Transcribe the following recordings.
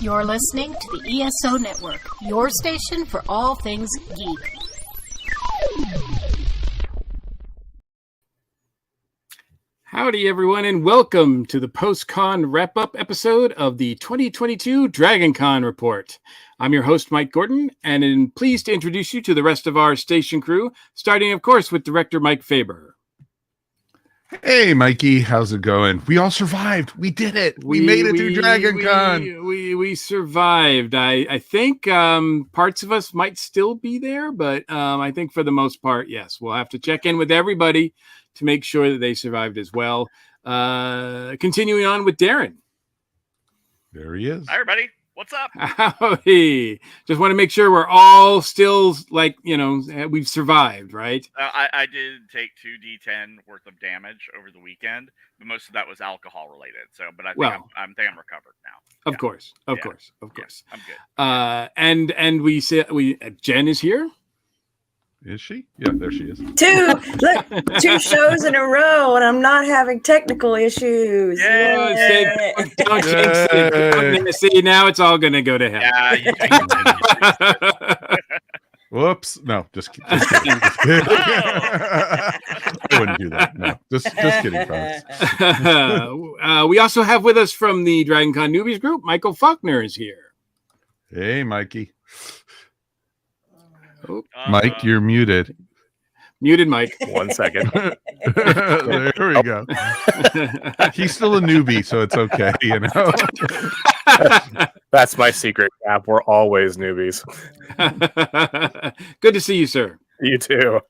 You're listening to the ESO Network, your station for all things geek. Howdy, everyone, and welcome to the post-con wrap-up episode of the 2022 Dragoncon Report. I'm your host, Mike Gordon, and I'm pleased to introduce you to the rest of our station crew, starting, of course, with director Mike Faber. Hey, Mikey, how's it going? We all survived. We did it. We made it through Dragoncon. We survived. I think parts of us might still be there, but I think for the most part, yes. We'll have to check in with everybody to make sure that they survived as well. Continuing on with Darren. There he is. Hi, everybody. What's up? Howdy. Just want to make sure we're all still, like, we've survived, right? I did take 2d10 worth of damage over the weekend, but most of that was alcohol related. So, but I think I'm recovered now. Of course. I'm good. And Jen is here. Is she? Yeah, there she is. Two shows in a row, and I'm not having technical issues. Yay. Don't jinx it. See, now it's all going to go to hell. Yeah, Whoops. No, just kidding. I wouldn't do that. No, just kidding, folks. We also have with us from the Dragoncon Newbies group, Michael Faulkner is here. Hey, Mikey. Mike, you're muted. Muted, Mike. 1 second. There we go. He's still a newbie, so it's okay, That's my secret gap. We're always newbies. Good to see you, sir. You too.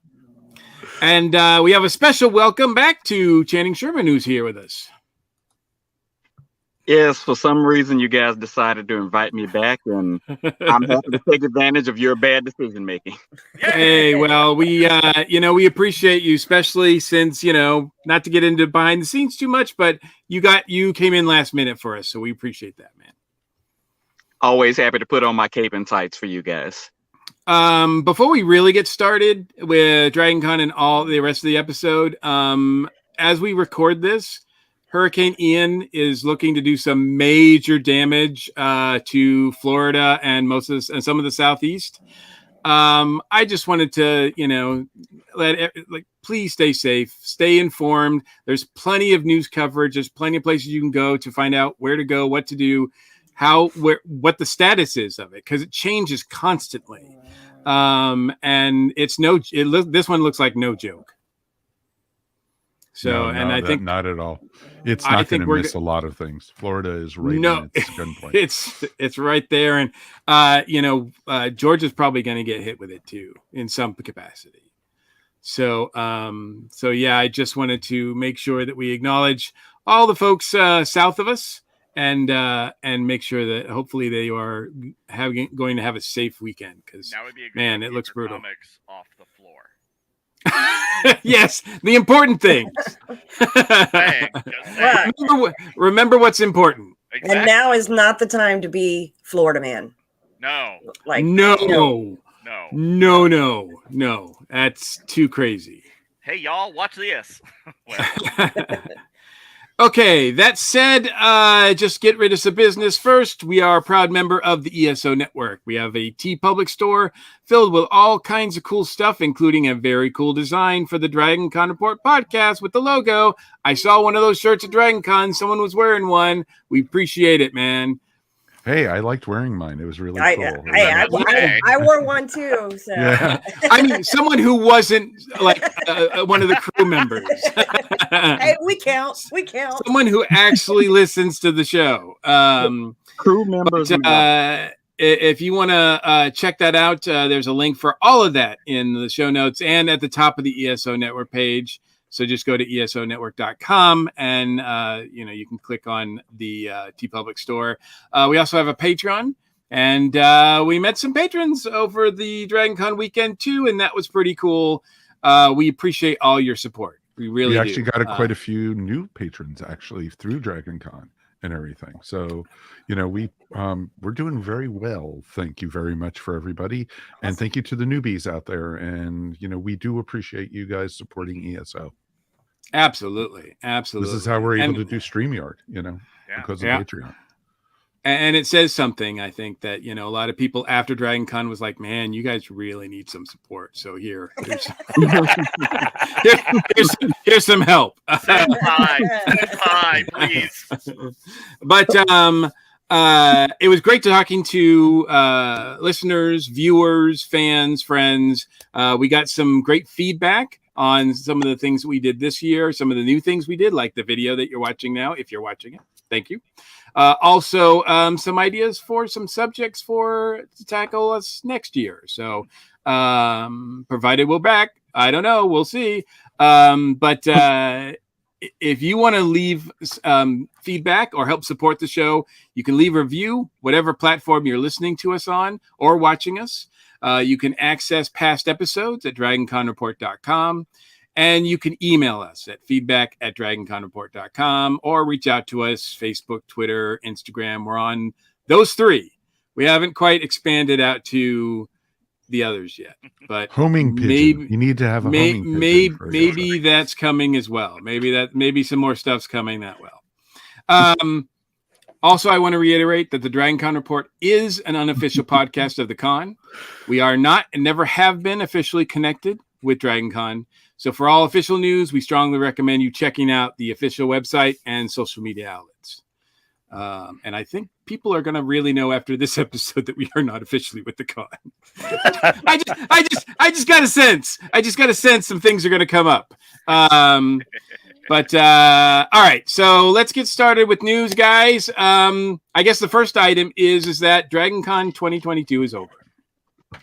And we have a special welcome back to Channing Sherman, who's here with us. Yes, for some reason you guys decided to invite me back, and I'm happy to take advantage of your bad decision making. Hey, well, we appreciate you, especially since, not to get into behind the scenes too much, but you came in last minute for us, so we appreciate that, man. Always happy to put on my cape and tights for you guys. Before we really get started with Dragoncon and all the rest of the episode, as we record this, Hurricane Ian is looking to do some major damage to Florida and some of the Southeast. I just wanted to, please stay safe, stay informed. There's plenty of news coverage. There's plenty of places you can go to find out where to go, what to do, what the status is of it, because it changes constantly. And this one looks like no joke. So, I think not at all. It's not going to miss a lot of things. Florida is right in its gunpoint. It's right there, and Georgia's probably going to get hit with it too in some capacity. So yeah, I just wanted to make sure that we acknowledge all the folks south of us, and make sure that hopefully they are going to have a safe weekend, because man, it looks brutal. Comics off the floor. Yes, the important things. Remember what's important. Exactly. And now is not the time to be Florida man. No. No. That's too crazy. Hey, y'all, watch this. Okay, that said, just get rid of some business first. We are a proud member of the ESO Network. We have a TeePublic store filled with all kinds of cool stuff, including a very cool design for the Dragoncon Report podcast with the logo. I saw one of those shirts at Dragoncon. Someone was wearing one. We appreciate it, man. Hey, I liked wearing mine. It was really cool. I wore one too. So. Yeah. I mean, someone who wasn't like one of the crew members. Hey, we count. Someone who actually listens to the show. Crew members. If you want to check that out, there's a link for all of that in the show notes and at the top of the ESO Network page. So just go to esonetwork.com and, you can click on the TeePublic store. We also have a Patreon, and we met some patrons over the Dragoncon weekend too, and that was pretty cool. We appreciate all your support. We actually got quite a few new patrons actually through Dragoncon and everything. So, we're doing very well. Thank you very much for everybody. And thank you to the newbies out there. And, we do appreciate you guys supporting ESO. Absolutely. This is how we're able to do StreamYard, because of Patreon. And it says something, I think, that, a lot of people after Dragoncon was like, man, you guys really need some support. So here's some help. Hi, please. But it was great talking to listeners, viewers, fans, friends. We got some great feedback on some of the things we did this year, some of the new things we did, like the video that you're watching now, if you're watching it. Thank you. Also, some ideas for some subjects to tackle us next year. So, provided we're back, I don't know, we'll see. But if you want to leave feedback or help support the show, you can leave a review, whatever platform you're listening to us on or watching us. You can access past episodes at dragonconreport.com. And you can email us at feedback@dragonconreport.com or reach out to us, Facebook, Twitter, Instagram. We're on those three. We haven't quite expanded out to the others yet. But homing pigeon. You need to have a homing pigeon. Maybe that's coming as well. Maybe some more stuff's coming that well. Also, I want to reiterate that the Dragoncon Report is an unofficial podcast of the con. We are not and never have been officially connected with Dragoncon. So for all official news, we strongly recommend you checking out the official website and social media outlets. And I think people are going to really know after this episode that we are not officially with the con. I just got a sense. I just got a sense some things are going to come up. All right. So let's get started with news, guys. I guess the first item is that Dragoncon 2022 is over.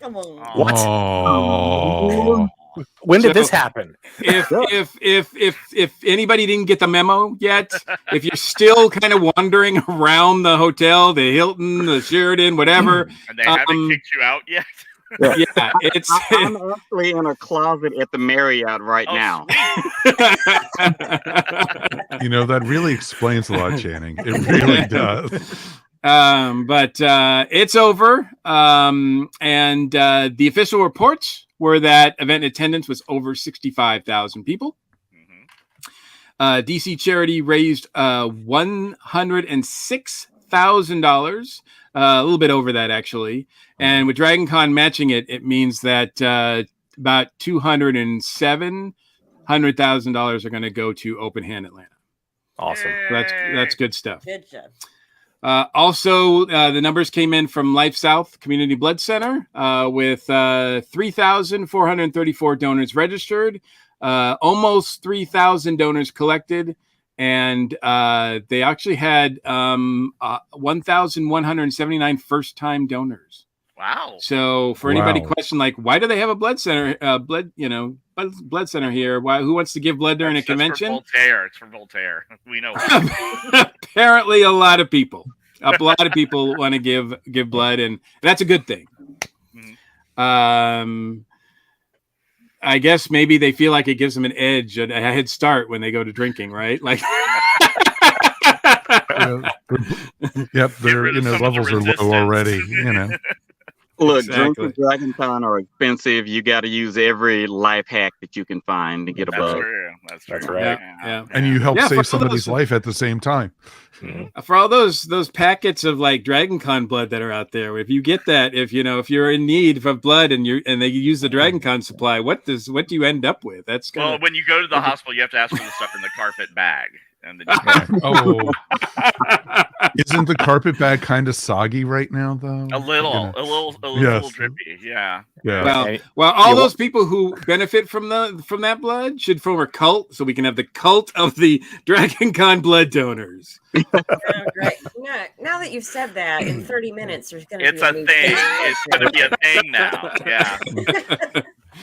Come on. What? Oh. When did this happen? If anybody didn't get the memo yet, if you're still kind of wandering around the hotel, the Hilton, the Sheraton, whatever, and they haven't kicked you out yet. Yeah, I'm actually in a closet at the Marriott right now. That really explains a lot, Channing. It really does. But it's over. And the official reports were that event attendance was over 65,000 people. DC Charity raised $106,000, a little bit over that, actually. And with Dragoncon matching it, it means that about $207,000 are going to go to Open Hand Atlanta. Awesome. So that's good stuff. Good job. Also, the numbers came in from Life South Community Blood Center with 3,434 donors registered, almost 3,000 donors collected, and they actually had 1,179 first-time donors. Wow! So, for anybody question like, why do they have a blood center? Blood center here? Why? Who wants to give blood during a convention? Voltaire. It's for Voltaire. We know. Apparently, a lot of people want to give blood, and that's a good thing. I guess maybe they feel like it gives them an edge, a head start when they go to drinking, right? Like, yep, their levels are low already. Look, Exactly. drinks at Dragoncon are expensive. You got to use every life hack that you can find to get a bug. That's That's true. right. Yeah. And you help Yeah, for all save somebody's those- life at the same time. For all those packets of like Dragoncon blood that are out there, if you get that, if you're in need of blood and they use the Dragoncon supply, what do you end up with? That's Well, when you go to the hospital, you have to ask for the stuff in the carpet bag. And then Oh, isn't the carpet bag kind of soggy right now, though? a little Yes. drippy. Yeah. Yeah. Well, all those people who benefit from that blood should form a cult, so we can have the cult of the Dragoncon blood donors. Oh, great. Now that you've said that, in 30 minutes, there's going to be It's a new thing. Facebook It's going to be a thing now. Yeah.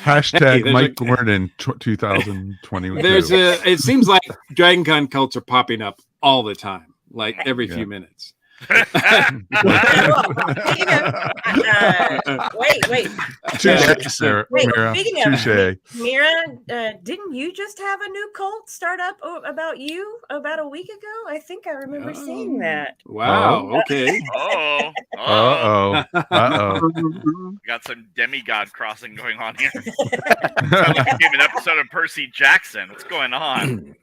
Hashtag there's Mike Gordon 2022. It seems like Dragoncon cults are popping up all the time, like every few minutes. Wait. Touche, Sarah. Wait, Mira. speaking of- Touche. Mira, didn't you just have a new cult start up about a week ago? I think I remember seeing that. Wow. Okay. Got some demigod crossing going on here. Sounds like it became an episode of Percy Jackson. What's going on?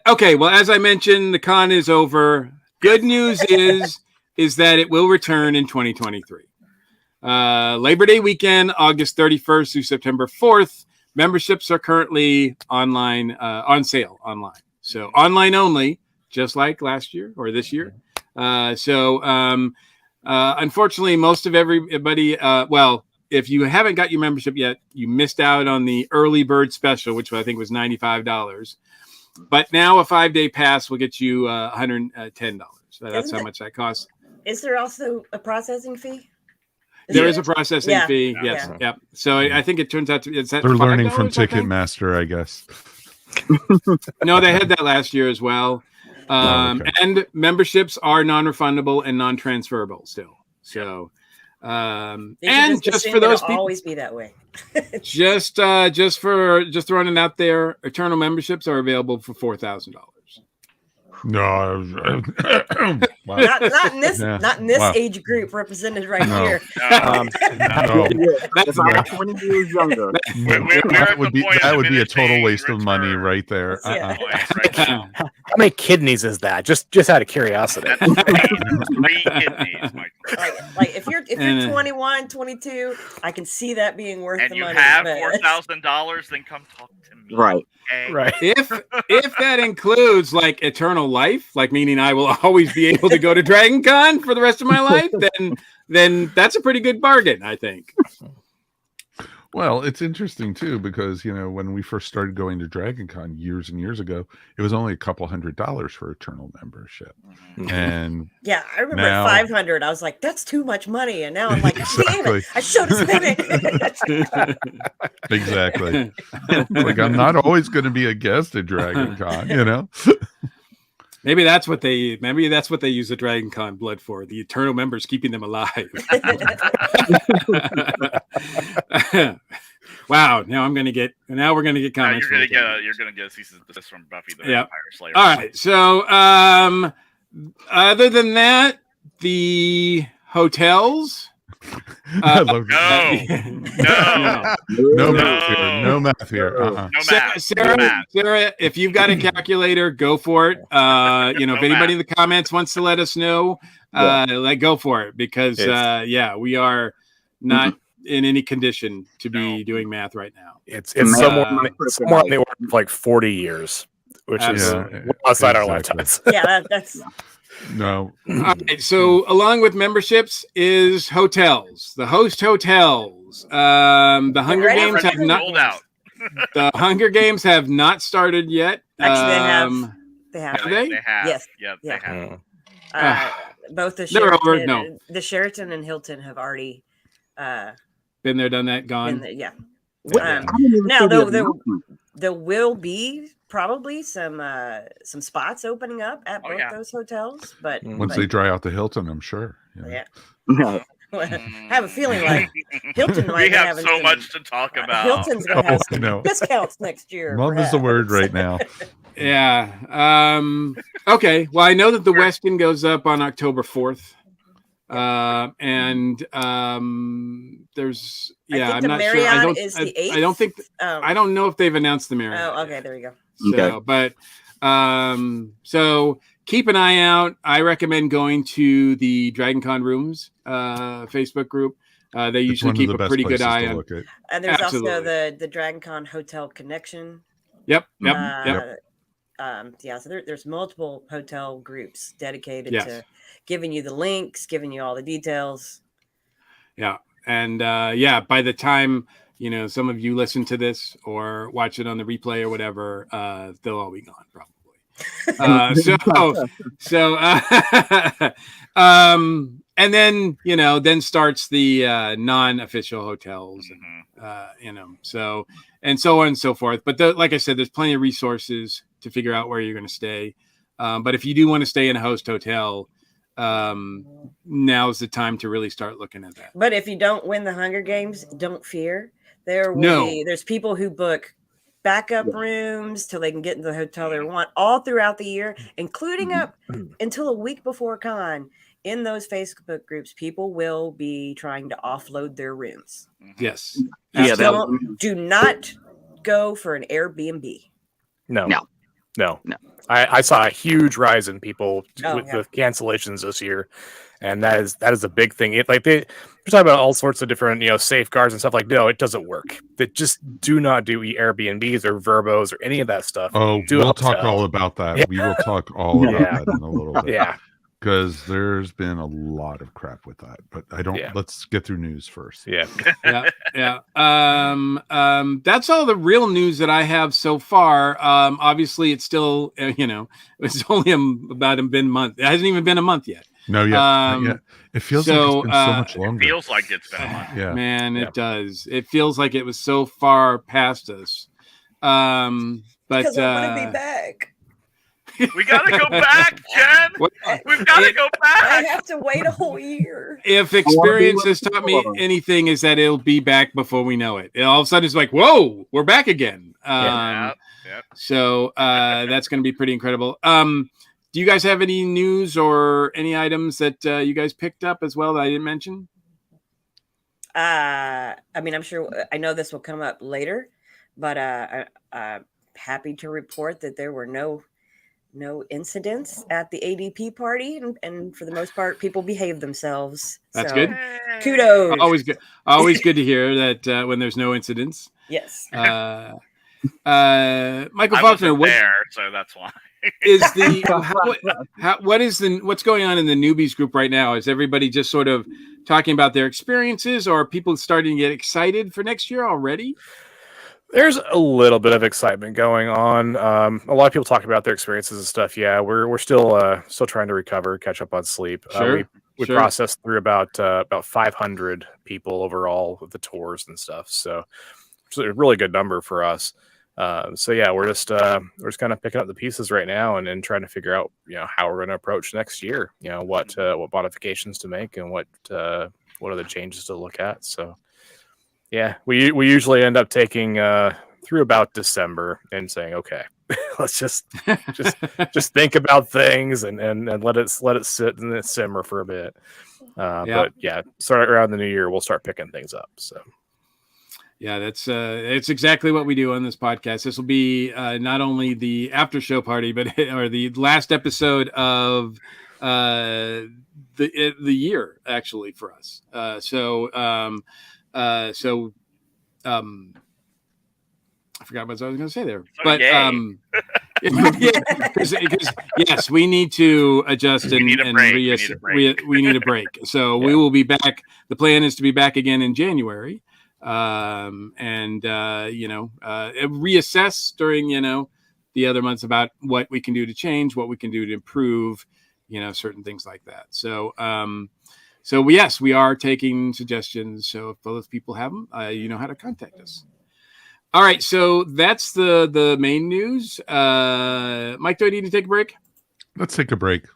Okay, well, as I mentioned, the con is over. Good news is that it will return in 2023. Labor Day weekend, August 31st through September 4th. Memberships are currently online, on sale online. So online only, just like last year or this year. Unfortunately, most of everybody, if you haven't got your membership yet, you missed out on the early bird special, which I think was $95. But now a 5-day pass will get you $110. So that's how much that costs. Is there also a processing fee? There is a processing fee. Yeah. Yes. Yeah. Yep. So I think it turns out to be. They're learning from Ticketmaster, I guess. No, they had that last year as well. Okay. And memberships are non-refundable and non-transferable still. So, and just for those people, always be that way. just throwing it out there, Eternal memberships are available for $4,000. No, wow. not in this Wow. age group represented right here. That's about 20 years younger. That would be a total waste of money right there. How many kidneys is that? Just out of curiosity. That's 3 kidneys, Michael. Like if you're 21, 22, I can see that being worth And the you money. have but- $4,000, then come talk to me. Right. Okay? Right. If that includes like eternal life, like meaning I will always be able to go to Dragoncon for the rest of my life, then that's a pretty good bargain, I think. Well, it's interesting too because when we first started going to Dragoncon years and years ago, it was only a couple $100 for Eternal membership, and yeah, I remember now- at 500, I was like, "That's too much money," and now I'm like, Exactly. "Damn it, I should have spent it." Exactly. Like I'm not always going to be a guest at Dragoncon, Maybe that's what they use the Dragoncon blood for. The Eternal members keeping them alive. Wow. Now we're gonna get comments. You're gonna get a cease and desist from Buffy the Vampire Slayer. All right. So other than that, the hotels. I love No math here. No math. Sarah, if you've got a calculator, go for it. If anybody in the comments wants to let us know, go for it because we are not in any condition to be doing math right now. It's somewhere on the order of like 40 years, which is outside our lifetimes. Yeah, that's. No. All right, so along with memberships is hotels. The host hotels. The Hunger Games have not. The Hunger Games have not started yet. Actually, they have. Have they? They have. Yes. Yep, they have. Both the They're over, Sheraton, no. the Sheraton and Hilton have already Been there, done that, gone. been there, yeah. Yeah. Now there will be probably some spots opening up at both those hotels, but Once they dry out the Hilton, I'm sure. yeah. No. I have a feeling like Hilton might We be have having so much to talk about. Hilton's going to have I know. some discounts next year. Mom is the word right now. Yeah. Okay. Well, I know that the Westin goes up on October 4th. And there's I think I'm the not Marriott sure. is the 8th. I don't think I don't know if they've announced the Marriott. Oh, okay, there you go. So, but so keep an eye out. I recommend going to the Dragoncon Rooms Facebook group. They usually keep a pretty good eye on. And there's Absolutely. also the Dragoncon Hotel Connection. Yep. So there's multiple hotel groups dedicated to giving you the links, giving you all the details. Yeah. And by the time some of you listen to this or watch it on the replay or whatever, they'll all be gone probably. And then then starts the non-official hotels, and so on and so forth. But like I said, there's plenty of resources to figure out where you're going to stay. But if you do want to stay in a host hotel, now's the time to really start looking at that. But if you don't win the Hunger Games, don't fear. There's people who book backup rooms till they can get into the hotel they want all throughout the year, including up until a week before con. In those Facebook groups, people will be trying to offload their rooms. Yes. Do not go for an Airbnb? No. I saw a huge rise in people with cancellations this year, and that is a big thing. They're talking about all sorts of different safeguards and stuff. Like, no, it doesn't work. They just do not do Airbnbs or Verbos or any of that stuff. We'll talk all about that. Yeah. We will talk all about that in a little bit. Yeah. Because there's been a lot of crap with that, but let's get through news first. Yeah. That's all the real news that I have so far. Obviously it's still, it's only been a month. It hasn't even been a month yet. No, yeah. It feels like it's been so much longer. It feels like it's been a month. Yeah. Man, it does. It feels like it was so far past us. But because I want to be back. We gotta go back, Jen. We've gotta go back. I have to wait a whole year. If experience has taught me anything, is that it'll be back before we know it. All of a sudden, it's like, whoa, we're back again. So that's going to be pretty incredible. Do you guys have any news or any items that you guys picked up as well that I didn't mention? I mean, I'm sure I know this will come up later, but I'm happy to report that there were no incidents at the ADP party, and for the most part, people behaved themselves. That's good. Kudos. Always good to hear that when there's no incidents. Yes. Michael I Faulkner, wasn't there, so that's why. Is what's going on in the newbies group right now? Is everybody just sort of talking about their experiences, or are people starting to get excited for next year already? There's a little bit of excitement going on. A lot of people talk about their experiences and stuff. Yeah, we're still trying to recover, catch up on sleep. Sure. We processed through about 500 people overall with the tours and stuff. So it's a really good number for us. We're just kind of picking up the pieces right now and then trying to figure out how we're going to approach next year. What modifications to make and what are the changes to look at. So. Yeah, we usually end up taking through about December and saying, okay, let's just think about things and let it sit and simmer for a bit. But start around the new year, we'll start picking things up. So. Yeah, that's exactly what we do on this podcast. This will be not only the after show party, but or the last episode of the year actually for us. I forgot what I was going to say there, but because yes, we need to adjust and we need a break. So we will be back. The plan is to be back again in January, and reassess during the other months about what we can do to change, what we can do to improve, certain things like that. So. So yes, we are taking suggestions. So if those people have them, you know how to contact us. All right, so that's the main news. Mike, do I need to take a break? Let's take a break.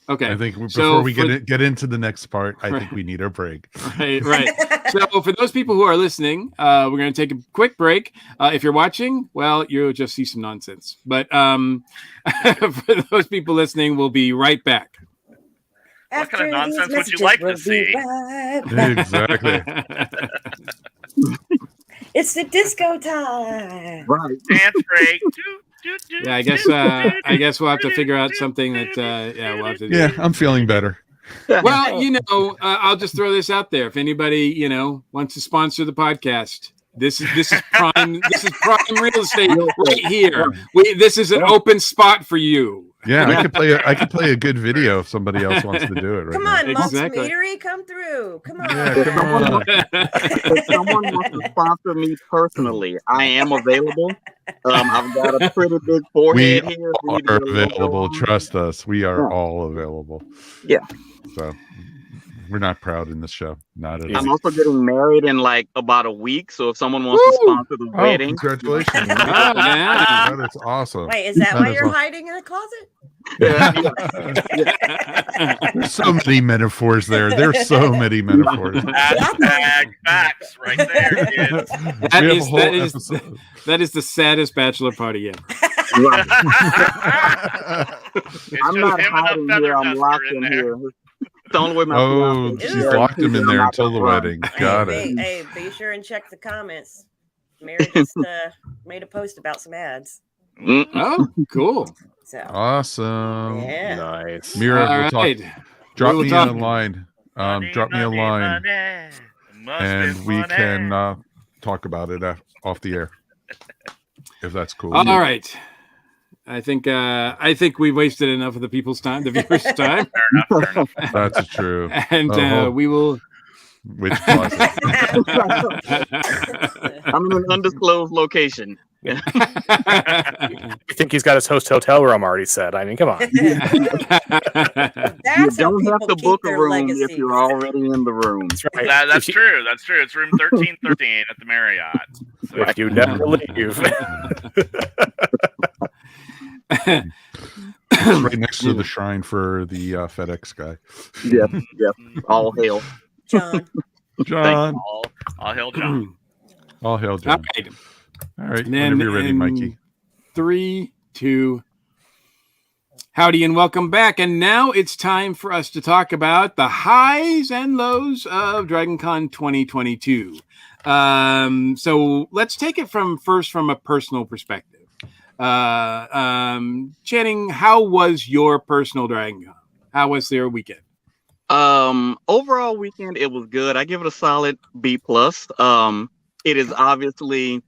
Okay. I think before we get into the next part, I think we need a break. Right. So for those people who are listening, we're going to take a quick break. If you're watching, well, you'll just see some nonsense. But for those people listening, we'll be right back. What kind of nonsense would you like to see? Exactly. It's the disco time. Right. Dance break. Yeah, I guess we'll have to figure out something that we'll have to do. Yeah, I'm feeling better. Well, I'll just throw this out there. If anybody, wants to sponsor the podcast, this is prime real estate right here. This is an open spot for you. Yeah, I could play a good video if somebody else wants to do it. Right come on, exactly. Meadery, come through. Come on. Yeah, come on. If someone wants to sponsor me personally, I am available. I've got a pretty big forehead here. We are available. Trust us. We are all available. Yeah. So we're not proud in this show. Not at all. I'm also getting married in like about a week. So if someone wants to sponsor the wedding. Congratulations. Yeah. That is awesome. Wait, is that why you're hiding in the closet? There's so many metaphors there. There's so many metaphors. Hashtag facts right there, kids. That is the saddest bachelor party ever. Right. It's I'm just not him and a hiding feather here. I'm duster locked in in there. here. The only way my Oh, she's locked him in there until the wedding. Got it. Hey, be sure and check the comments. Mary just made a post about some ads. Oh, cool. So Awesome. yeah, Nice. Mira, All we'll talk. right. Drop We will me talk. a line. Drop me a Money, line, money. Must and be we money. can talk about it off the air, if that's cool. All right. I think we wasted enough of the people's time, the viewers' time. Fair enough. That's true. And we will. Which closet? I'm in an undisclosed location. You think he's got his hotel room already set? I mean, come on. You that's how don't have people to keep book a their room legacies. if you're already in the room. That's right. That's true. That's true. It's room 1313 at the Marriott. So If you never leave. It's right next to the shrine for the FedEx guy. Yep. All hail. John. John. all hail John. All hail All John. right. All right. And then Whenever you're ready, in Mikey. 3, 2. Howdy and welcome back. And now it's time for us to talk about the highs and lows of Dragoncon 2022. So let's take it from a personal perspective. Channing, how was your personal Dragoncon? How was their weekend? Overall weekend, it was good. I give it a solid B+. It is obviously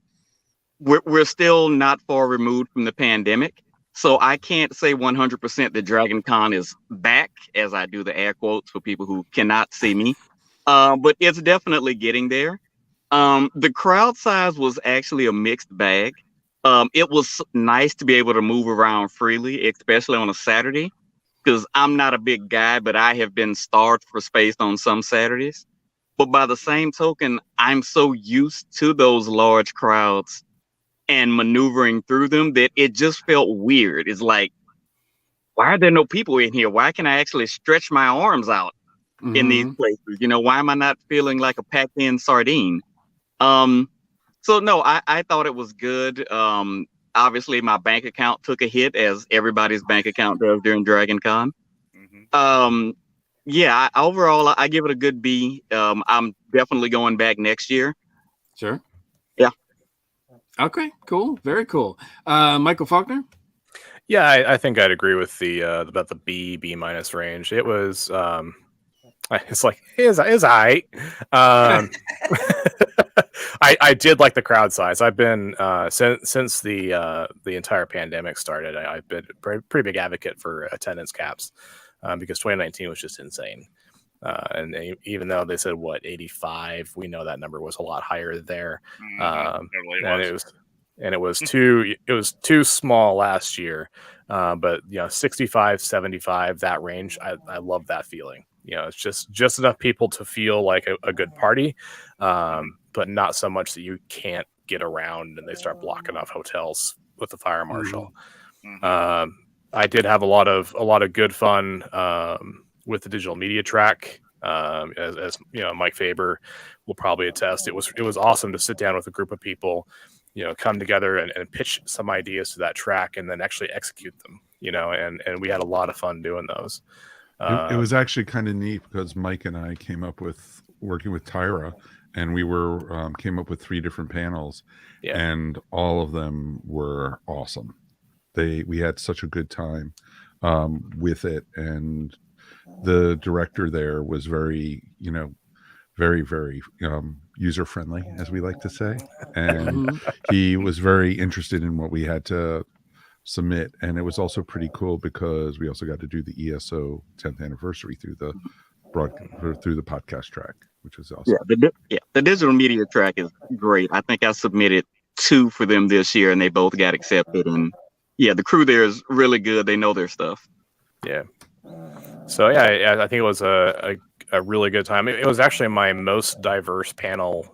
we're still not far removed from the pandemic, so I can't say 100% that Dragoncon is back, as I do the air quotes for people who cannot see me. But it's definitely getting there. The crowd size was actually a mixed bag. It was nice to be able to move around freely, especially on a Saturday, because I'm not a big guy, but I have been starved for space on some Saturdays. But by the same token, I'm so used to those large crowds and maneuvering through them that it just felt weird. It's like, why are there no people in here? Why can I actually stretch my arms out in these places? You know, why am I not feeling like a packed in sardine? So no, I thought it was good. Obviously my bank account took a hit, as everybody's bank account does during DragonCon. Yeah, overall I give it a good B. I'm definitely going back next year. Sure. Yeah. Okay, cool. Very cool. Michael Faulkner? Yeah, I think I'd agree with the about the B- range. It was it's like is I I did like the crowd size. I've been since the entire pandemic started. I've been a pretty big advocate for attendance caps because 2019 was just insane. And even though they said 85, we know that number was a lot higher there. It was too small last year. But 65, 75, that range, I love that feeling. It's just enough people to feel like a good party, but not so much that you can't get around and they start blocking off hotels with the fire marshal. I did have a lot of good fun with the digital media track. As Mike Faber will probably attest, it was awesome to sit down with a group of people, come together and pitch some ideas to that track and then actually execute them, and we had a lot of fun doing those. It was actually kind of neat because Mike and I came up with working with Tyra, and we came up with 3 different panels, and all of them were awesome. We had such a good time with it, and the director there was very, very, very user friendly, as we like to say, and he was very interested in what we had to submit. And it was also pretty cool because we also got to do the ESO 10th anniversary through the podcast track, which was awesome. The digital media track is great. I think I submitted 2 for them this year, and they both got accepted. And the crew there is really good. They know their stuff. Yeah. So I think it was a really good time. It was actually my most diverse panel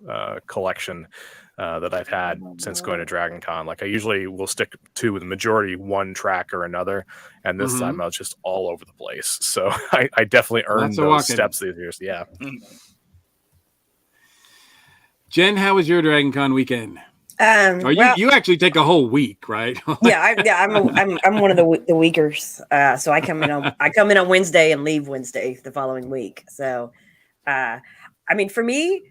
collection that I've had since going to DragonCon. Like I usually will stick to the majority one track or another, and this time I was just all over the place. So I definitely earned those steps these years. Yeah. Jen, how was your DragonCon weekend? You actually take a whole week, right? I'm one of the weekers. So I come in on Wednesday and leave Wednesday the following week. So, for me,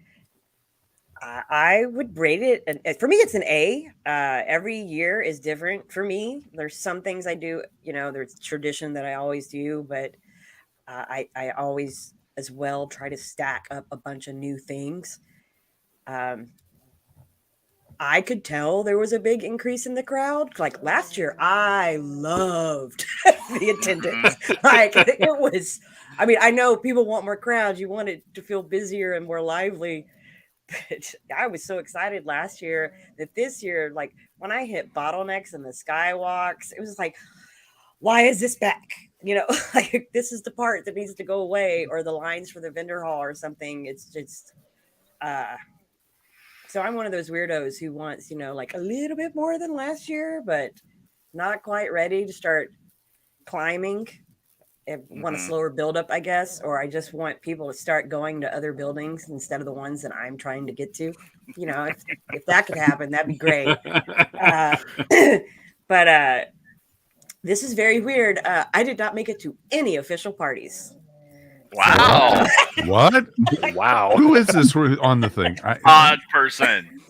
I would rate it. And for me, it's an A. Every year is different for me. There's some things I do, there's tradition that I always do, but I always as well try to stack up a bunch of new things. I could tell there was a big increase in the crowd. Like last year, I loved the attendance. Like it was, I mean, I know people want more crowds. You want it to feel busier and more lively. But I was so excited last year that this year, like when I hit bottlenecks and the skywalks, it was like, why is this back? Like this is the part that needs to go away, or the lines for the vendor hall or something. It's just, so I'm one of those weirdos who wants, like a little bit more than last year, but not quite ready to start climbing. I want a slower buildup, I guess, or I just want people to start going to other buildings instead of the ones that I'm trying to get to. If that could happen, that'd be great. But this is very weird. I did not make it to any official parties. Wow. What? Wow. Who is this on the thing? Odd person.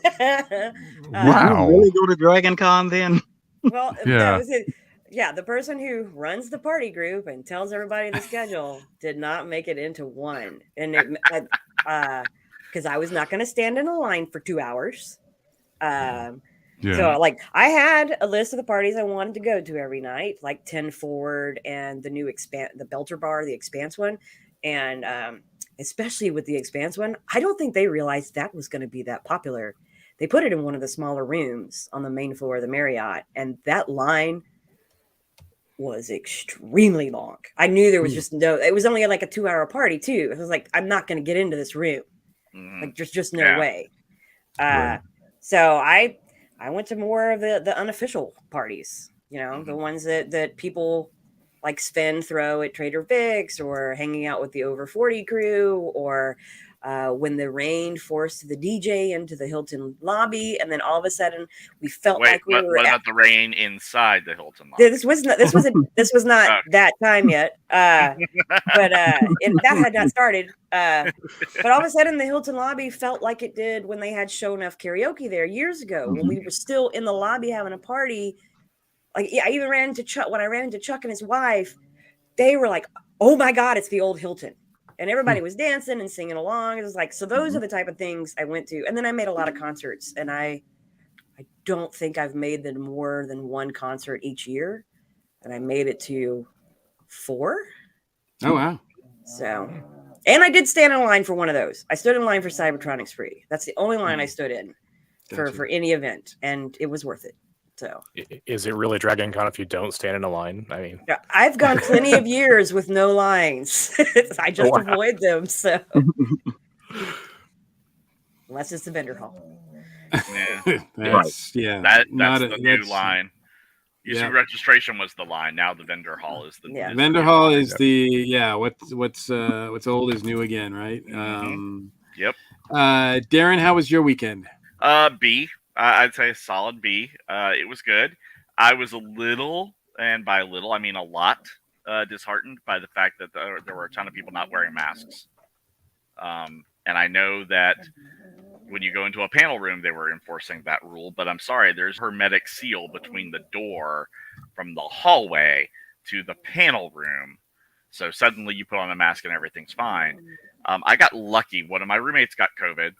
Wow. You really go to Dragoncon then? Well, Yeah. that was it. Yeah, the person who runs the party group and tells everybody the schedule did not make it into one. And because I was not going to stand in a line for 2 hours. So like I had a list of the parties I wanted to go to every night, like 10 Forward and the new the Belter Bar, the Expanse one. And especially with the Expanse one, I don't think they realized that was going to be that popular. They put it in one of the smaller rooms on the main floor of the Marriott, and that line was extremely long. I knew there was it was only like a 2-hour party too. I was like, I'm not going to get into this room. Like there's just no way. Right. So I went to more of the unofficial parties, the ones that people like Sven throw at Trader Vic's, or hanging out with the over 40 crew, or when the rain forced the DJ into the Hilton lobby, and then all of a sudden we felt like we were. What about the rain inside the Hilton lobby? This was not that time yet, but that had not started. But all of a sudden, the Hilton lobby felt like it did when they had Show Enough karaoke there years ago, when we were still in the lobby having a party. Like, I even ran into Chuck. When I ran into Chuck and his wife, they were like, "Oh my God, it's the old Hilton." And everybody was dancing and singing along. It was like, so those are the type of things I went to. And then I made a lot of concerts, and I don't think I've made more than one concert each year. And I made it to 4. Oh, wow. So, and I did stand in line for one of those. I stood in line for Cybertronics Free. That's the only line I stood in for any event. And it was worth it. So, is it really Dragoncon if you don't stand in a line? I mean, I've gone plenty of years with no lines. I just avoid them. So, unless it's the vendor hall. That's the new line. Usually registration was the line. Now the vendor hall is the vendor hall is the what's old is new again, right? Yep. Darren, how was your weekend? B. I'd say a solid B. It was good. I was a little, and by a little I mean a lot, disheartened by the fact that there were a ton of people not wearing masks. And I know that when you go into a panel room, they were enforcing that rule, but I'm sorry, there's a hermetic seal between the door from the hallway to the panel room. So suddenly you put on a mask and everything's fine. I got lucky. One of my roommates got COVID,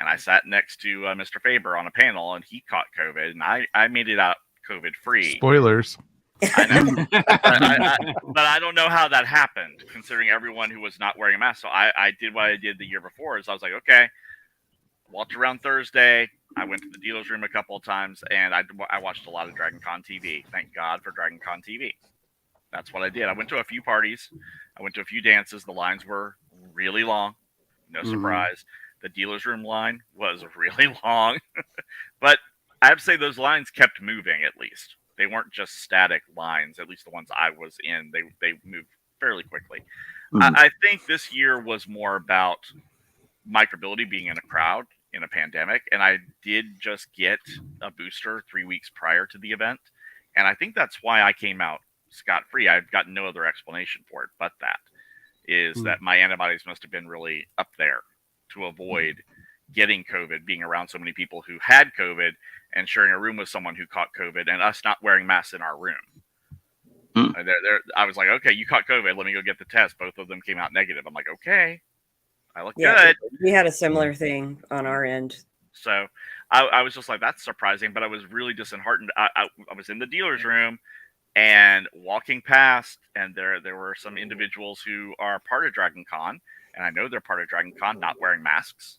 and I sat next to Mr. Faber on a panel, and he caught COVID, and I made it out COVID free. Spoilers. I know. but I don't know how that happened, considering everyone who was not wearing a mask. So I did what I did the year before. Is I was like, okay, walked around Thursday. I went to the dealer's room a couple of times, and I watched a lot of Dragoncon TV. Thank God for Dragoncon TV. That's what I did. I went to a few parties. I went to a few dances. The lines were really long. No surprise. The dealer's room line was really long. But I have to say those lines kept moving at least. They weren't just static lines, at least the ones I was in. They moved fairly quickly. I think this year was more about microbility being in a crowd in a pandemic. And I did just get a booster 3 weeks prior to the event. And I think that's why I came out scot-free. I've got no other explanation for it, but that is that my antibodies must have been really up there to avoid getting COVID, being around so many people who had COVID and sharing a room with someone who caught COVID, and us not wearing masks in our room. I was like, okay, you caught COVID. Let me go get the test. Both of them came out negative. I'm like, okay, I look good. We had a similar thing on our end. So I was just like, that's surprising, but I was really disheartened. I was in the dealer's room and walking past, and there were some individuals who are part of Dragoncon, and I know they're part of Dragoncon, not wearing masks.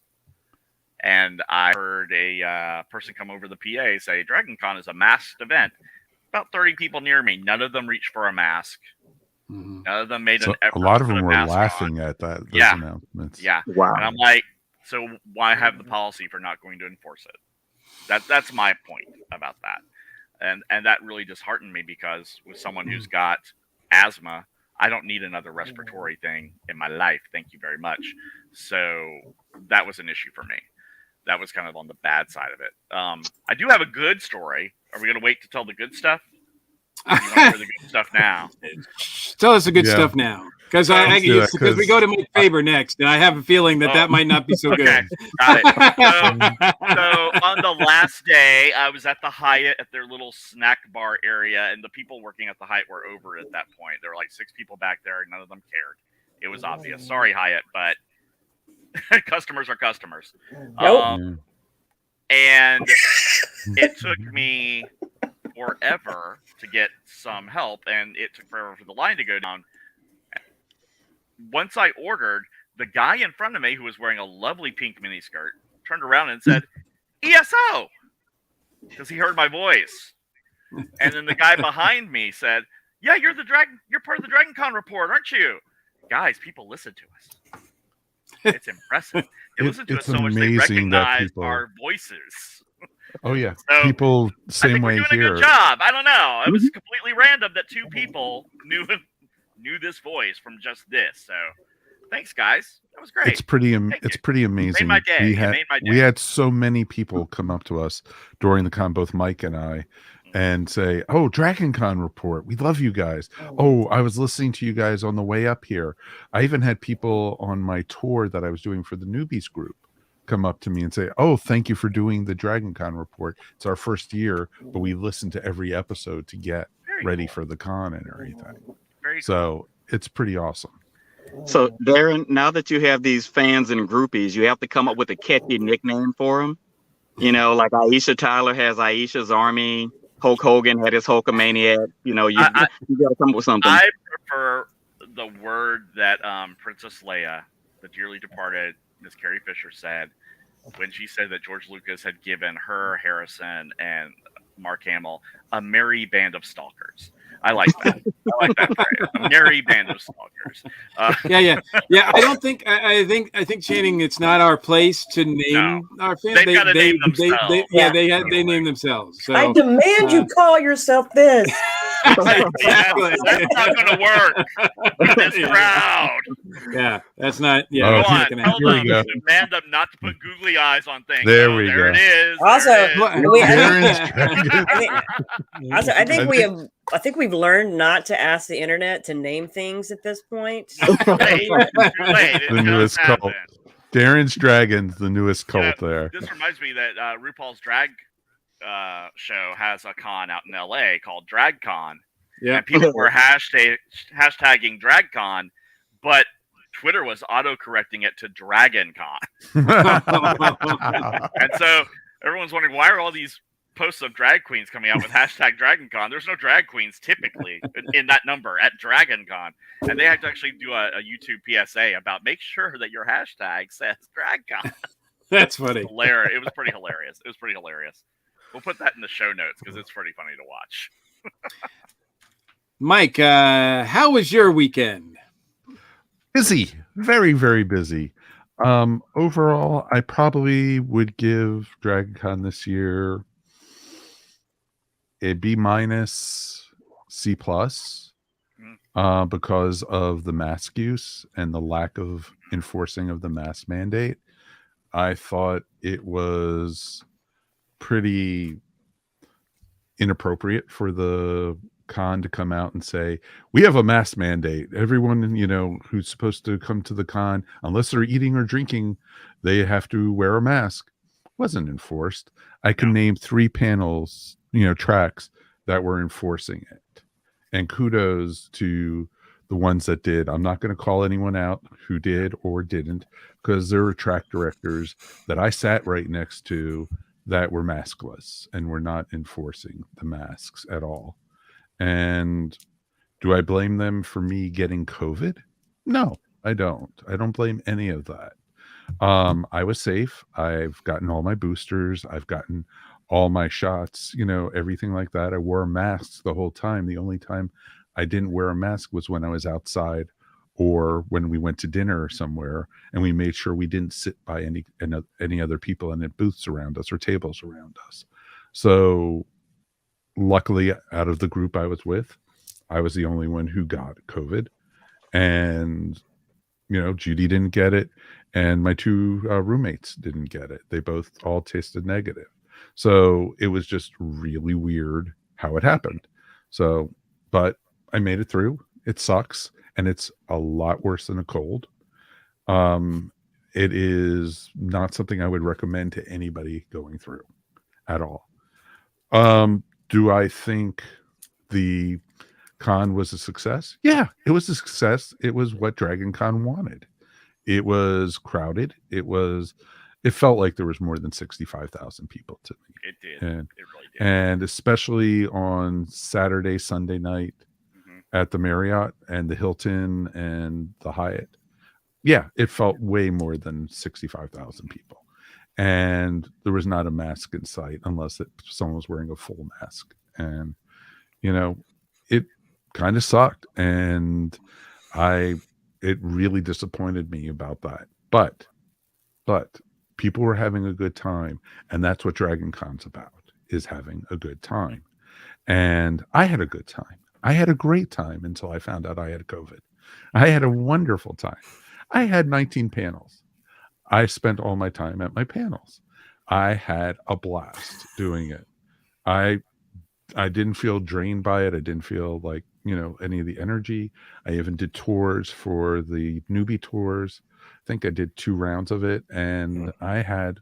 And I heard a person come over the PA say, Dragoncon is a masked event. About 30 people near me. None of them reached for a mask. None of them made an effort. A lot of them were mask laughing on. at those announcements. Yeah. Wow. And I'm like, so why have the policy for not going to enforce it? That's my point about that. And that really disheartened me, because with someone who's got asthma, I don't need another respiratory thing in my life. Thank you very much. So that was an issue for me. That was kind of on the bad side of it. I do have a good story. Are we going to wait to tell the good stuff? Or do you want to hear the good stuff now? Tell us the good stuff now. Because we go to Mike Faber next, and I have a feeling that might not be so good. Okay, got it. So on the last day, I was at the Hyatt at their little snack bar area, and the people working at the Hyatt were over at that point. There were like 6 people back there, and none of them cared. It was obvious. Sorry, Hyatt, but customers are customers. And it took me forever to get some help, and it took forever for the line to go down. Once I ordered, the guy in front of me, who was wearing a lovely pink miniskirt, turned around and said, ESO, because he heard my voice. And then the guy behind me said, yeah, you're part of the Dragoncon report, aren't you? Guys, people listen to us. It's impressive. They listen to us so much they recognize our voices. Oh yeah, so people same way we're doing here. A good job. I don't know. It was completely random that 2 people knew this voice from just this. So thanks, guys. That was great. It's pretty amazing. Made my day. We had so many people come up to us during the con, both Mike and I, and say, "Oh, Dragoncon report. We love you guys. Oh, I was listening to you guys on the way up here." I even had people on my tour that I was doing for the newbies group come up to me and say, "Oh, thank you for doing the Dragoncon report. It's our first year, but we listened to every episode to get ready for the con and everything." So it's pretty awesome. So Darren, now that you have these fans and groupies, you have to come up with a catchy nickname for them. You know, like Aisha Tyler has Aisha's Army. Hulk Hogan had his Hulkamaniac. You know, you got to come up with something. I prefer the word that Princess Leia, the dearly departed Miss Carrie Fisher, said when she said that George Lucas had given her, Harrison, and Mark Hamill a merry band of stalkers. I like that. I like that phrase. A merry band of stalkers. Yeah. I think Channing, it's not our place to name our fans. They've got to name themselves. They name themselves. So, I demand you call yourself this. Exactly. That's not going to work with this crowd. Yeah, that's not. Yeah, go that's on. not Tell them to man them not to put googly eyes on things. There we go. There it is. Also, I I think we've learned not to ask the internet to name things at this point. The newest cult. Darren's Dragons, the newest cult there. This reminds me that RuPaul's drag show has a con out in LA called DragCon. Yeah. And people were hashtag DragCon, but Twitter was auto-correcting it to Dragoncon. And so everyone's wondering, why are all these posts of drag queens coming out with hashtag Dragoncon? There's no drag queens typically in that number at Dragoncon. And they had to actually do a YouTube PSA about make sure that your hashtag says DragCon. That's funny. Hilarious. It was pretty hilarious. We'll put that in the show notes because it's pretty funny to watch. Mike, how was your weekend? Busy, very, very busy. Overall, I probably would give DragonCon this year a B-, C+, because of the mask use and the lack of enforcing of the mask mandate. I thought it was pretty inappropriate for the con to come out and say, we have a mask mandate. Everyone, who's supposed to come to the con, unless they're eating or drinking, they have to wear a mask. Wasn't enforced. I can name 3 panels, tracks that were enforcing it. And kudos to the ones that did. I'm not going to call anyone out who did or didn't, because there were track directors that I sat right next to that were maskless and were not enforcing the masks at all. And do I blame them for me getting COVID? No, I don't. I don't blame any of that. I was safe. I've gotten all my boosters. I've gotten all my shots, everything like that. I wore a mask the whole time. The only time I didn't wear a mask was when I was outside or when we went to dinner or somewhere, and we made sure we didn't sit by any other people in the booths around us or tables around us. So luckily, out of the group I was with, I was the only one who got COVID. And, Judy didn't get it. And my 2 roommates didn't get it. They both all tested negative. So it was just really weird how it happened. So, but I made it through. It sucks. And it's a lot worse than a cold. It is not something I would recommend to anybody going through at all. Do I think the con was a success? Yeah, it was a success. It was what Dragoncon wanted. It was crowded. It felt like there was more than 65,000 people to me. It did. And, it really did. And especially on Saturday, Sunday night at the Marriott and the Hilton and the Hyatt. Yeah, it felt way more than 65,000 people. And there was not a mask in sight unless someone was wearing a full mask. And, it kind of sucked. And it really disappointed me about that. But people were having a good time. And that's what Dragoncon's about, is having a good time. And I had a good time. I had a great time until I found out I had COVID. I had a wonderful time. I had 19 panels. I spent all my time at my panels. I had a blast doing it. I didn't feel drained by it. I didn't feel like, any of the energy. I even did tours for the newbie tours. I think I did 2 rounds of it, and I had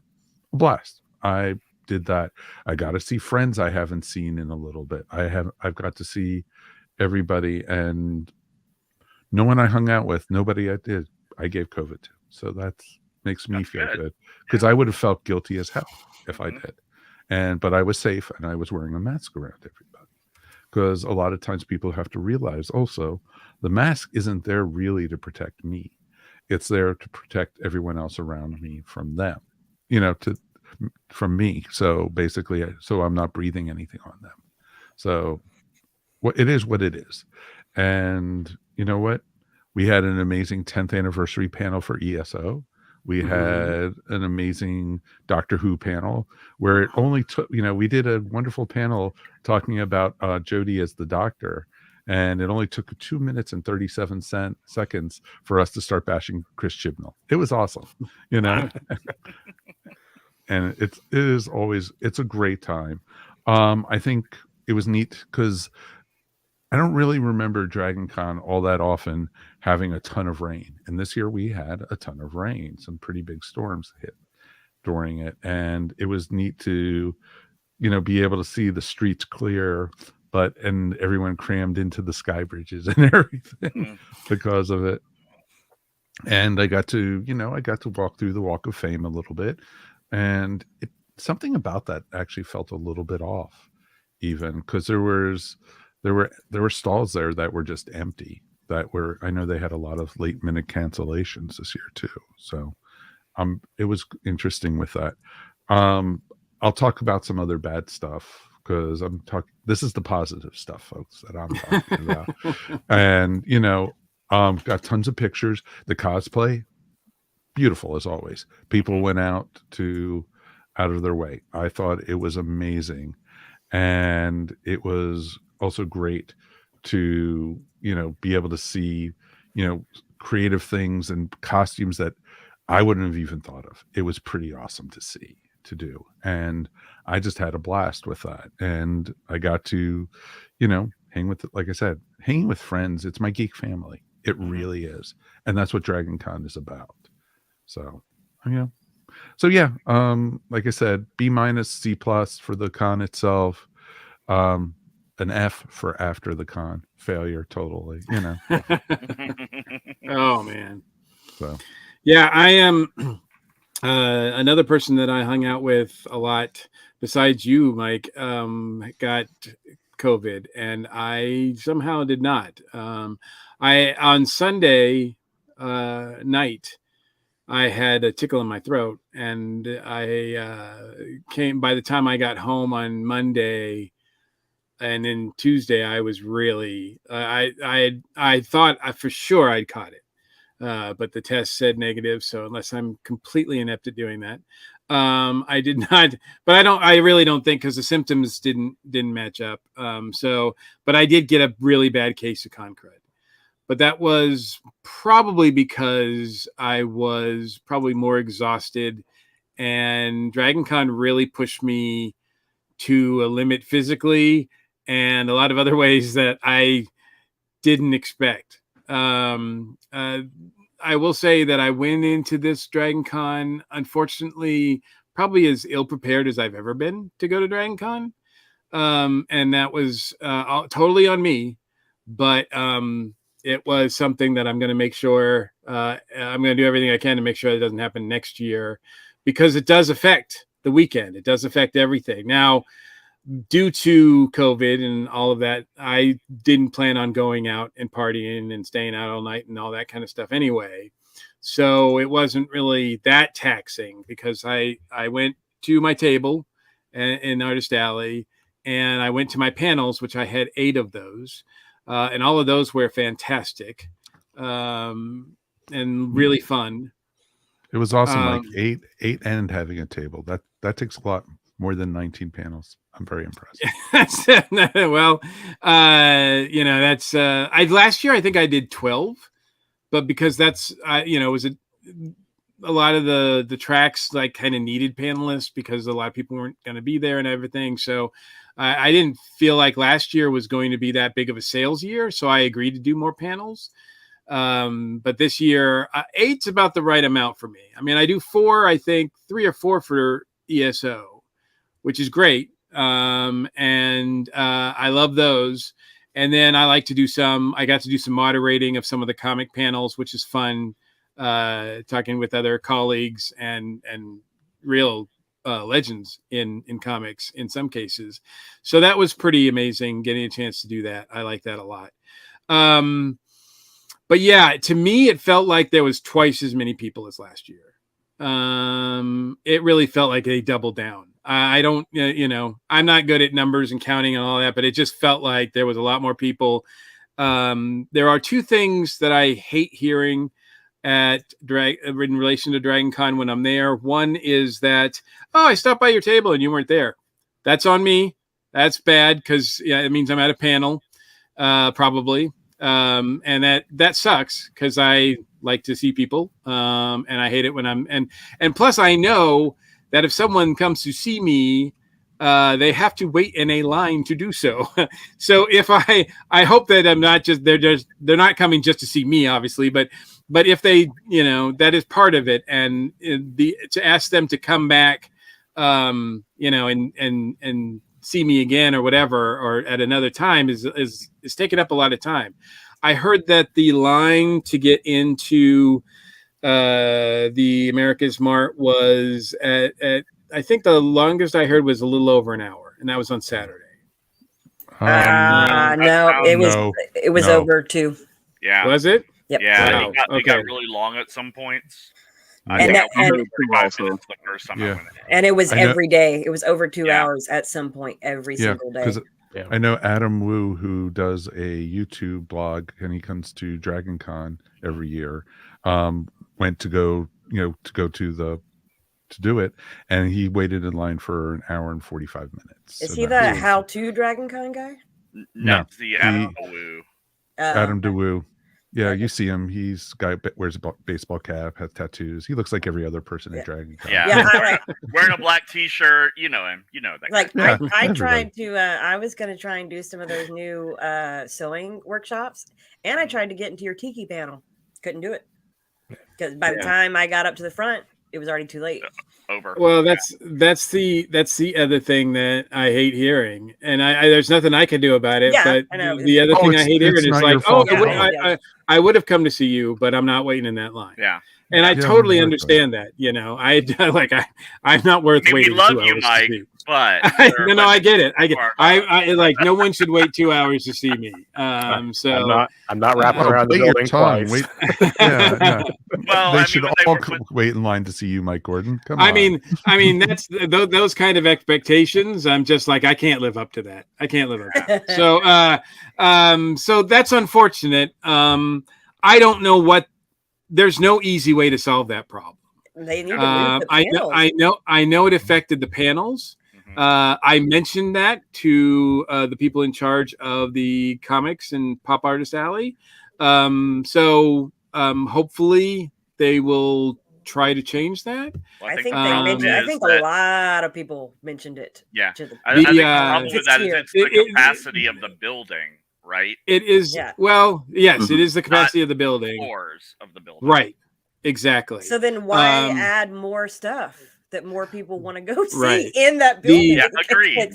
a blast. I did that. I got to see friends I haven't seen in a little bit. I've got to see everybody, and no one I hung out with, nobody I gave COVID to. So that makes me feel good, because I would have felt guilty as hell if I did. But I was safe, and I was wearing a mask around everybody, because a lot of times people have to realize also the mask isn't there really to protect me. It's there to protect everyone else around me from them, from me. So basically, so I'm not breathing anything on them. So it is what it is. And you know what? We had an amazing 10th anniversary panel for ESO. We had an amazing Doctor Who panel where it only took, we did a wonderful panel talking about Jodie as the Doctor. And it only took 2 minutes and 37 seconds for us to start bashing Chris Chibnall. It was awesome, And it's a great time. I think it was neat because I don't really remember Dragoncon all that often having a ton of rain. And this year we had a ton of rain. Some pretty big storms hit during it. And it was neat to, be able to see the streets clear, and everyone crammed into the sky bridges and everything because of it. And I got to walk through the Walk of Fame a little bit. And something about that actually felt a little bit off, even because there were stalls there that were just empty. I know they had a lot of late minute cancellations this year too. So it was interesting with that. I'll talk about some other bad stuff because this is the positive stuff, folks, that I'm talking about. And got tons of pictures. The cosplay, beautiful as always. People went out of their way. I thought it was amazing. And it was also great to be able to see creative things and costumes that I wouldn't have even thought of. It was pretty awesome to do, and I just had a blast with that. And I got to hang with, like I said, hanging with friends. It's my geek family. It really is, and that's what Dragoncon is about. So, yeah. Like I said, B-, C+ for the con itself. An F for after the con. Failure, totally. Oh man. So yeah, I am another person that I hung out with a lot besides you, Mike, got COVID, and I somehow did not. I on Sunday night, I had a tickle in my throat, and I came. By the time I got home on Monday, and then Tuesday, I was really. I thought for sure I'd caught it, but the test said negative. So unless I'm completely inept at doing that, I did not. But I really don't think, because the symptoms didn't match up. But I did get a really bad case of con crud. But that was probably because I was probably more exhausted, and Dragoncon really pushed me to a limit physically and a lot of other ways that I didn't expect. I will say that I went into this Dragoncon, unfortunately, probably as ill prepared as I've ever been to go to Dragoncon. And that was totally on me. But it was something that I'm going to make sure I'm going to do everything I can to make sure it doesn't happen next year, because it does affect the weekend. It does affect everything. Now, due to COVID and all of that, I didn't plan on going out and partying and staying out all night and all that kind of stuff anyway. So it wasn't really that taxing, because I went to my table in Artist Alley, and I went to my panels, which I had 8 of those. And all of those were fantastic and really fun. it was awesome. Like 8 and having a table. That takes a lot more than 19 panels. I'm very impressed. Well, that's last year I think I did 12, but because that's it was a lot of the tracks like kind of needed panelists because a lot of people weren't going to be there and everything. So I didn't feel like last year was going to be that big of a sales year, so I agreed to do more panels. But this year, 8's about the right amount for me. I mean, I do 4, I think 3 or 4 for ESO, which is great. And I love those. And then I got to do some moderating of some of the comic panels, which is fun, talking with other colleagues and real legends in comics in some cases. So that was pretty amazing, getting a chance to do that. I like that a lot. But yeah, to me, it felt like there was twice as many people as last year. It really felt like they doubled down. I don't, I'm not good at numbers and counting and all that, but it just felt like there was a lot more people. There are 2 things that I hate hearing in relation to Dragoncon when I'm there. One is that, I stopped by your table and you weren't there. That's on me. That's bad, because it means I'm at a panel, probably. And that sucks, because I like to see people, and I hate it when and plus I know that if someone comes to see me, they have to wait in a line to do so. So if I hope that they're not coming just to see me, obviously, but if they, that is part of it, and to ask them to come back, and see me again or whatever, or at another time is taking up a lot of time. I heard that the line to get into the America's Mart was at I think the longest I heard was a little over an hour, and that was on Saturday. No, it was over 2. Yeah. Was it? Yep. Yeah, Wow. it got really long at some points. And I think it was 35 minutes the first time I went in. And it was every day. It was over 2 hours at some point every single day. I know Adam Wu, who does a YouTube blog, and he comes to Dragoncon every year, went to go to do it, and he waited in line for an hour and 45 minutes. Is he the how-to Dragoncon guy? No, it's the Adam Wu. Adam DeWoo. Yeah, you see him. He's guy wears a baseball cap, has tattoos. He looks like every other person at Dragoncon. Yeah, wearing a black T-shirt. You know him. You know that. Like Yeah, I tried to. I was going to try and do some of those new sewing workshops, and I tried to get into your tiki panel. Couldn't do it because by the time I got up to the front, it was already too late. Over. Well, that's the other thing that I hate hearing, and I there's nothing I can do about it. Yeah, but I know. the other thing I hate hearing is not like, your oh, fault. I would have come to see you, but I'm not waiting in that line. Yeah. And I Yeah, totally exactly. understand that. You know, I'm not worth I mean, waiting. we love 2 you, hours Mike, to see. but No, I get it. I like no one should wait 2 hours to see me. So I'm not wrapping around the Wait your building tongue. twice. Wait. Yeah. Well, They I should mean, all wait in line to see you, Mike Gordon. Come on. I mean that's those kind of expectations. I'm just like I can't live up to that. I can't live up to that. So that's unfortunate. I don't know what. There's no easy way to solve that problem. They need to move the panels. I know it affected the panels. I mentioned that to the people in charge of the comics and Pop Artist Alley. So hopefully they will try to change that. Well, I think the they problem mentioned. I is think that- a lot of people mentioned it. Yeah, to the- I think the uh, problem with that is it's the capacity of the building, right? It is. Yeah. Well, yes, it is the capacity of the building. Floors of the building. Right. Exactly. So then why add more stuff that more people want to go see Right. in that building? Yeah, agreed.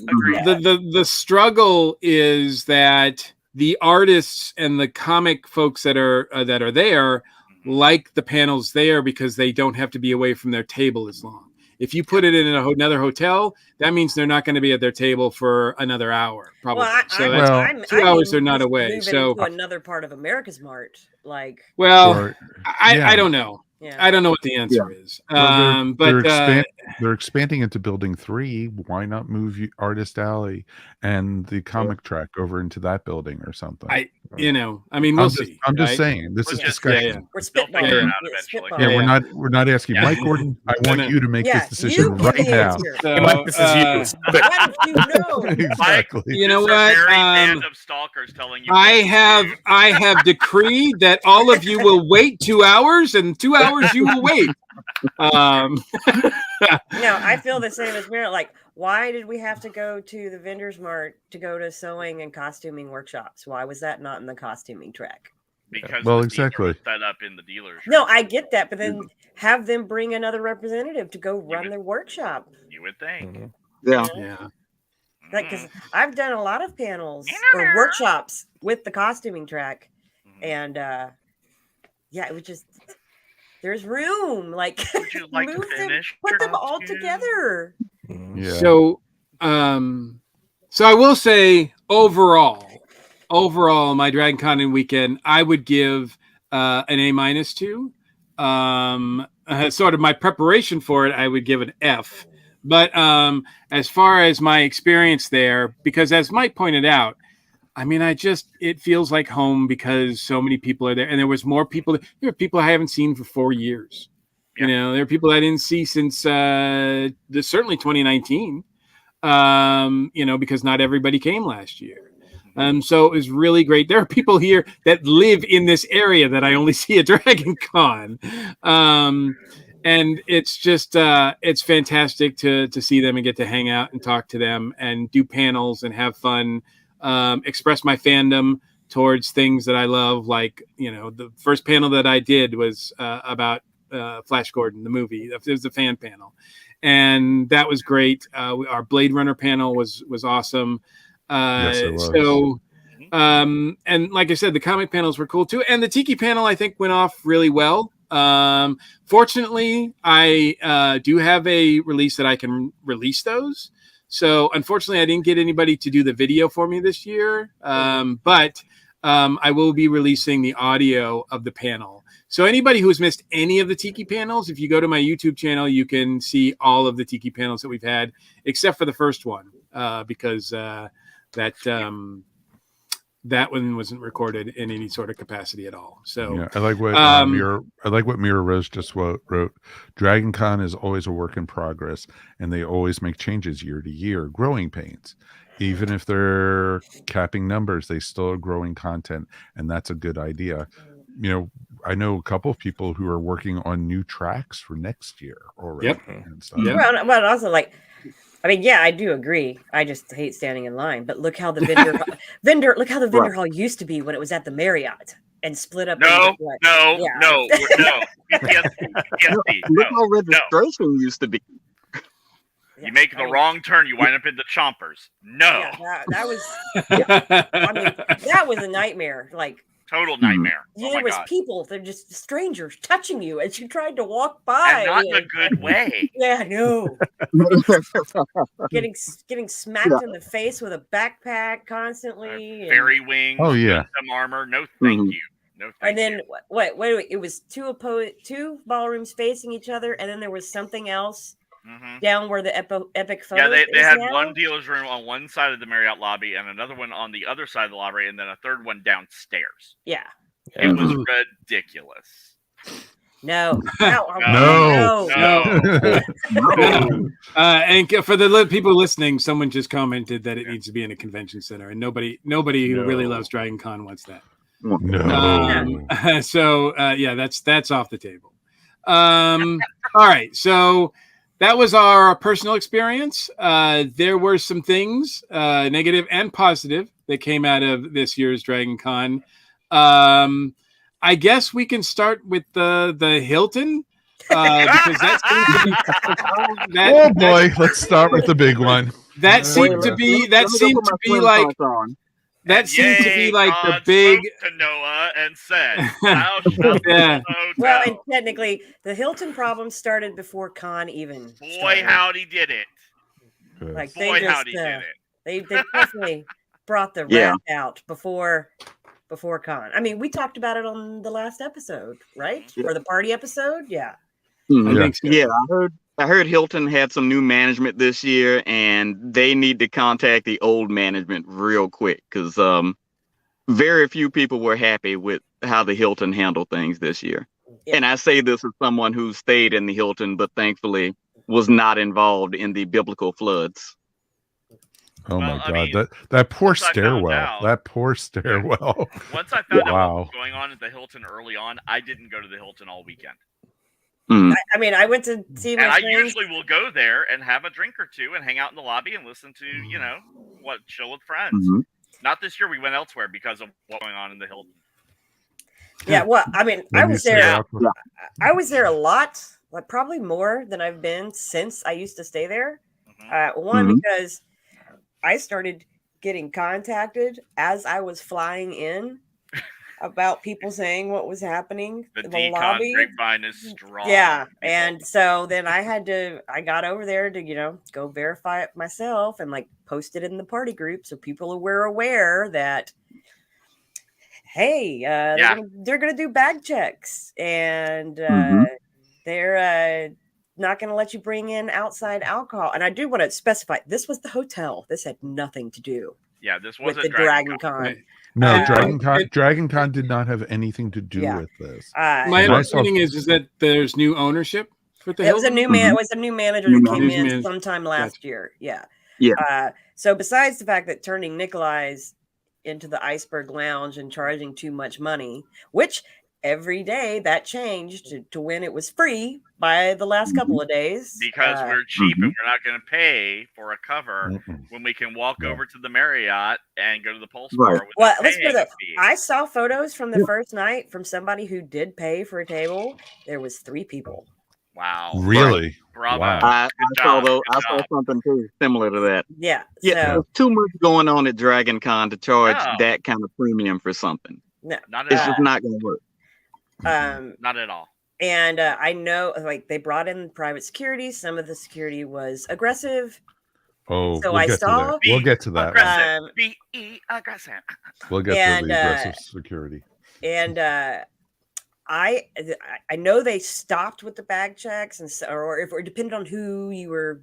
The struggle is that the artists and the comic folks that are there like the panels there because they don't have to be away from their table as long. If you put it in another hotel, that means they're not going to be at their table for another hour, probably. Well, 2 hours they're not away. So into another part of America's Mart, like. Well, I don't know. Yeah. I don't know what the answer is. Well, but they're expanding into Building 3. Why not move Artist Alley and the comic track over into that building or something? We'll see. I'm just right? saying this is discussion. We're They'll figure it spitballing. out eventually. Yeah, we're not asking Mike Gordon. I want you to make this decision right now. So, Mike, this is you. How did you know? Exactly. You know It's a what? very band of stalkers telling you. I have decreed that all of you will wait 2 hours, and 2 hours you will wait. No, I feel the same as Mary. Like, why did we have to go to the vendors mart to go to sewing and costuming workshops? Why was that not in the costuming track? Because Well, the dealer exactly. was set up in the dealer's No, room. I get that, but then have them bring another representative to go run their workshop. You would think. Yeah. Yeah. Like, because I've done a lot of panels or workshops with the costuming track, and yeah, it was just there's room. Like, Would you like to move them, finish put your them all costume? together. Yeah. So I will say overall, my Dragoncon weekend, I would give an A- to. Sort of my preparation for it, I would give an F. But as far as my experience there, because as Mike pointed out, I mean, it feels like home because so many people are there, and there was more people. There are people I haven't seen for 4 years. Yeah. You know, there are people I didn't see since certainly 2019. Because not everybody came last year. So it was really great. There are people here that live in this area that I only see at Dragoncon. And it's just, it's fantastic to see them and get to hang out and talk to them and do panels and have fun, express my fandom towards things that I love. Like, the first panel that I did was about Flash Gordon, the movie. It was a fan panel. And that was great. Our Blade Runner panel was awesome. Yes, it was. So, and like I said, the comic panels were cool too. And the Tiki panel, I think, went off really well. Fortunately, I do have a release that I can release those. So unfortunately, I didn't get anybody to do the video for me this year. But I will be releasing the audio of the panel. So anybody who's missed any of the Tiki panels, if you go to my YouTube channel, you can see all of the Tiki panels that we've had, except for the first one, because that one wasn't recorded in any sort of capacity at all. So yeah, I like what Mira Rose just wrote. DragonCon is always a work in progress, and they always make changes year to year. Growing pains, even if they're capping numbers, they still are growing content, and that's a good idea. I know a couple of people who are working on new tracks for next year already. Yep. And stuff. Yep. Well, also yeah, I do agree. I just hate standing in line. But look how the vendor hall used to be when it was at the Marriott and split up. No. Look how registration used to be. You make the wrong turn, you wind up in the chompers. No. Yeah, that was. That was a nightmare. Like total nightmare. There was people. They're just strangers touching you as you tried to walk by. And not in a good way. Yeah, I know. getting smacked in the face with a backpack constantly. Fairy wings. Oh yeah. Some armor. No, thank you. No, thank and then you. Wait, it was two ballrooms facing each other, and then there was something else down where the epic photo. Yeah, they had one dealer's room on one side of the Marriott lobby and another one on the other side of the lobby, and then a third one downstairs. Yeah. It was ridiculous. No. And for the people listening, someone just commented that it needs to be in a convention center, and nobody who really loves DragonCon wants that. No. So that's off the table. All right, so that was our personal experience. There were some things, negative and positive, that came out of this year's DragonCon. I guess we can start with the Hilton, because that seems to be. Oh boy, let's start with the big one. That seemed to be the big. To Noah and said, "Thou shalt Yeah. Well, and technically, the Hilton problem started before Con even. Boy, howdy did it! Like Boy, howdy did it! They definitely brought the wrath out before Con. I mean, we talked about it on the last episode, right? Or the party episode? Yeah. I think so. Yeah, I heard Hilton had some new management this year, and they need to contact the old management real quick because very few people were happy with how the Hilton handled things this year. Yeah. And I say this as someone who stayed in the Hilton, but thankfully was not involved in the biblical floods. Oh my God! That poor stairwell. That poor stairwell. Once I found out what was going on at the Hilton early on, I didn't go to the Hilton all weekend. I mean, I went to see my friends. I usually will go there and have a drink or two and hang out in the lobby and listen to, chill with friends. Not this year. We went elsewhere because of what's going on in the Hilton. Yeah, well, I mean, I was there. I was there a lot, like probably more than I've been since I used to stay there. One, because I started getting contacted as I was flying in about people saying what was happening in the lobby. Grapevine is strong. Yeah, and so then I got over there to go verify it myself and like post it in the party group so people were aware that hey, they're gonna do bag checks and they're not going to let you bring in outside alcohol. And I do want to specify, this was the hotel. This had nothing to do. Yeah, this wasn't the DragonCon. Right. No, DragonCon did not have anything to do with this. My understanding is that there's new ownership with the Hilton. It was a new manager that came in sometime last year. Yeah. So besides the fact that turning Nikolai's into the Iceberg Lounge and charging too much money, which every day that changed to when it was free by the last couple of days. Because we're cheap and we're not going to pay for a cover when we can walk over to the Marriott and go to the Pulse Bar. Well, let's put it. I saw photos from the first night from somebody who did pay for a table. There was 3 people. Wow. Really? Bravo. Wow. I saw something too similar to that. Yeah. There's too much going on at DragonCon to charge that kind of premium for something. No, it's just not going to work. Not at all. And I know, like, they brought in private security. Some of the security was aggressive. Oh, so I saw. We'll get to that. Aggressive. We'll get to the aggressive security. And I know they stopped with the bag checks, or if it depended on who you were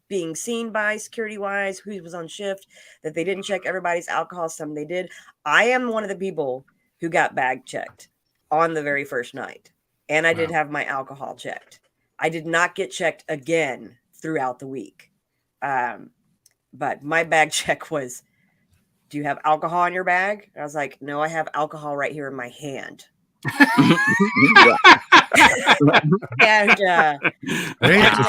being seen by security wise, who was on shift, that they didn't check everybody's alcohol. Some they did. I am one of the people who got bag checked on the very first night. And I did have my alcohol checked. I did not get checked again throughout the week. But my bag check was, do you have alcohol in your bag? And I was like, no, I have alcohol right here in my hand. And Hey, it's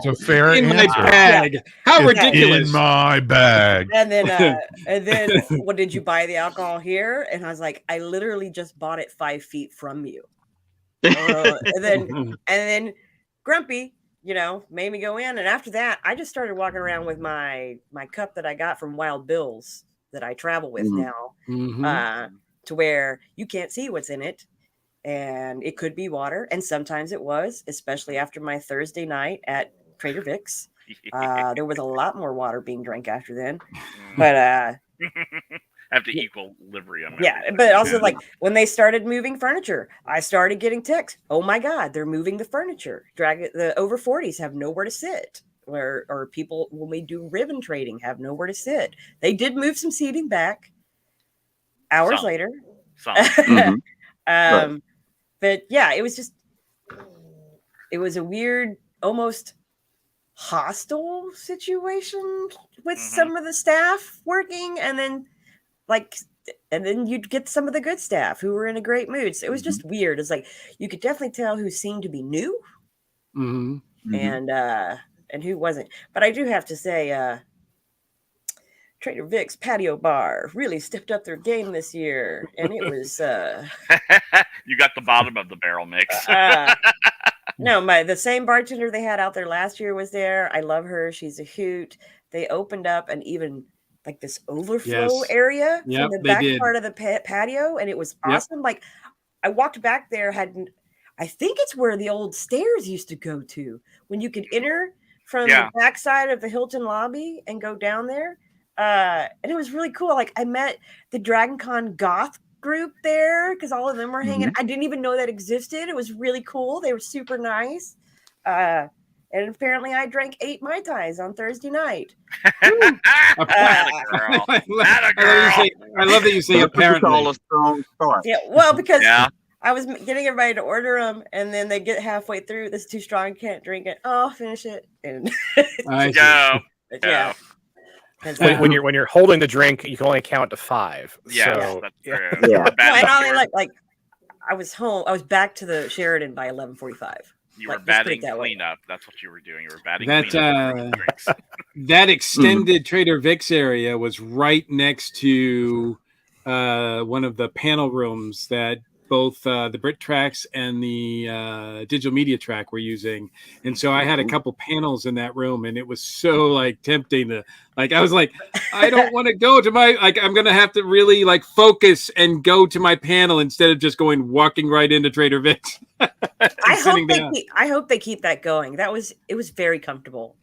a fair in my answer. bag. How It's ridiculous! in my bag. and then well, did you buy the alcohol here? And I was like, I literally just bought it 5 feet from you. And then Grumpy, made me go in. And after that, I just started walking around with my cup that I got from Wild Bill's that I travel with now, to where you can't see what's in it. And it could be water. And sometimes it was, especially after my Thursday night at Trader Vic's. There was a lot more water being drank after then. But have to equilibrium. Yeah, but also like when they started moving furniture, I started getting texts. Oh my God, they're moving the furniture. The over 40s have nowhere to sit. Or people, when we do ribbon trading, have nowhere to sit. They did move some seating back hours later. Right. But yeah, it was a weird, almost hostile situation with some of the staff working, and then you'd get some of the good staff who were in a great mood. So it was just weird. It's like you could definitely tell who seemed to be new, and who wasn't. But I do have to say, Trader Vic's patio bar really stepped up their game this year, and it was you got the bottom of the barrel mix. No, the same bartender they had out there last year was there. I love her. She's a hoot. They opened up an even like this overflow area from the back part of the patio, and it was awesome. Like I walked back there, I think it's where the old stairs used to go to when you could enter from the backside of the Hilton lobby and go down there. And it was really cool. Like I met the Dragoncon goth group there because all of them were hanging. I didn't even know that existed. It was really cool. They were super nice. And apparently I drank 8 Mai Tais on Thursday night. I love that you say apparently. All a strong start. Yeah, well, because I was getting everybody to order them, and then they get halfway through. This is too strong. Can't drink it. Oh, finish it. And When you're holding the drink, you can only count to 5. Yeah, so, that's true. No, and I I was home. I was back to the Sheridan by 11:45. You were batting cleanup. That's what you were doing. You were batting cleanup. Drinks. That extended Trader Vic's area was right next to one of the panel rooms that both the Brit Tracks and the Digital Media Track were using. And so I had a couple panels in that room, and it was so like tempting to I was like, I don't want to go to my, I'm going to have to really focus and go to my panel instead of just walking right into Trader Vic's. I hope they keep that going. It was very comfortable.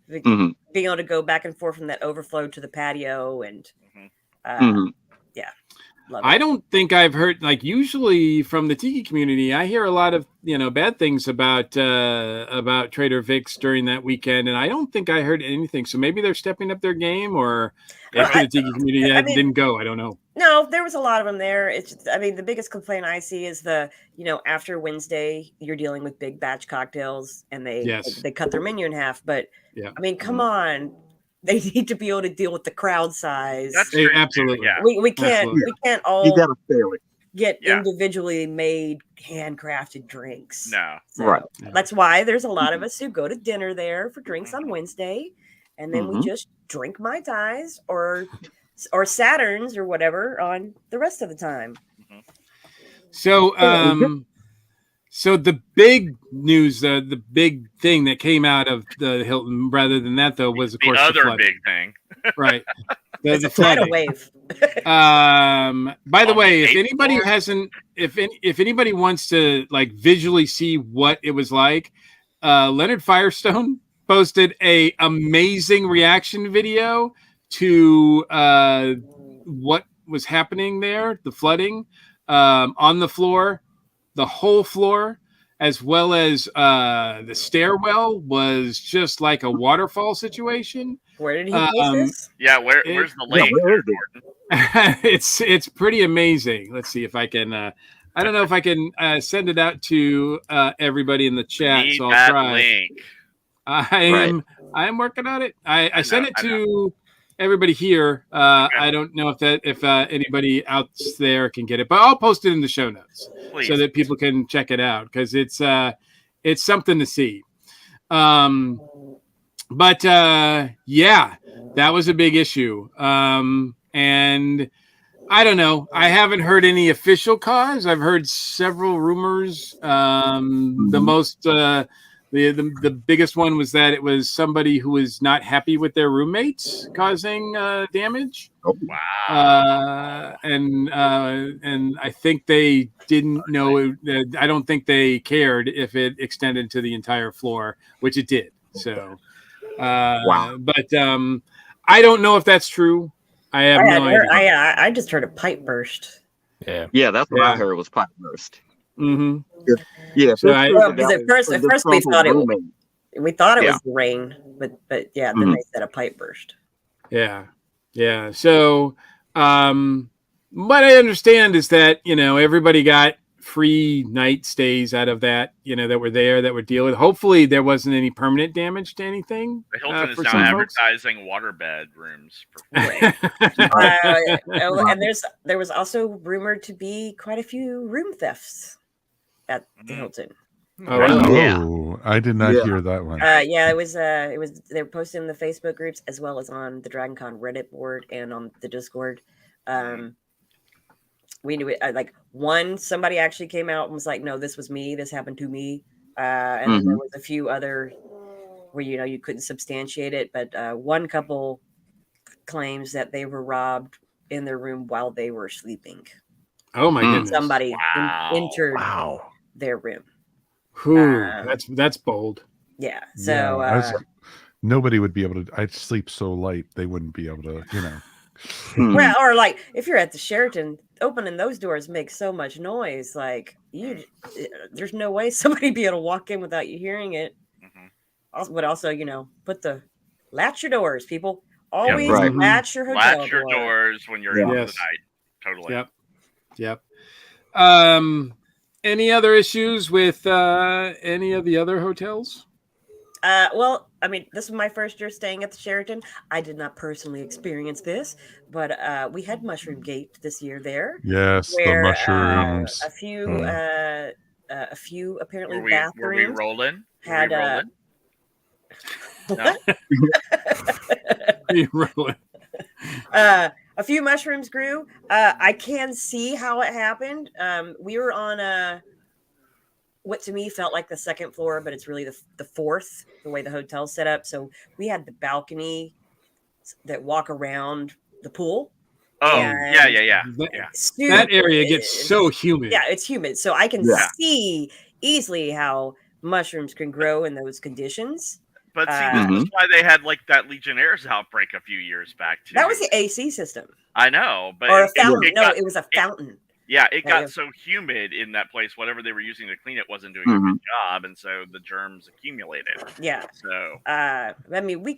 Being able to go back and forth from that overflow to the patio and I don't think I've heard usually from the tiki community. I hear a lot of bad things about Trader Vic's during that weekend, and I don't think I heard anything. So maybe they're stepping up their game, or after the tiki community didn't go. I don't know. No, there was a lot of them there. It's just, the biggest complaint I see is after Wednesday you're dealing with big batch cocktails, and they cut their menu in half. But come on. They need to be able to deal with the crowd size. That's true. Absolutely. Yeah. We can't all you gotta fail it. Get individually made handcrafted drinks. No. So right. That's why there's a lot of us who go to dinner there for drinks on Wednesday, and then we just drink Mai Tais or Saturns or whatever on the rest of the time. So so the big news, the big thing that came out of the Hilton, rather than that though, was of course the other flooding. big thing, right? The tidal wave. By the way, if anybody if anybody wants to visually see what it was like, Leonard Firestone posted a amazing reaction video to what was happening there, the flooding on the floor. The whole floor, as well as the stairwell, was just like a waterfall situation. Where did he post this? Yeah, where's the link? It's pretty amazing. Let's see if I can. I don't know if I can send it out to everybody in the chat. So I'll try. Link. I am working on it. I sent it to everybody here. I don't know if anybody out there can get it, but I'll post it in the show notes so that people can check it out because it's something to see. But yeah, that was a big issue. And I don't know. I haven't heard any official cause. I've heard several rumors. The most, the biggest one was that it was somebody who was not happy with their roommates causing damage. Oh, wow. And I think they didn't know. I don't think they cared if it extended to the entire floor, which it did. So, wow. But I don't know if that's true. I have no idea. I just heard a pipe burst. Yeah, that's what I heard was pipe burst. Mm-hmm. Yeah. So at first we thought it was rain, but yeah, then they said a pipe burst. Yeah. So, what I understand is that everybody got free night stays out of that, that were there that were dealing with. Hopefully, there wasn't any permanent damage to anything. The Hilton is now advertising waterbed rooms for free. And there was also rumored to be quite a few room thefts at the Hilton. Oh, I did not hear that one. It was they were posting in the Facebook groups as well as on the Dragoncon Reddit board and on the Discord. We knew it. Somebody actually came out and was like, "No, this was me. This happened to me." And there was a few other where you couldn't substantiate it, but one couple claims that they were robbed in their room while they were sleeping. Oh my goodness! Somebody entered their room. That's bold. Yeah. So nobody would be able to. I'd sleep so light they wouldn't be able to. Well, or if you're at the Sheraton, opening those doors makes so much noise. There's no way somebody be able to walk in without you hearing it. But also, latch your doors, people. Always latch your hotel latch your doors when you're in the night. Totally. Yep. Any other issues with any of the other hotels? Well, I mean, this was my first year staying at the Sheraton. I did not personally experience this, but we had Mushroom Gate this year there. Yes, where, the mushrooms. A few apparently bathrooms. Were we rolling? Had no. Rolling. A few mushrooms grew. I can see how it happened. We were on what to me felt like the second floor, but it's really the fourth, the way the hotel's set up. So we had the balcony that walk around the pool. Oh, yeah. That area gets so humid. Yeah, it's humid. So I can see easily how mushrooms can grow in those conditions. But see, that's why they had that Legionnaires outbreak a few years back too. That was the AC system. I know, but or a fountain. It was a fountain. It got so humid in that place. Whatever they were using to clean it wasn't doing a good job, and so the germs accumulated. Yeah. So I mean, we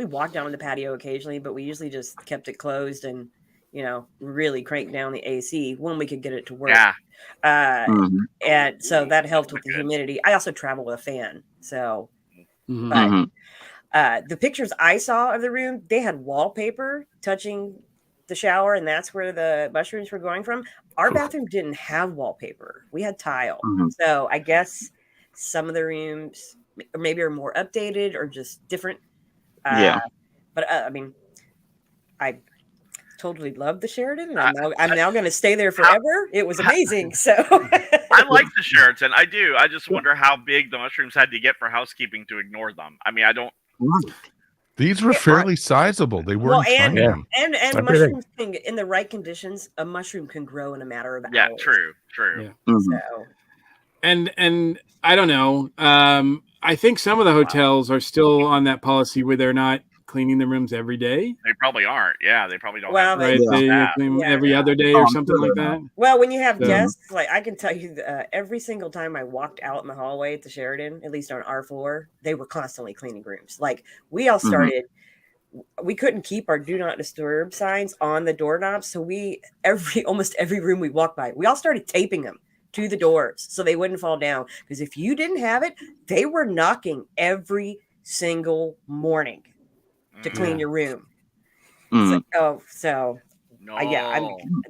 walked down on the patio occasionally, but we usually just kept it closed and really cranked down the AC when we could get it to work. Yeah. And so that helped with the humidity. I also travel with a fan, so. But the pictures I saw of the room, they had wallpaper touching the shower, and that's where the mushrooms were going from. Our bathroom didn't have wallpaper. We had tile. So I guess some of the rooms maybe are more updated or just different. But I mean, I totally love the Sheraton, and I'm now going to stay there forever. It was amazing. So I like the Sheraton. I do. I just wonder how big the mushrooms had to get for housekeeping to ignore them. I mean, I don't. These were fairly sizable. They weren't tiny. And mushrooms can, in the right conditions, a mushroom can grow in a matter of hours. Yeah, true. So, and I don't know. I think some of the hotels are still on that policy where they're not cleaning the rooms every day. They probably aren't. Yeah, they probably don't. Well, they clean every other day or something like that. Well, when you have guests, I can tell you, every single time I walked out in the hallway at the Sheraton, at least on our floor, they were constantly cleaning rooms. We all started. We couldn't keep our "Do Not Disturb" signs on the doorknobs, so almost every room we walked by, we all started taping them to the doors so they wouldn't fall down. Because if you didn't have it, they were knocking every single morning to clean your room. Mm. So No.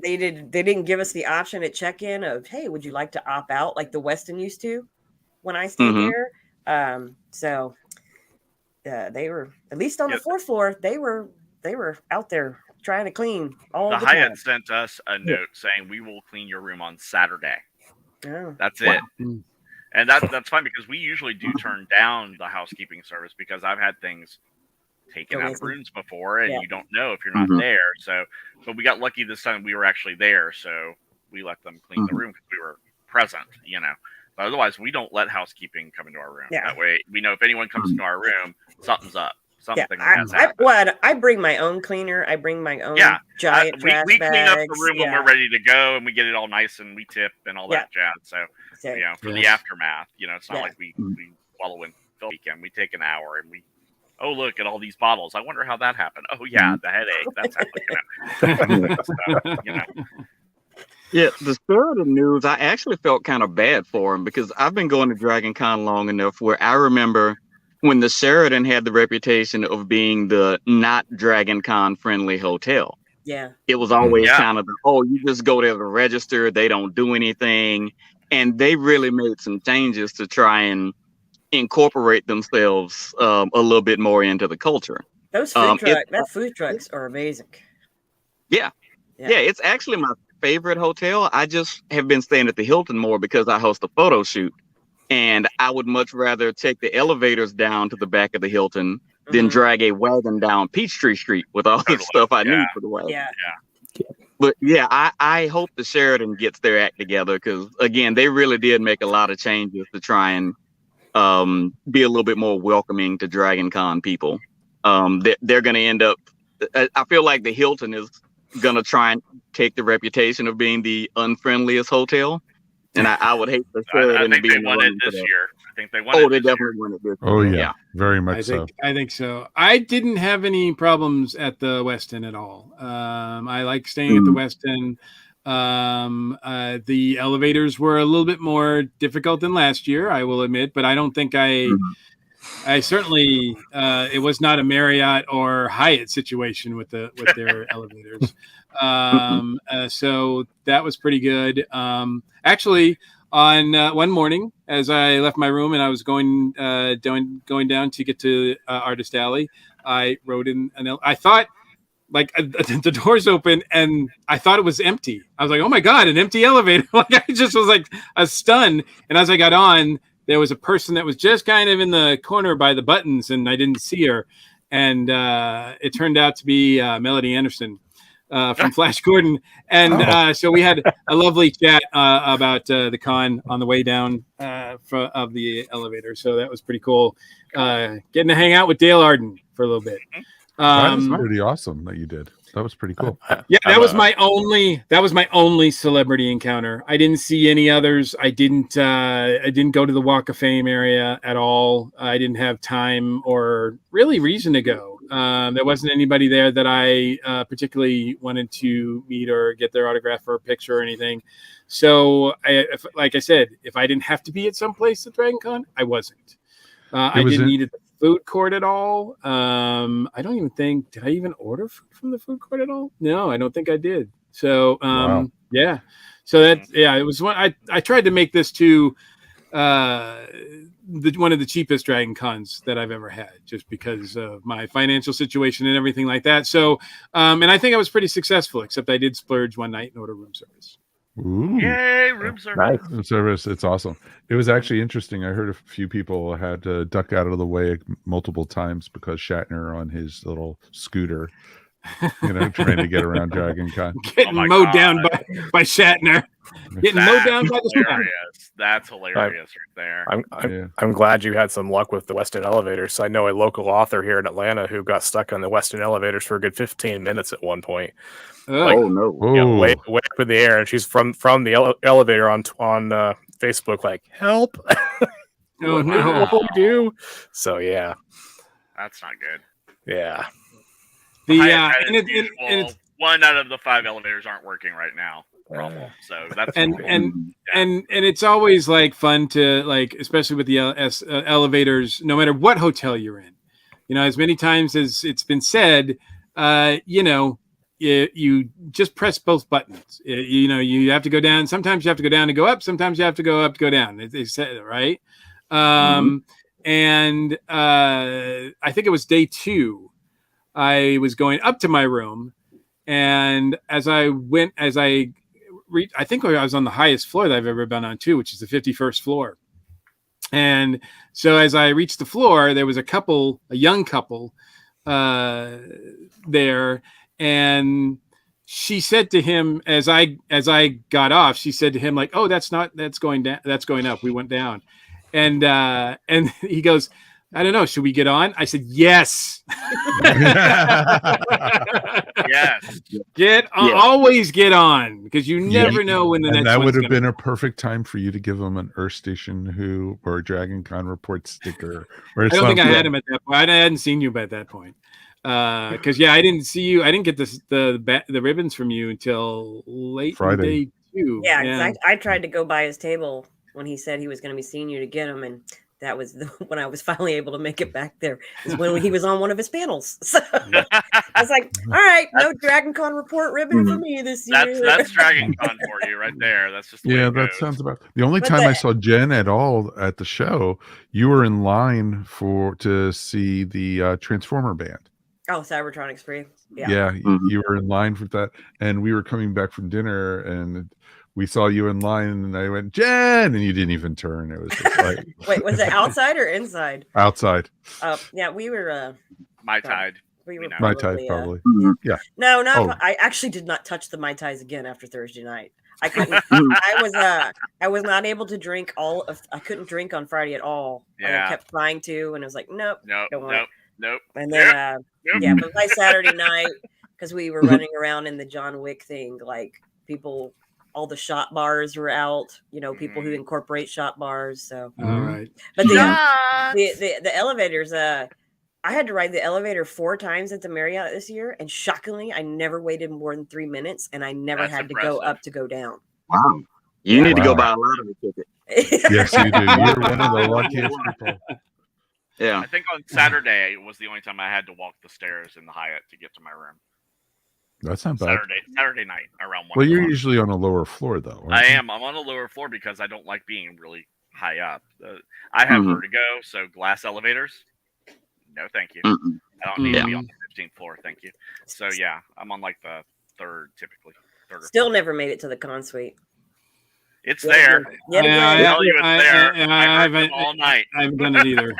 they didn't give us the option at check-in of, hey, would you like to opt out like the Westin used to when I stayed there. So they were, at least on the fourth floor, they were out there trying to clean all the Hyatt time. sent us a note saying we will clean your room on Saturday. Oh. That's it. And that's fine, because we usually do turn down the housekeeping service, because I've had things taken out of rooms before, and you don't know if you're not there. So, but we got lucky this time, we were actually there, so we let them clean the room because we were present, you know. But otherwise, we don't let housekeeping come into our room. That way, we know if anyone comes into our room, something's up. Something has happened. I bring my own cleaner. I bring my own giant trash we bags. clean up the room when we're ready to go, and we get it all nice, and we tip and all that jazz. So, you know, for the aftermath, you know, it's not like we wallow in filth weekend. We take an hour and we, oh, look at all these bottles. I wonder how that happened. Oh, yeah, the headache. That's how, you know. So, you know. Yeah, the Sheridan news, I actually felt kind of bad for him, because I've been going to Dragoncon long enough where I remember when the Sheridan had the reputation of being the not Dragoncon friendly hotel. Yeah. It was always kind of, you just go there to register. They don't do anything. And they really made some changes to try and incorporate themselves a little bit more into the culture. Those food trucks are amazing. Yeah, it's actually my favorite hotel. I just have been staying at the Hilton more because I host a photo shoot, and I would much rather take the elevators down to the back of the Hilton than drag a wagon down Peachtree Street with all the stuff I need for the wagon. But I hope the Sheridan gets their act together, because again, they really did make a lot of changes to try and be a little bit more welcoming to DragonCon people. They're going to end up, I feel like the Hilton is going to try and take the reputation of being the unfriendliest hotel. And I would hate the Sheridan to be in the running this year. I think they won it. Oh, they definitely won it this year. Oh, yeah. Very much so. I think so. I didn't have any problems at the Westin at all. I like staying at the Westin. The elevators were a little bit more difficult than last year, I will admit, but I don't think I certainly it was not a Marriott or Hyatt situation with their elevators. So that was pretty good. Actually, on one morning, as I left my room and I was going down to get to Artist Alley, I wrote in I thought, like, the doors open and I thought it was empty. I was like, oh my God, an empty elevator. Like, I just was like a stun. And as I got on, there was a person that was just kind of in the corner by the buttons, and I didn't see her. And it turned out to be Melody Anderson from Flash Gordon. And so we had a lovely chat about the con on the way down of the elevator. So that was pretty cool. Getting to hang out with Dale Arden for a little bit. That was pretty awesome that you did. That was pretty cool. Yeah, that was my only celebrity encounter. I didn't see any others. I didn't go to the Walk of Fame area at all. I didn't have time or really reason to go. There wasn't anybody there that I particularly wanted to meet or get their autograph or a picture or anything. So, like I said, if I didn't have to be at some place at DragonCon, I wasn't. I didn't eat at the food court at all. I don't even think, did I even order food from the food court at all? No, I don't think I did. So, yeah. So it was one, I tried to make this to one of the cheapest Dragon Cons that I've ever had, just because of my financial situation and everything like that. So, and I think I was pretty successful, except I did splurge one night and order room service. Ooh. Yay, room service. Nice. Room service. It's awesome. It was actually interesting. I heard a few people had to duck out of the way multiple times because Shatner on his little scooter, trying to get around DragonCon. Getting mowed down by Shatner. Getting mowed down by the hilarious. That's hilarious right there. I'm glad you had some luck with the Westin elevators. I know a local author here in Atlanta who got stuck on the Westin elevators for a good 15 minutes at one point. No! Way up in the air, and she's from the elevator on Facebook, like, help! Oh no! What do we do? So yeah, that's not good. Yeah. And one out of the 5 elevators aren't working right now. So that's and it's always like fun to, like, especially with the elevators, no matter what hotel you're in. As many times as it's been said, you just press both buttons. You have to go down. Sometimes you have to go down to go up. Sometimes you have to go up to go down. They said it right. And I think it was day 2. I was going up to my room, and as I reached, I think I was on the highest floor that I've ever been on too, which is the 51st floor. And so as I reached the floor, there was a young couple there, and she said to him as I got off, she said to him like, "Oh, that's going down, that's going up. We went down." And he goes, "I don't know. Should we get on?" I said, "Yes." Yes. Always get on, because you never know when the next. And that would have been be. a perfect time for you to give them an Earth Station or a Dragoncon report sticker. Or I don't think I had him at that point. I hadn't seen you by that point. Because I didn't see you. I didn't get the ribbons from you until late Friday. Day 2. Yeah. I tried to go by his table when he said he was going to be seeing you to get him, and that was when I was finally able to make it back there. Is when he was on one of his panels. So I was like, "All right, no Dragoncon report ribbon for me this year." That's Dragoncon for you right there. That's just the way it that goes. sounds about. The only time I saw Jen at all at the show, you were in line to see the Transformer band. Oh, Cybertronics Free. Yeah, you were in line for that, and we were coming back from dinner, and we saw you in line, and I went, "Jen," and you didn't even turn. It was just like, wait, was it outside or inside? Outside. Yeah, we were. Mai Tide. We were Mai Tide, probably. Yeah. No, I actually did not touch the Mai Tais again after Thursday night. I couldn't. I was not able to drink I couldn't drink on Friday at all. Yeah. I kept trying to, and I was like, nope. Nope. And then, but by Saturday night, because we were running around in the John Wick thing, like all the shot bars were out. People who incorporate shot bars. So, all right. But the elevators. I had to ride the elevator 4 times at the Marriott this year, and shockingly, I never waited more than 3 minutes, and I never had to go up to go down. Wow. You need to go buy a lottery ticket. Yes, you do. You're one of the luckiest people. Yeah. I think on Saturday was the only time I had to walk the stairs in the Hyatt to get to my room. That's not bad. Saturday night around 1 Well, you're usually on a lower floor, though. I am. I'm on a lower floor because I don't like being really high up. I have vertigo, so glass elevators. No, thank you. I don't need to be on the 15th floor. Thank you. So yeah, I'm on like the 3rd, typically. Still never made it to the con suite. It's there. Yeah, I tell you, it's there. I haven't all night. I haven't done it either.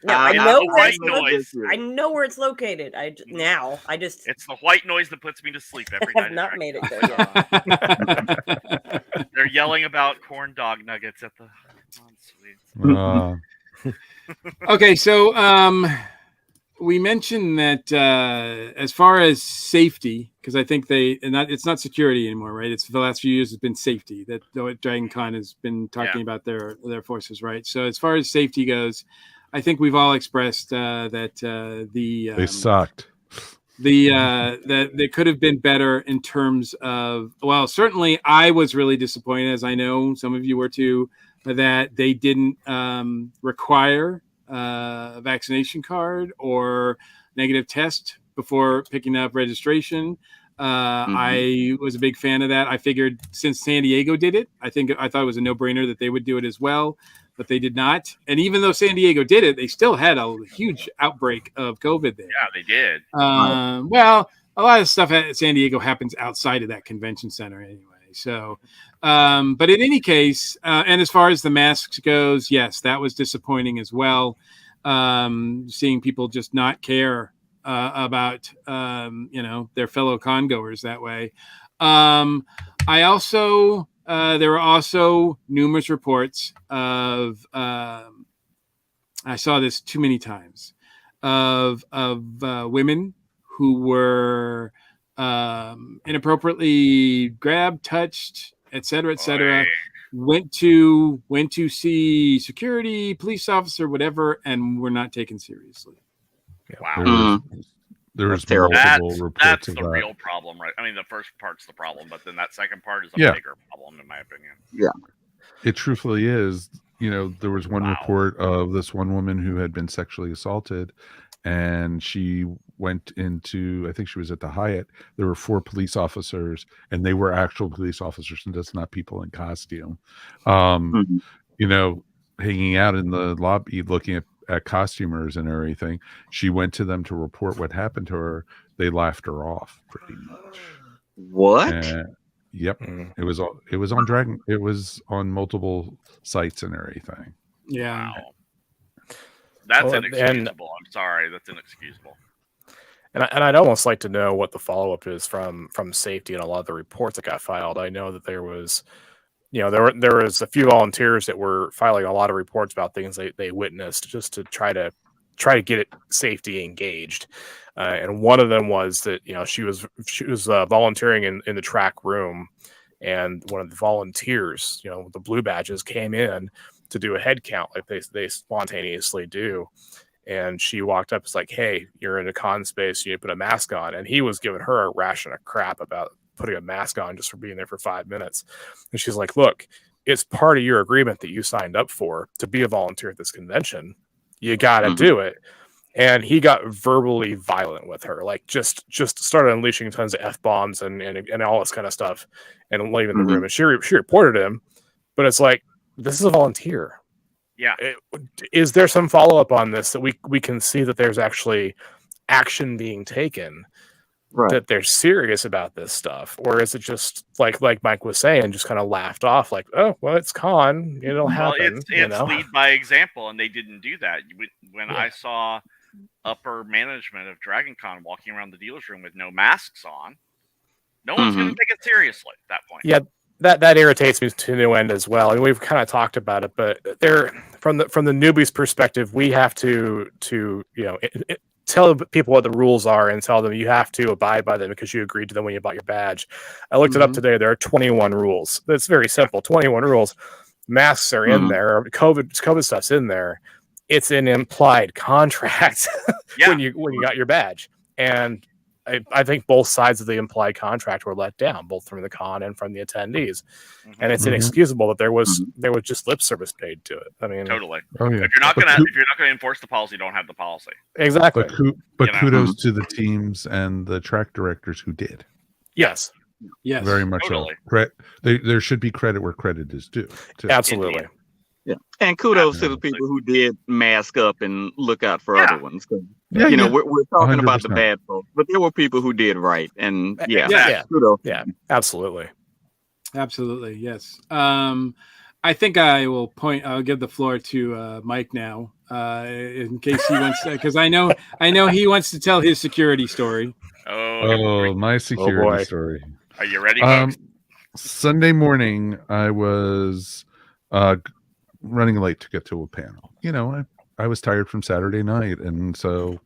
No, I know where it's located. It's the white noise that puts me to sleep every night. I have not made it there yet. They're yelling about corn dog nuggets at the con suite. Okay, so we mentioned that as far as safety, because I think it's not security anymore, right? It's for the last few years it's been safety that Dragoncon has been talking about their forces, right? So as far as safety goes, I think we've all expressed that they sucked. That they could have been better in terms of. Well, certainly I was really disappointed, as I know some of you were too, that they didn't require a vaccination card or negative test before picking up registration. I was a big fan of that. I figured since San Diego did it, I thought it was a no-brainer that they would do it as well, but they did not. And even though San Diego did it, they still had a huge outbreak of COVID there. Yeah, they did. Well, a lot of stuff at San Diego happens outside of that convention center anyway. So, but in any case, and as far as the masks goes, yes, that was disappointing as well. Seeing people just not care about, their fellow congoers that way. I also, there were also numerous reports of, I saw this too many times, of women who were inappropriately grabbed, touched, etc., went to see security, police officer, whatever, and were not taken seriously. Wow. There was multiple reports that's of the that. real problem, right? I mean, the first part's the problem, but then that second part is a bigger problem, in my opinion. Yeah. It truthfully is. There was one report of this one woman who had been sexually assaulted, and she went into, I think she was at the Hyatt. There were 4 police officers, and they were actual police officers, and that's not people in costume. You know, hanging out in the lobby looking at costumers and everything. She went to them to report what happened to her. They laughed her off pretty much. What? Yep. It was on Dragon. It was on multiple sites and everything. Yeah. Wow. That's inexcusable. I'm sorry. That's inexcusable. And I'd almost like to know what the follow-up is from safety and a lot of the reports that got filed. I know that there was, there was a few volunteers that were filing a lot of reports about things they witnessed just to try to get it safety engaged. And one of them was that, she was volunteering in the track room, and one of the volunteers, with the blue badges, came in to do a head count like they spontaneously do. And she walked up, it's like, hey, you're in a con space, you need to put a mask on. And he was giving her a ration of crap about putting a mask on just for being there for 5 minutes. And she's like, look, it's part of your agreement that you signed up for to be a volunteer at this convention. You got to do it. And he got verbally violent with her, like just started unleashing tons of F-bombs and all this kind of stuff and leaving the room. And she reported him, but it's like, this is a volunteer. Yeah. Is there some follow-up on this that we can see that there's actually action being taken, Right. that they're serious about this stuff? Or is it just like Mike was saying, just kind of laughed off like, oh, well, it's con, it'll happen. It's lead by example, and they didn't do that. When I saw upper management of Dragoncon walking around the dealer's room with no masks on, no one's going to take it seriously at that point. Yeah. That irritates me to no end as well. And we've kind of talked about it, but from the newbies' perspective, we have to tell people what the rules are and tell them you have to abide by them because you agreed to them when you bought your badge. I looked it up today. There are 21 rules. It's very simple. 21 rules. Masks are in there. COVID stuff's in there. It's an implied contract when you got your badge. And I think both sides of the implied contract were let down, both from the con and from the attendees. And it's inexcusable that there was just lip service paid to it. I mean, totally. Oh, yeah. If you're not gonna enforce the policy, don't have the policy. Exactly. But kudos to the teams and the track directors who did. Yes. Very much totally. so. There should be credit where credit is due. Too. Absolutely. Yeah. And kudos to the people who did mask up and look out for other ones. We're talking 100%. About the bad folks, but there were people who did right. And kudos. Yeah, absolutely. Absolutely. Yes. I think I'll give the floor to Mike now, in case he wants to, because I know he wants to tell his security story. Oh, my security story. Are you ready, folks? Sunday morning, I was running late to get to a panel. I was tired from Saturday night, and so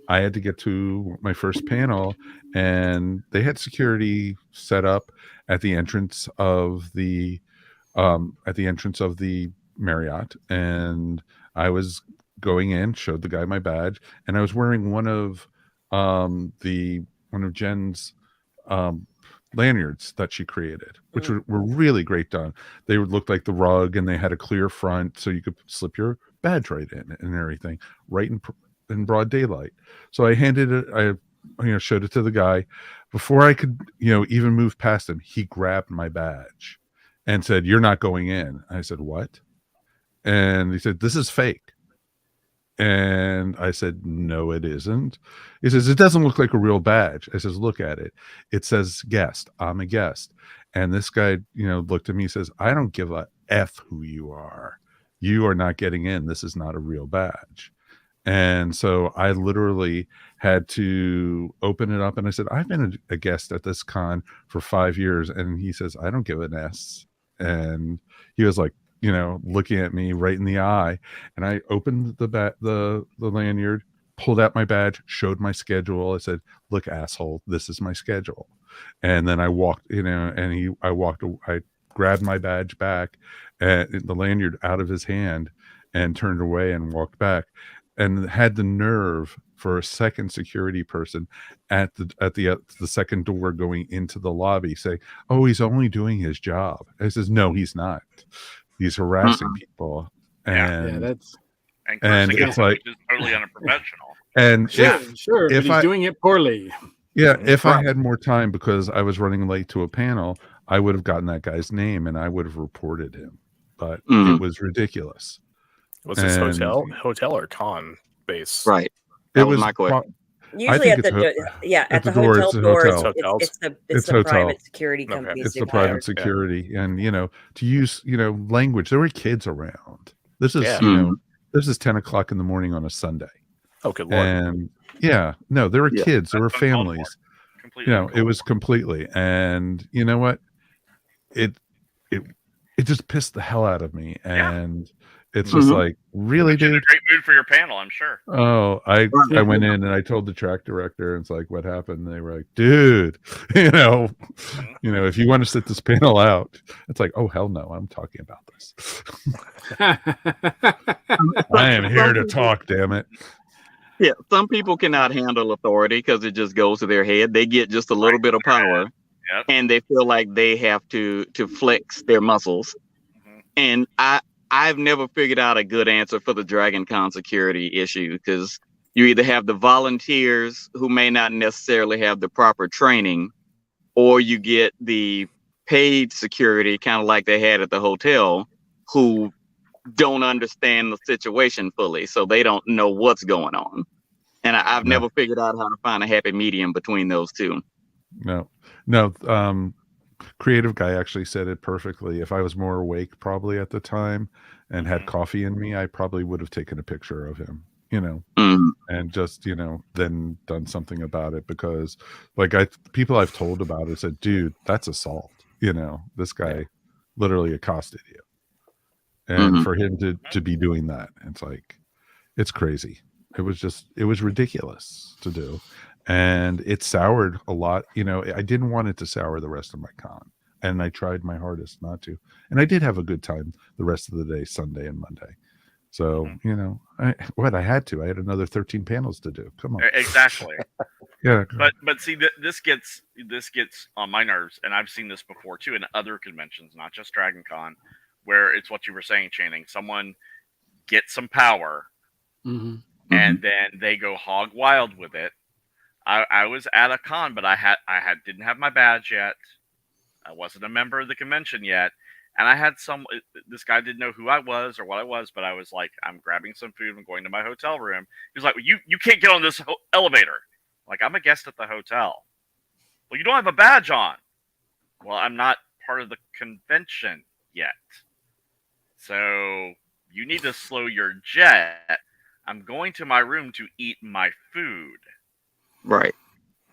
I had to get to my first panel, and they had security set up at the entrance of the Marriott, and I was going in, showed the guy my badge, and I was wearing one of Jen's lanyards that she created, which were really great done. They would look like the rug, and they had a clear front, so you could slip your badge right in and everything, right in broad daylight. So I handed it, I showed it to the guy. Before I could even move past him, he grabbed my badge and said, "You're not going in." I said, "What?" And he said, "This is fake." And I said, "No, it isn't." He says, "It doesn't look like a real badge." I says, "Look at it. It says guest. I'm a guest." And this guy, looked at me and says, "I don't give a F who you are. You are not getting in. This is not a real badge." And so I literally had to open it up, and I said, "I've been a guest at this con for 5 years." And he says, "I don't give an S." And he was like, looking at me right in the eye. And I opened the lanyard, pulled out my badge, showed my schedule. I said, "Look, asshole, this is my schedule." And then I walked, I grabbed my badge back and the lanyard out of his hand and turned away and walked back, and had the nerve for a second security person at the second door going into the lobby say, "Oh, he's only doing his job." I says, "No, he's not. He's harassing people." And that's and it's like, which is totally unprofessional. And Sure, but if he's doing it poorly. Yeah, if I Right. had more time because I was running late to a panel, I would have gotten that guy's name and I would have reported him. But it was ridiculous. Was this And- hotel or con base? Right. It That was was my question. Usually think at it's at the door, hotel it's a door, hotel. it's the It's the hotel. private security Okay. company. it's the private security. And to use, language. There were kids around. This is, Yeah. this is 10 o'clock in the morning on a Sunday. Oh, good lord. And no, there were Yeah. kids, there were That's uncalled families. for. Completely It uncalled was for. completely. And you know what? It just pissed the hell out of me. And it's just like, really, Put you in a dude? great mood for your panel, I'm sure. Oh, I went in and I told the track director, and it's like, what happened? And they were like, dude, if you want to sit this panel out, it's like, oh hell no, I'm talking about this. I am here to talk, damn it. Yeah, some people cannot handle authority because it just goes to their head. They get just a little bit of power, Yep. and they feel like they have to flex their muscles. Mhm. And I've never figured out a good answer for the Dragoncon security issue, because you either have the volunteers who may not necessarily have the proper training, or you get the paid security, kind of like they had at the hotel, who don't understand the situation fully, so they don't know what's going on. And I've never figured out how to find a happy medium between those two. No. Creative guy actually said it perfectly. If I was more awake probably at the time and had coffee in me, I probably would have taken a picture of him, and just, then done something about it, because people I've told about it said, dude, that's assault. This guy literally accosted you. And for him to be doing that, it's like, it's crazy. It was ridiculous to do. And it soured a lot. I didn't want it to sour the rest of my con. And I tried my hardest not to. And I did have a good time the rest of the day, Sunday and Monday. So, I had to. I had another 13 panels to do. Come on. Exactly. Yeah. But see, this gets on my nerves, and I've seen this before too in other conventions, not just Dragoncon, where it's what you were saying, Channing. Someone gets some power, and then they go hog wild with it. I was at a con, but I didn't have my badge yet. I wasn't a member of the convention yet, and I had this guy didn't know who I was or what I was, but I was like, I'm grabbing some food and going to my hotel room. He was like, well, you can't get on this elevator. Like, I'm a guest at the hotel. Well, you don't have a badge on. Well, I'm not part of the convention yet. So you need to slow your jet. I'm going to my room to eat my food. Right.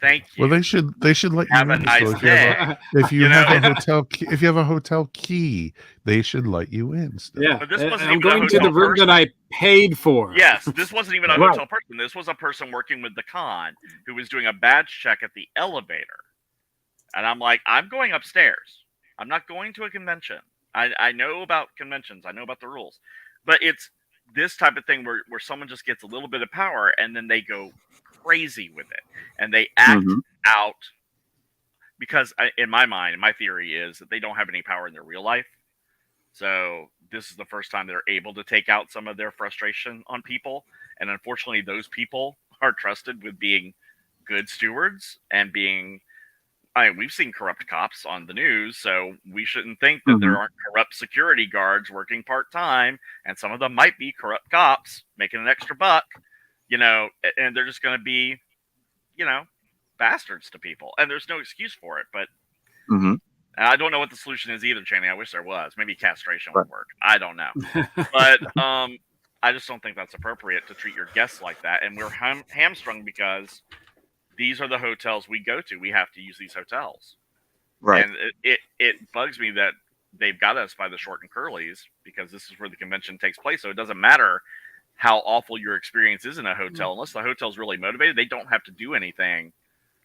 Thank you. Well, they should let you have a in. nice So day. if you have a hotel key, if you have a hotel key, they should let you in still. Yeah, But this wasn't I'm even a going to the hotel room person. that I paid for. Yes, this wasn't even a Right. hotel person. This was a person working with the con who was doing a badge check at the elevator. And I'm like, I'm going upstairs. I'm not going to a convention. I know about conventions. I know about the rules. But it's this type of thing where someone just gets a little bit of power and then they go crazy with it. And they act out because in my mind, my theory is that they don't have any power in their real life. So this is the first time they're able to take out some of their frustration on people. And unfortunately, those people are trusted with being good stewards and being, we've seen corrupt cops on the news, so we shouldn't think that there aren't corrupt security guards working part-time, and some of them might be corrupt cops making an extra buck, and they're just going to be, bastards to people. And there's no excuse for it, but I don't know what the solution is either, Channing. I wish there was. Maybe castration would work. I don't know. But I just don't think that's appropriate to treat your guests like that. And we're hamstrung because these are the hotels we go to. We have to use these hotels. Right. And it bugs me that they've got us by the short and curlies because this is where the convention takes place. So it doesn't matter how awful your experience is in a hotel. Unless the hotel's really motivated, they don't have to do anything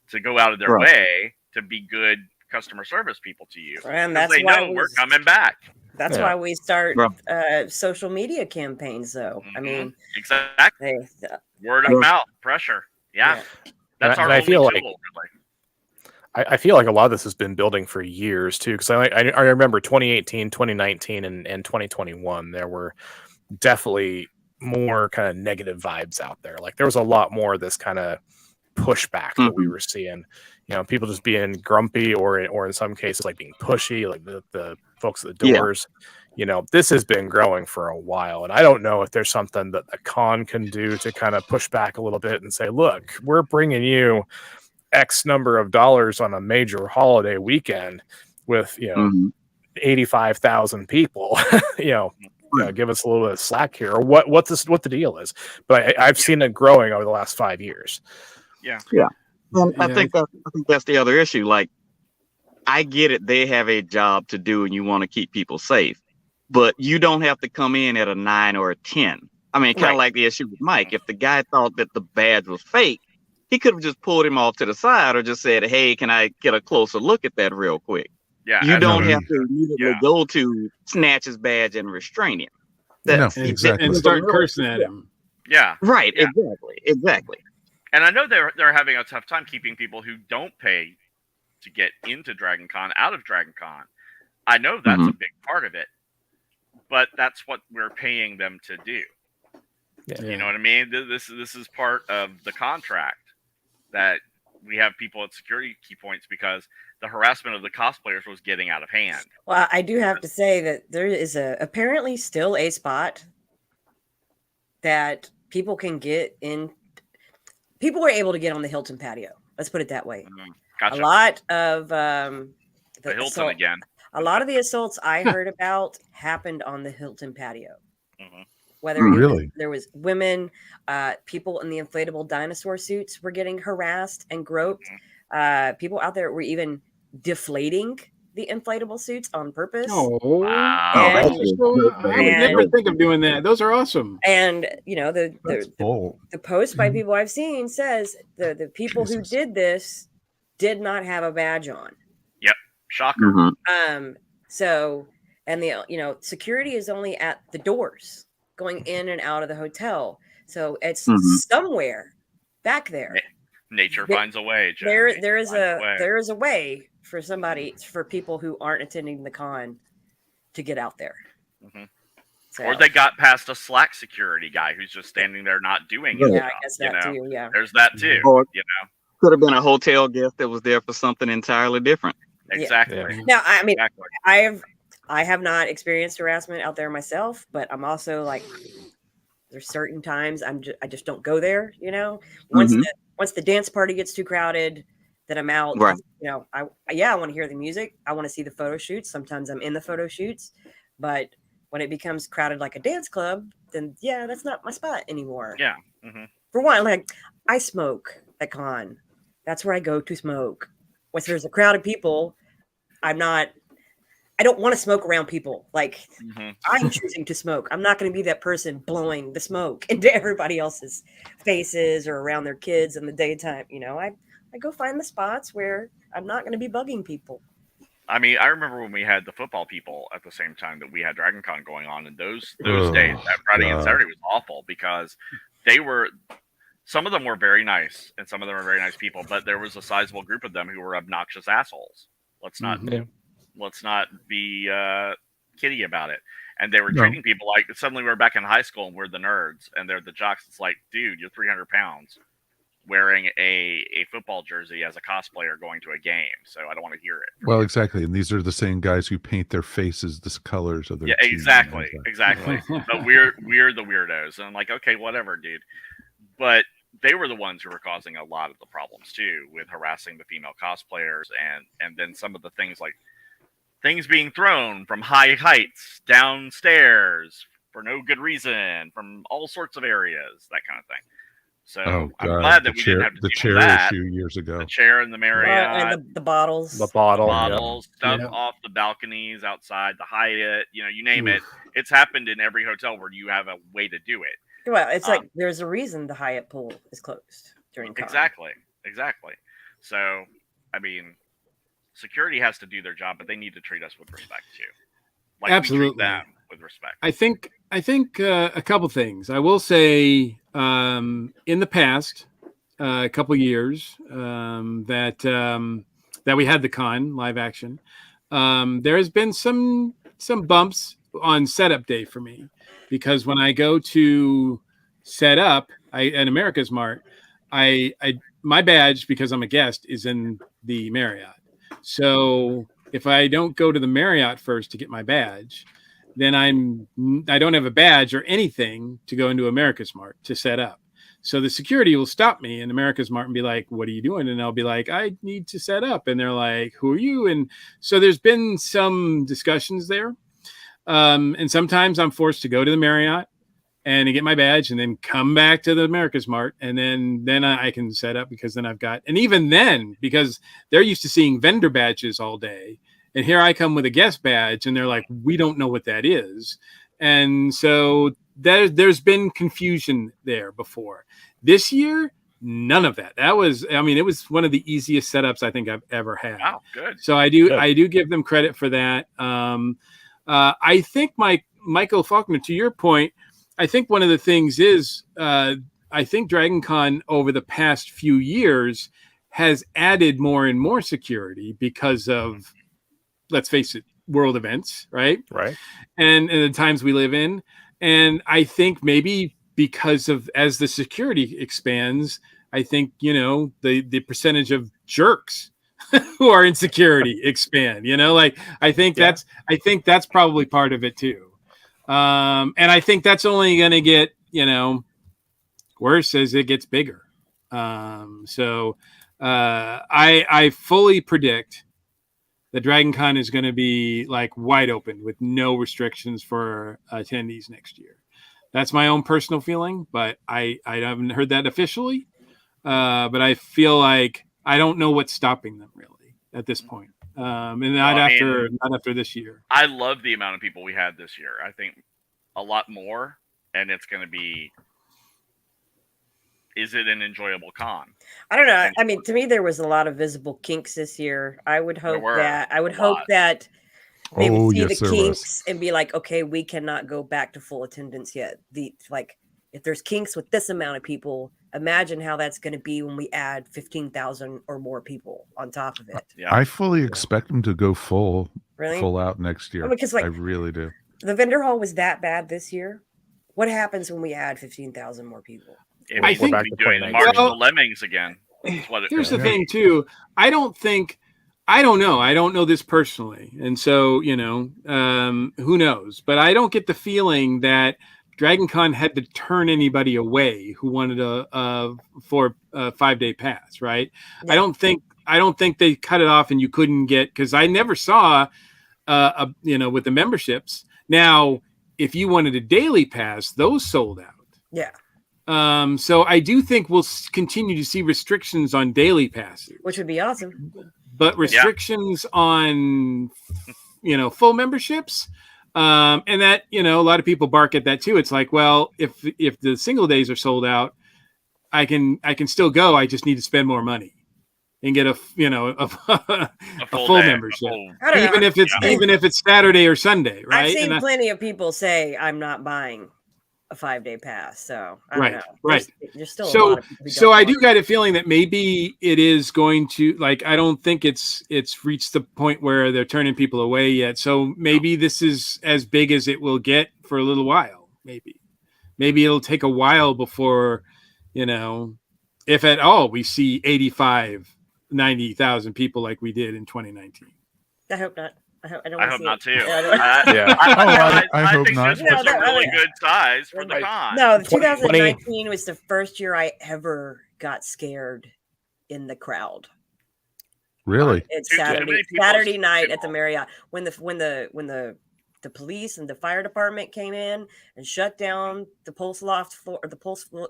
to go out of their way to be good customer service people to you. And that's they why know we're coming back. That's why we start social media campaigns, though. I mean, exactly. Word of mouth pressure. Yeah. That's our only tool, really. I feel like a lot of this has been building for years too, because I remember 2018, 2019, and 2021. There were definitely more kind of negative vibes out there. Like there was a lot more of this kind of pushback that we were seeing. You know, people just being grumpy, or in some cases like being pushy, like the folks at the doors. You know, this has been growing for a while, and I don't know if there's something that the con can do to kind of push back a little bit and say, look, we're bringing you X number of dollars on a major holiday weekend with, 85,000 people, give us a little bit of slack here, or what the deal is. But I've seen it growing over the last 5 years. Yeah. And I think that's the other issue. Like, I get it. They have a job to do and you want to keep people safe, but you don't have to come in at a 9 or a 10. I mean, kind of like the issue with Mike. If the guy thought that the badge was fake, he could have just pulled him off to the side or just said, hey, can I get a closer look at that real quick? Yeah, you don't have to immediately go to snatch his badge and restrain him. Exactly. And start cursing at him. Yeah. Right. Yeah. Exactly. And I know they're having a tough time keeping people who don't pay to get into Dragoncon out of Dragoncon. I know that's a big part of it, but that's what we're paying them to do. Yeah. You know what I mean? This is part of the contract that we have people at security key points because the harassment of the cosplayers was getting out of hand. Well, I do have to say that there is apparently still a spot that people can get in. People were able to get on the Hilton patio. Let's put it that way. Gotcha. A lot of the Hilton again. A lot of the assaults I heard about happened on the Hilton patio. Whether there was women, people in the inflatable dinosaur suits were getting harassed and groped. People out there were even deflating the inflatable suits on purpose. Oh, wow. I would never think of doing that. Those are awesome. And the post by people I've seen says the people who did this did not have a badge on. Yep. Shocker. So, and the security is only at the doors going in and out of the hotel. So it's somewhere back there. Nature finds a way. There is a way for people who aren't attending the con to get out there. So. Or they got past a slack security guy who's just standing there not doing it. Yeah, I guess that too. Yeah, there's that too. Or, could have been a hotel guest that was there for something entirely different. Exactly. Yeah. Now, I mean, I have not experienced harassment out there myself, but I'm also like, there's certain times I just don't go there. Once the dance party gets too crowded, then I'm out. Right. I want to hear the music. I want to see the photo shoots. Sometimes I'm in the photo shoots, but when it becomes crowded like a dance club, then that's not my spot anymore. Yeah. For one, like I smoke at con. That's where I go to smoke. Once there's a crowd of people, I don't want to smoke around people. Like I'm choosing to smoke. I'm not going to be that person blowing the smoke into everybody else's faces or around their kids in the daytime. I go find the spots where I'm not going to be bugging people. I mean, I remember when we had the football people at the same time that we had DragonCon going on, and those days, that Friday and Saturday was awful because some of them were very nice and some of them were very nice people, but there was a sizable group of them who were obnoxious assholes. Let's not be kiddie about it. And they were treating people like suddenly we're back in high school and we're the nerds and they're the jocks. It's like, dude, you're 300 pounds wearing a football jersey as a cosplayer going to a game. So I don't want to hear it. Well, exactly. And these are the same guys who paint their faces the colors of their team. Exactly. But we're the weirdos. And I'm like, okay, whatever, dude. But they were the ones who were causing a lot of the problems too, with harassing the female cosplayers and then some of the things like things being thrown from high heights downstairs for no good reason from all sorts of areas, that kind of thing. So I'm glad that we didn't have to do that. Issue years ago. The chair in the Marriott, and the bottles, stuff off the balconies outside the Hyatt. You name it. It's happened in every hotel where you have a way to do it. Well, it's like there's a reason the Hyatt pool is closed during con. Exactly. So, I mean, security has to do their job, but they need to treat us with respect too. Like absolutely, we treat them with respect. I think a couple things. I will say in the past a couple years that we had the con live action. There has been some bumps on setup day for me, because when I go to set up at America's Mart, I my badge, because I'm a guest, is in the Marriott. So if I don't go to the Marriott first to get my badge, then I don't have a badge or anything to go into America's Mart to set up. So the security will stop me in America's Mart and be like, "What are you doing?" And I'll be like, "I need to set up." And they're like, "Who are you?" And so there's been some discussions there. And sometimes I'm forced to go to the Marriott and to get my badge and then come back to the America's Mart. And then I can set up, because then I've got, and even then, because they're used to seeing vendor badges all day. And here I come with a guest badge and they're like, "We don't know what that is." And so there's been confusion there before. This year, none of that. It was one of the easiest setups I think I've ever had. Wow, good. So I do give them credit for that. I think Michael Faulkner, to your point, I think one of the things is I think DragonCon over the past few years has added more and more security because of, let's face it, world events, right? Right. And the times we live in. And I think maybe because of, as the security expands, I think, the percentage of jerks who are in security expand, I think that's probably part of it too. And I think that's only going to get, worse as it gets bigger. So I fully predict that DragonCon is going to be like wide open with no restrictions for attendees next year. That's my own personal feeling, but I haven't heard that officially. But I feel like I don't know what's stopping them really at this point. And not after this year. I love the amount of people we had this year. I think a lot more, and it's going to be. Is it an enjoyable con? I don't know. I mean, to me, there was a lot of visible kinks this year. I would hope that they would see the kinks and be like, okay, we cannot go back to full attendance yet. If there's kinks with this amount of people, imagine how that's going to be when we add 15,000 or more people on top of it. Yeah. I fully expect them to go full out next year. Because I really do. The vendor hall was that bad this year. What happens when we add 15,000 more people? I think we're doing March of the Lemmings again. Here's the thing too. I don't know. I don't know this personally. And so, who knows? But I don't get the feeling that DragonCon had to turn anybody away who wanted a 5-day pass, right? Yeah. I don't think they cut it off and you couldn't get, because I never saw with the memberships. Now, if you wanted a daily pass, those sold out. Yeah. So I do think we'll continue to see restrictions on daily passes, which would be awesome. But restrictions on, full memberships, and that, a lot of people bark at that too. It's like, well, if the single days are sold out, I can still go. I just need to spend more money and get a full membership, even if it's Saturday or Sunday, right? I've seen plenty of people say, "I'm not buying a 5-day pass." So I don't know. Right. There's still a lot of people so I do get a feeling that maybe it is going to, I don't think it's reached the point where they're turning people away yet. So maybe this is as big as it will get for a little while. Maybe it'll take a while before, if at all, we see 90,000 people like we did in 2019. I hope not. I hope not too. I hope think not. This was a really good size for the con. No, 2019 was the first year I ever got scared in the crowd. Really? It's Saturday night at the Marriott when the police and the fire department came in and shut down the pulse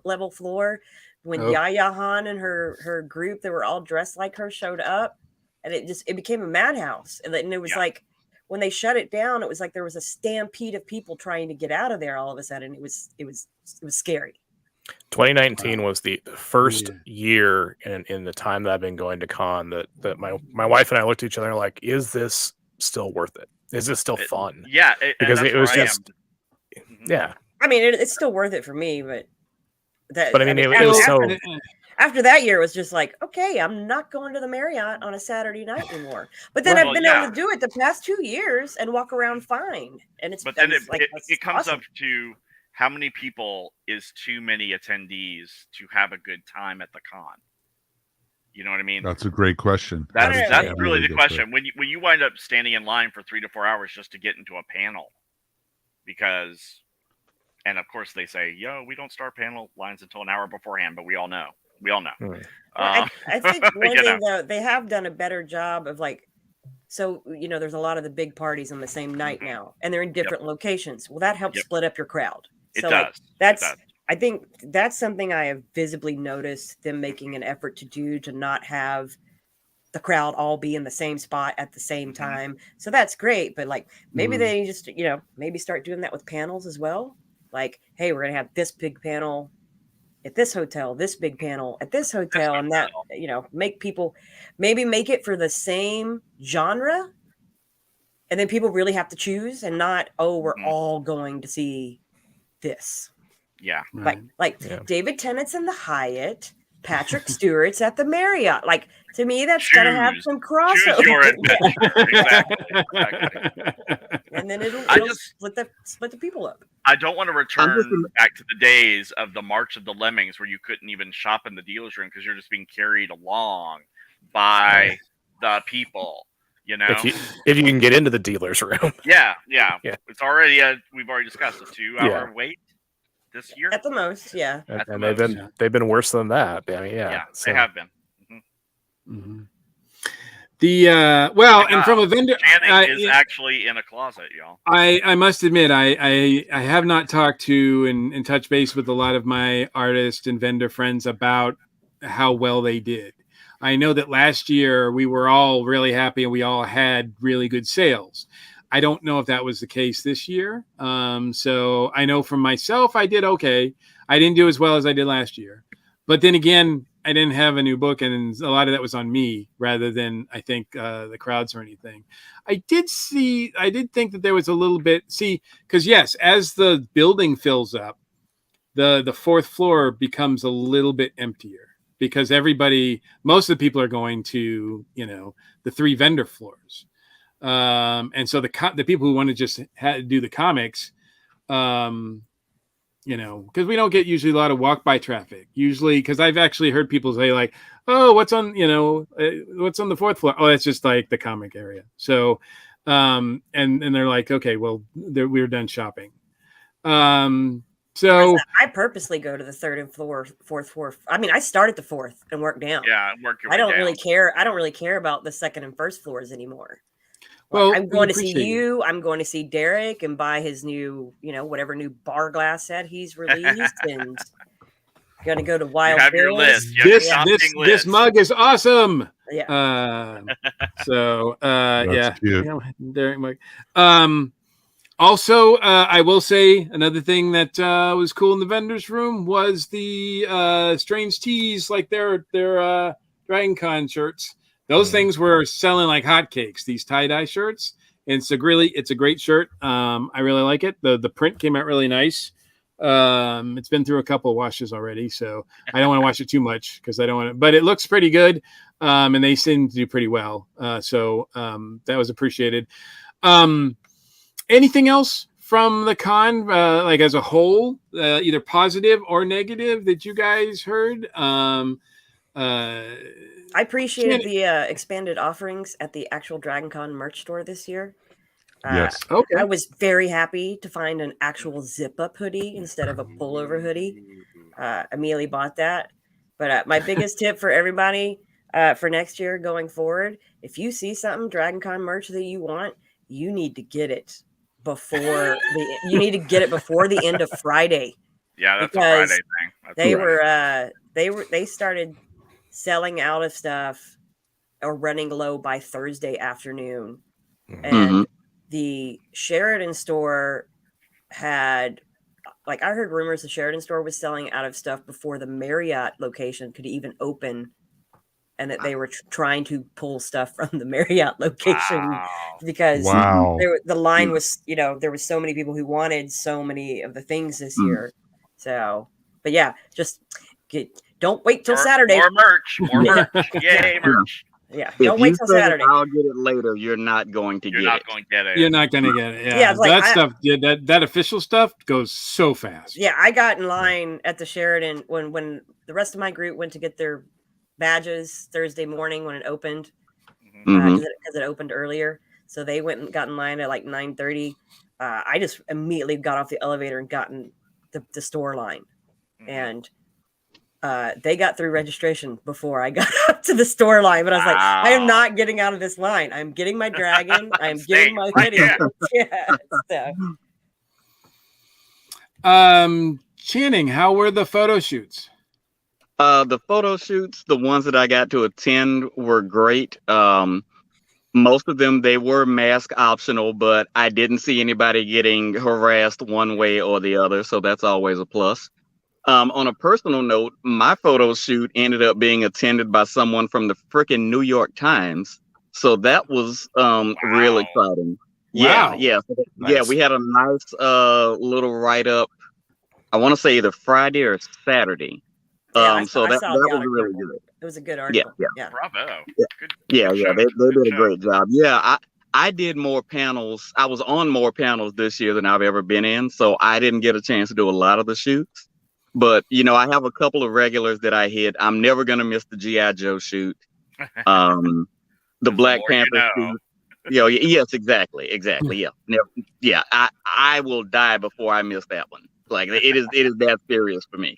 level floor. When Yaya Han and her group, they were all dressed like her, showed up. And it became a madhouse. And it was like, when they shut it down, it was like there was a stampede of people trying to get out of there all of a sudden. It was scary. 2019 was the first year in the time that I've been going to con that my wife and I looked at each other like, is this still worth it? Is this still fun? Yeah. Because it was just, yeah. I mean, it's still worth it for me, but it was so. after that year, it was just like, okay, I'm not going to the Marriott on a Saturday night anymore. But then Right. I've been able to do it the past 2 years and walk around fine. And it's But then that's it comes awesome. up to how many people is too many attendees to have a good time at the con. You know what I mean? That's a great question. That's That is That's a really the good question. When you wind up standing in line for 3 to 4 hours just to get into a panel, and of course they say, "Yo, we don't start panel lines until an hour beforehand," but we all know. Well, I think one thing though, they have done a better job of like, so there's a lot of the big parties on the same night now, and they're in different locations. Well, that helps split up your crowd. So I think that's something I have visibly noticed them making an effort to do, to not have the crowd all be in the same spot at the same time. So that's great. But like, maybe they just, maybe start doing that with panels as well. Like, hey, we're going to have this big panel at this hotel, this big panel at this hotel, and that, make people maybe make it for the same genre. And then people really have to choose and not, we're all going to see this. Yeah. Like David Tennant's in the Hyatt, Patrick Stewart's at the Marriott. Like, to me, that's got to have some crossover. Choose your adventure. Exactly. And then it'll split the people up. I don't want to return back to the days of the March of the Lemmings where you couldn't even shop in the dealer's room because you're just being carried along by the people. If you can get into the dealer's room. Yeah. It's already we've already discussed a 2-hour wait this year at the most. Yeah, and they've been worse than that. I mean, they have been. And from a vendor, Channing is actually in a closet, y'all. I must admit, I have not talked to and touched base with a lot of my artist and vendor friends about how well they did. I know that last year we were all really happy and we all had really good sales. I don't know if that was the case this year. So I know from myself, I did okay. I didn't do as well as I did last year. But then again, I didn't have a new book, and a lot of that was on me rather than, I think, the crowds or anything. I did think that there was a little bit, because yes, as the building fills up, the fourth floor becomes a little bit emptier because most of the people are going to, the 3 vendor floors. And so the people who want to just do the comics, because we don't get usually a lot of walk-by traffic. Usually, because I've actually heard people say like, "Oh, what's on the 4th floor?" Oh, that's just like the comic area. So, and they're like, "Okay, well, we're done shopping." So I purposely go to the 3rd and 4th floor. I mean, I start at the 4th and work down. Yeah, work your way I don't down. really care. I don't really care about the 2nd and 1st floors anymore. Well, I'm going to see you. I'm going to see Derek and buy his new, whatever new bar glass set he's released, and going to go to Wild You have your Bill's. list. This mug is awesome. Yeah. Yeah, cute. Derek mug. Also, I will say another thing that was cool in the vendors room was the Strange Tees, like their Dragoncon shirts. Those things were selling like hotcakes. These tie-dye shirts. And it's a great shirt. I really like it. The print came out really nice. It's been through a couple of washes already, so I don't want to wash it too much because I don't want to. But it looks pretty good, and they seem to do pretty well. So that was appreciated. Anything else from the con, like as a whole, either positive or negative that you guys heard? I appreciated the expanded offerings at the actual Dragoncon merch store this year. Yes. Okay. I was very happy to find an actual zip-up hoodie instead of a pullover hoodie. Immediately bought that. But my biggest tip for everybody for next year going forward, if you see something Dragoncon merch that you want, you need to get it before the end of Friday. Yeah, that's because a Friday thing. They started selling out of stuff or running low by Thursday afternoon. And the Sheridan store had, I heard rumors the Sheridan store was selling out of stuff before the Marriott location could even open, and that they were trying to pull stuff from the Marriott location because the line was, there was so many people who wanted so many of the things this year. So, but yeah, just Don't wait till Saturday. More merch. Yay, merch. Yeah, If don't wait till say Saturday. I'll get it later, you're not going to You're get not it. going to get it. You're not going to get it. Yeah, Yeah, it's like that stuff. Yeah, that official stuff goes so fast. Yeah, I got in line at the Sheraton when the rest of my group went to get their badges Thursday morning when it opened, because it opened earlier. So they went and got in line at like 9:30. I just immediately got off the elevator and got in the store line, and they got through registration before I got up to the store line. But I was like, I am not getting out of this line. I'm getting my dragon. I am getting my video. Channing, how were the photo shoots? The photo shoots, the ones that I got to attend, were great. Most of them, they were mask optional, but I didn't see anybody getting harassed one way or the other, so that's always a plus. On a personal note, my photo shoot ended up being attended by someone from the freaking New York Times, so that was real exciting. Wow. Yeah. Yeah, we had a nice little write-up, I want to say either Friday or Saturday. So that was really good. It was a good article. Yeah. Bravo. Yeah. Good Yeah, show. they did Good a show. great job. Yeah, I did more panels. I was on more panels this year than I've ever been in, so I didn't get a chance to do a lot of the shoots. But, I have a couple of regulars that I hit. I'm never going to miss the G.I. Joe shoot. The Black Panther shoot. Yes, exactly. Yeah. Never, I will die before I miss that one. Like, it is that serious for me.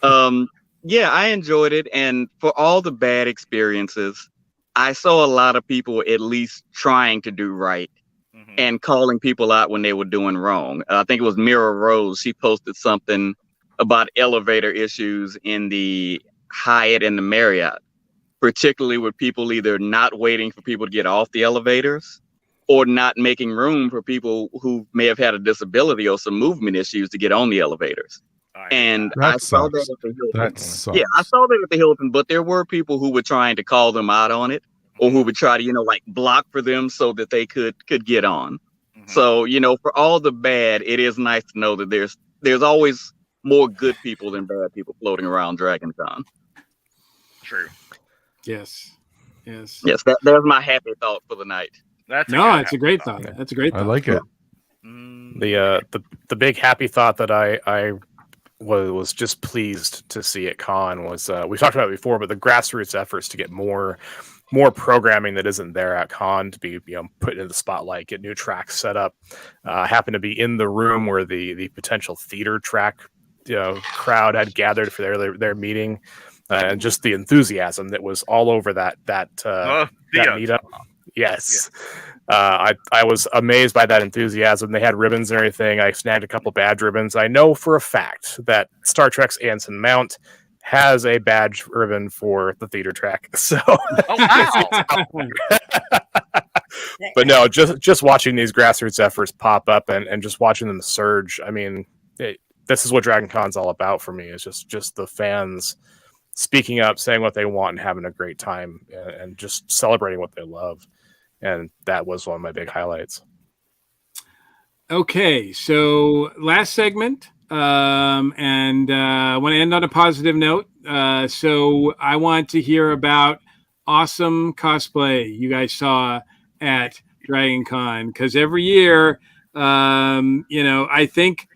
I enjoyed it. And for all the bad experiences, I saw a lot of people at least trying to do right and calling people out when they were doing wrong. I think it was Mira Rose. She posted something about elevator issues in the Hyatt and the Marriott, particularly with people either not waiting for people to get off the elevators or not making room for people who may have had a disability or some movement issues to get on the elevators. And I saw that at the Hilton. That sucks. Yeah, I saw that at the Hilton, but there were people who were trying to call them out on it, or who would try to, block for them so that they could get on. So, for all the bad, it is nice to know that there's always more good people than bad people floating around Dragoncon. True. Yes. Yes, there's my happy thought for the night. It's a great thought. That's a great thought. I like it. The big happy thought that I was just pleased to see at Con was we talked about it before, but the grassroots efforts to get more programming that isn't there at Con to be put in the spotlight, get new tracks set up. Happened to be in the room where the potential theater track crowd had gathered for their meeting, and just the enthusiasm that was all over that meetup. Yes. I was amazed by that enthusiasm. They had ribbons and everything. I snagged a couple badge ribbons. I know for a fact that Star Trek's Anson Mount has a badge ribbon for the theater track. So, but no, just watching these grassroots efforts pop up and just watching them surge. I mean, this is what DragonCon's all about for me. Is just the fans speaking up, saying what they want, and having a great time, and just celebrating what they love. And that was one of my big highlights. Okay, so last segment, and I want to end on a positive note. So I want to hear about awesome cosplay you guys saw at DragonCon, because every year, I think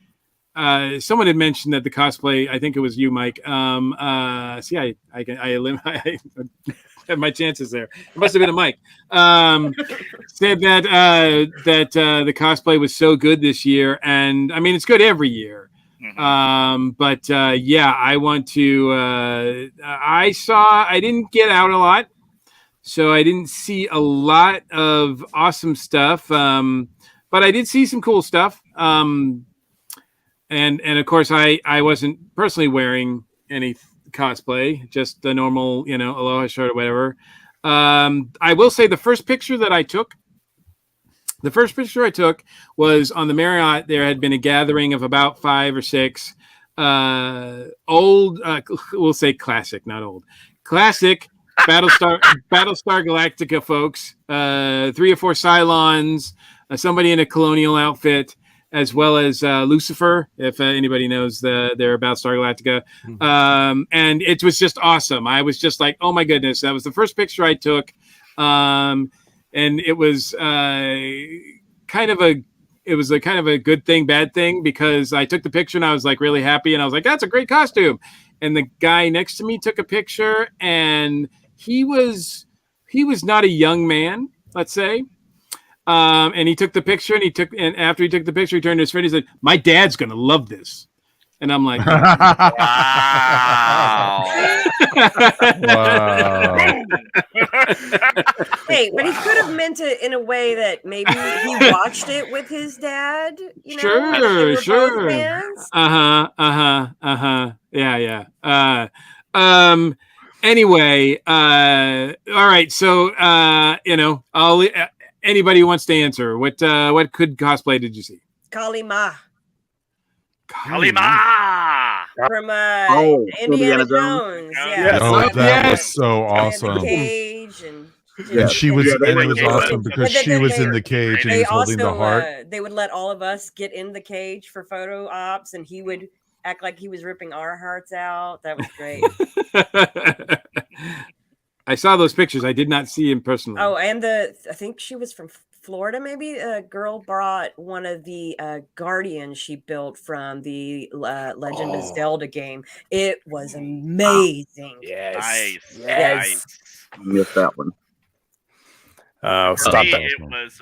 someone had mentioned that the cosplay. I think it was you, Mike. I have my chances there. It must have been a Mike. Said that the cosplay was so good this year, and I mean it's good every year. But I want to. I didn't get out a lot, so I didn't see a lot of awesome stuff. But I did see some cool stuff. And of course, I wasn't personally wearing any cosplay, just the normal, aloha shirt or whatever. I will say the first picture I took was on the Marriott. There had been a gathering of about 5 or 6 old, we'll say classic, not old, classic Battlestar Galactica folks, 3 or 4 Cylons, somebody in a colonial outfit, as well as Lucifer, if anybody knows they're about Star Galactica. And it was just awesome. I was just like, oh my goodness, that was the first picture I took. And it was kind of a good thing, bad thing, because I took the picture and I was like really happy, and I was like, that's a great costume. And the guy next to me took a picture, and he was not a young man, let's say. And he took the picture, and after he took the picture, he turned to his friend. He said, "My dad's gonna love this." And I'm like, Wow. Wow. Hey, but he could have meant it in a way that maybe he watched it with his dad. You know, Sure, they were both sure. fans. Yeah. Anyway, all right. So, I'll anybody who wants to answer, what good cosplay did you see? Kali Ma Kalima! from Oh, Indiana Indiana Jones. Jones. Yeah. Oh, Yes. that was so And the awesome. cage and And she was, Yeah, they and were it was cute. awesome because But she then was they- in the cage and he they was holding the also heart. they would let all of us get in the cage for photo ops, and he would act like he was ripping our hearts out. That was great. I saw those pictures. I did not see him personally. Oh, and I think she was from Florida, maybe. A girl brought one of the guardians she built from the Legend of Zelda game. It was amazing. Yes. Nice. Yes. Missed that one. For Stop me, that. it was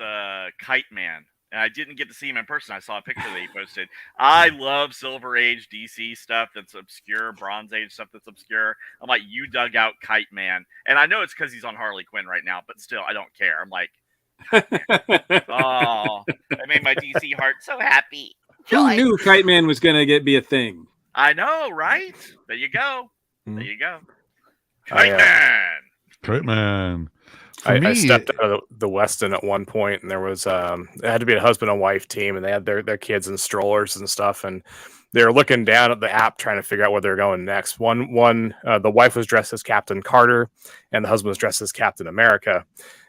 Kite Man. And I didn't get to see him in person. I saw a picture that he posted. I love Silver Age DC stuff that's obscure, Bronze Age stuff that's obscure. I'm like, you dug out Kite Man. And I know it's because he's on Harley Quinn right now, but still, I don't care. I'm like, oh, that made my DC heart so happy. Who knew Kite Man was going to be a thing? I know, right? There you go. There you go. I, Kite Man! Great man. For I me, stepped out of the Westin at one point, and there was it had to be a husband and wife team, and they had their kids in strollers and stuff, and they were looking down at the app trying to figure out where they're going next. The wife was dressed as Captain Carter, and the husband was dressed as Captain America.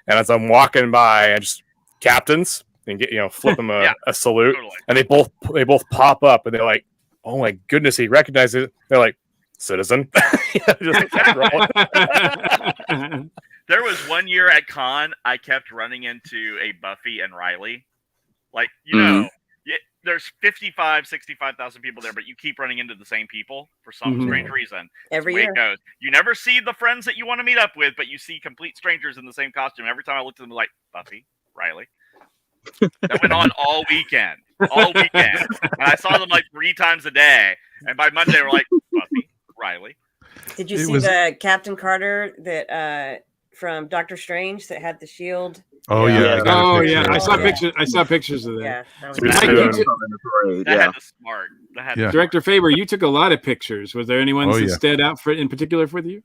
And as I'm walking by, I just captains and flip them a salute, Totally. and they both pop up, and they're like, "Oh my goodness, he recognizes it." They're like, "Citizen." Just kept rolling. There was one year at con, I kept running into a Buffy and Riley. Like, there's 65,000 people there, but you keep running into the same people for some strange reason. Every That's the way year. it goes. You never see the friends that you want to meet up with, but you see complete strangers in the same costume. Every time I looked at them, like, Buffy, Riley. That went on all weekend. And I saw them like 3 times a day. And by Monday, we're like, Buffy, Riley. Did you It see was- the Captain Carter that from Doctor Strange that had the shield? oh yeah, I got a Oh picture yeah, of I saw that. pictures. I saw pictures of that. Yeah, that was Too Mike, soon. you took- That Yeah. had the smart. That had Yeah. the Director Faber, you took a lot of pictures. Was there anyone Oh, that yeah. stood out in particular for you?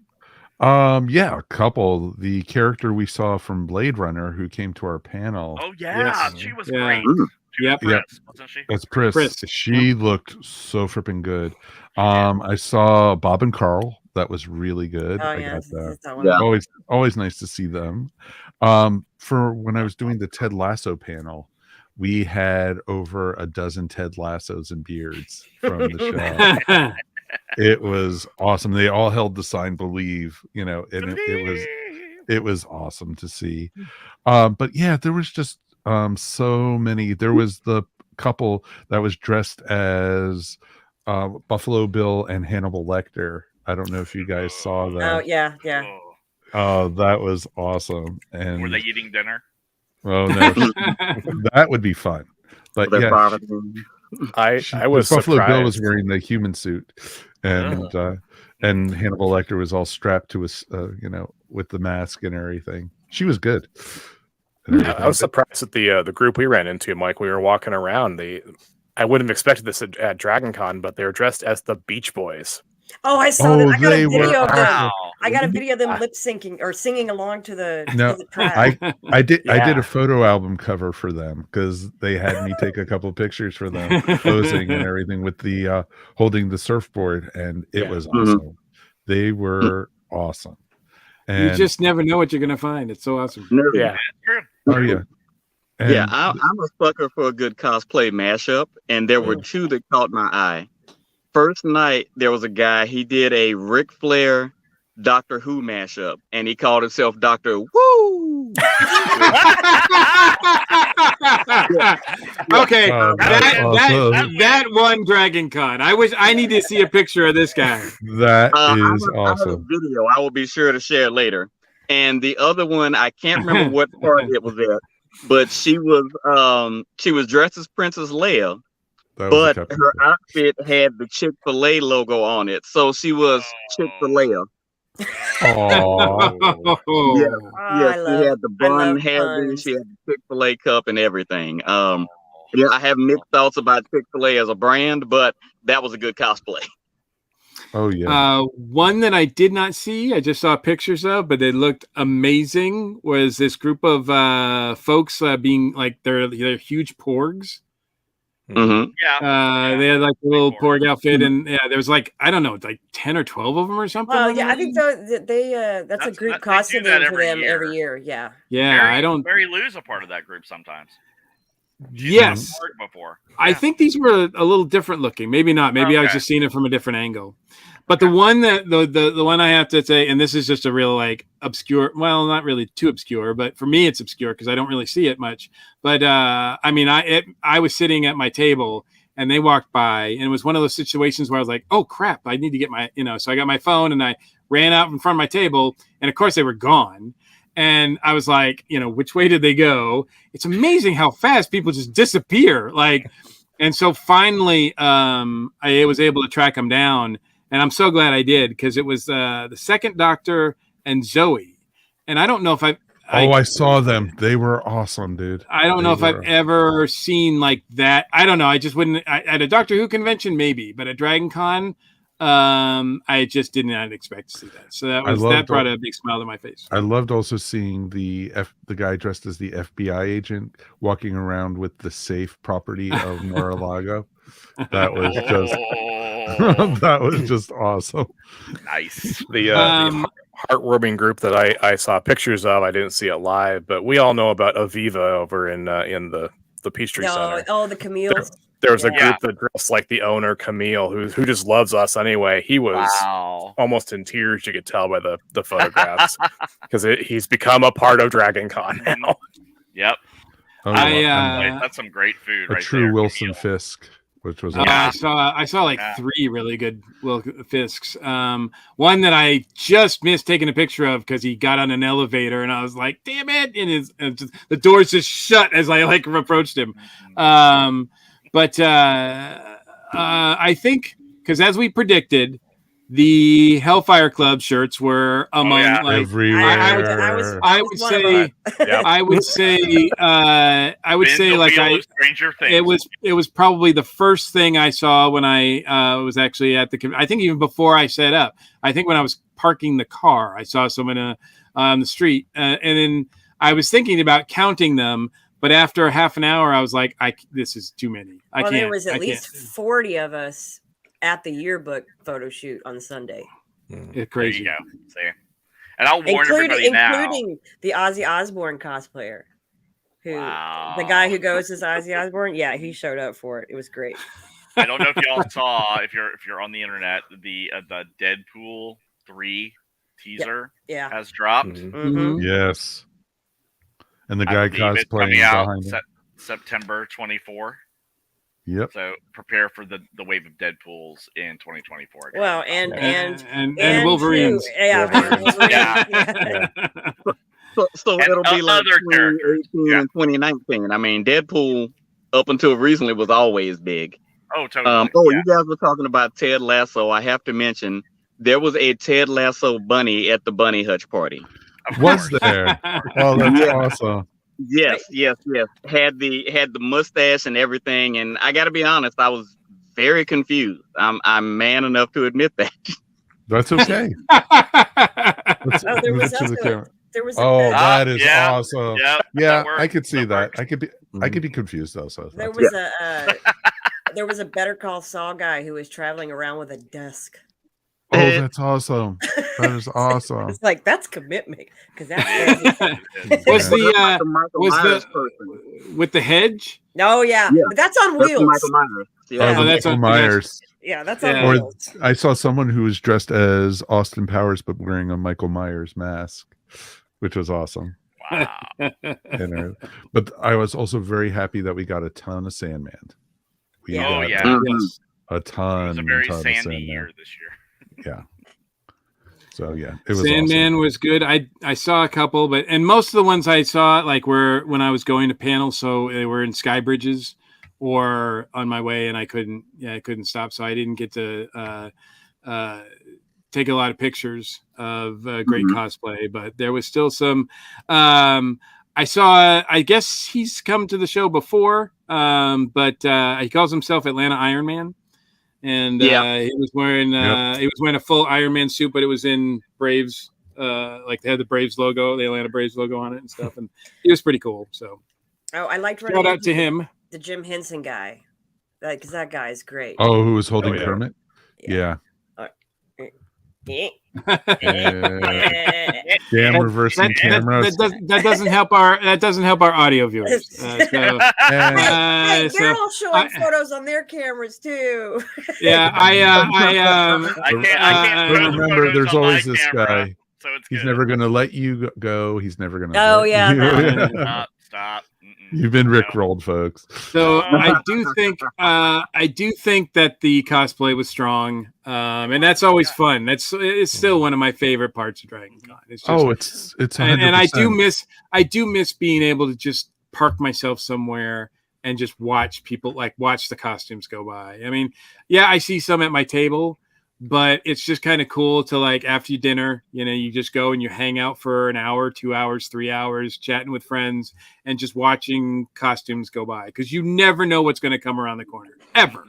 Yeah, a couple. The character we saw from Blade Runner who came to our panel. Oh yeah, Yes. she was Yeah. great. Mm. She was Yep. Pris, wasn't she? That's Pris. Pris. She looked so fripping good. I saw Bob and Carl. That was really good. Oh I yeah, got that. that's that one. Yeah. Always nice to see them. For when I was doing the Ted Lasso panel, we had over a dozen Ted Lassos and beards from the show. It was awesome. They all held the sign "Believe," and it was awesome to see. But yeah, there was just so many. There was the couple that was dressed as Buffalo Bill and Hannibal Lecter. I don't know if you guys saw Oh that. yeah. Oh. Oh, that was awesome. And Were they eating dinner? oh no, that would be fun. But They're yeah, bothering. I was Buffalo surprised. Bill was wearing the human suit, and Hannibal Lecter was all strapped to his, with the mask and everything. She was good. and I everything. was surprised at the group we ran into, Mike. We were walking around. I wouldn't have expected this at DragonCon, but they were dressed as the Beach Boys. Oh, I saw that. I got they a were video of them. Wow. I got a video of them lip syncing or singing along to the, No, to the track. I did Yeah. a photo album cover for them because they had me take a couple pictures for them posing and everything with the holding the surfboard, and it Yeah. was Mhm. awesome. They were awesome. You And just never know what you're going to find. It's so awesome. No. Yeah. True. oh yeah. And Yeah, I'm a sucker for a good cosplay mashup, and there were two that caught my eye. First night, there was a guy, he did a Ric Flair Doctor Who mashup, and he called himself Doctor Woo! Okay, that's awesome. that won Dragoncon. I need to see a picture of this guy. That is I have a awesome. video I will be sure to share later. And the other one, I can't remember what part it was at, but she was dressed as Princess Leia, That was but her outfit had the Chick-fil-A logo on it, so she was Chick-fil-A. Oh, Yeah, I she had the bun, she puns. had the Chick-fil-A cup and everything. Yeah, I have mixed thoughts about Chick-fil-A as a brand, but that was a good cosplay. oh yeah. One that I did not see, I just saw pictures of, but they looked amazing. Was this group of folks being like they're huge porgs. Mm-hmm. Yeah. They had like a little porg outfit, and yeah, there was like I don't know, like 10 or 12 of them or something. Well, like yeah, that. I think that's a group costume that for them year. every year. Yeah. Yeah, I don't. Mary Lou's a part of that group sometimes. Yes, Before. I think these were a little different looking. Maybe not. Maybe I was just seeing it from a different angle. But the one that the one I have to say, and this is just a real like obscure. Well, not really too obscure, but for me it's obscure because I don't really see it much. But I mean, I was sitting at my table and they walked by, and it was one of those situations where I was like, "Oh crap, I need to get my So I got my phone and I ran out in front of my table, and of course they were gone. And I was like, which way did they go? It's amazing how fast people just disappear. Like, and so finally, I was able to track them down, and I'm so glad I did because it was the second Doctor and Zoe. And I don't know if I saw them. They were awesome, dude. I don't know if I've ever seen like that. I don't know. I just wouldn't at a Doctor Who convention, maybe, but at DragonCon, I just did not expect to see that. So that brought a big smile to my face. I loved also seeing the guy dressed as the FBI agent walking around with the safe property of Mar-a-Lago. That was just awesome. Nice. The heartwarming group that I saw pictures of, I didn't see it live, but we all know about Aviva over in the Peachtree Center. Oh, the Camille's. There was a group that dressed like the owner, Camille, who just loves us anyway. He was almost in tears, you could tell by the photographs, because he's become a part of DragonCon now. Yep. Oh, That's some great food. A right true there, Wilson Camille. Fisk, which was I saw like 3 really good Fisks. One that I just missed taking a picture of because he got on an elevator, and I was like, "Damn it!" And the doors just shut as I like approached him. But I think because as we predicted, the Hellfire Club shirts were among everywhere. I would say like it was probably the first thing I saw when I was actually at I think even before I set up. I think when I was parking the car, I saw someone on the street, and then I was thinking about counting them. But after half an hour, I was like, this is too many. I can't. There was at least 40 of us at the yearbook photo shoot on Sunday. It's crazy. There you go. See? And I'll warn everybody now. Including the Ozzy Osbourne cosplayer. The guy who goes as Ozzy Osbourne, yeah, he showed up for it. It was great. I don't know if y'all saw, if you're on the internet, the Deadpool 3 teaser has dropped. Mm-hmm. Yes. And the guy cosplaying behind him. September 24. Yep. So prepare for the wave of Deadpools in 2024. Well, and Wolverines. Yeah. So it'll be like 2018 and 2019. I mean, Deadpool up until recently was always big. Oh, totally. You guys were talking about Ted Lasso. I have to mention there was a Ted Lasso bunny at the Bunny Hutch party. Was there? Oh, that's awesome. Yes. Had the mustache and everything, and I got to be honest, I was very confused. I'm man enough to admit that. That's okay. That is awesome. Yeah, I could see that. I could be confused though. So there was a Better Call Saul guy who was traveling around with a desk. Oh, that's awesome. That is awesome. It's like that's commitment because that's crazy. Was But that's the like the Michael was Myers the person. with the hedge? Oh yeah, Yeah. but that's on That's the wheels. Michael Myers. Oh, Yeah. the that's Michael on- Myers. Yeah, that's Yeah. on Or wheels. I saw someone who was dressed as Austin Powers but wearing a Michael Myers mask, which was awesome. Wow. But I was also very happy that we got a ton of Sandman. We Yeah. Oh, got yeah. Mhm. Yes. a ton. It was a very ton of sandy Sandman. year this year. Yeah. So yeah, it was Sandman awesome. was good. I saw a couple, and most of the ones I saw like were when I was going to panels, so they were in sky bridges or on my way, and I couldn't stop, so I didn't get to take a lot of pictures of great cosplay. But there was still some. I saw. I guess he's come to the show before, but he calls himself Atlanta Iron Man. And he was wearing a full Iron Man suit, but it was in Braves, like they had the Braves logo, the Atlanta Braves logo on it and stuff, and he was pretty cool. So, Oh, I liked running shout out into to him. the Jim Henson guy, because that guy is great. Oh, who was holding yeah. Kermit? Yeah. Yeah. Damn reversing cameras. That doesn't help our audio viewers. So, Hey, so they're all showing photos on their cameras too. yeah, I can't show the remember, photos there's on my always this camera, guy. So it's He's good. never going to let you go. He's never going to. Oh, yeah. Stop. You've been rickrolled, folks. So I do think that the cosplay was strong, and that's always fun. It's still one of my favorite parts of Dragoncon. It's just, it's 100%. and I do miss being able to just park myself somewhere and just watch people, like watch the costumes go by. I mean, yeah, I see some at my table, but it's just kind of cool to, like, after dinner, you just go and you hang out for an hour, 2 hours, 3 hours, chatting with friends and just watching costumes go by, because you never know what's going to come around the corner, ever.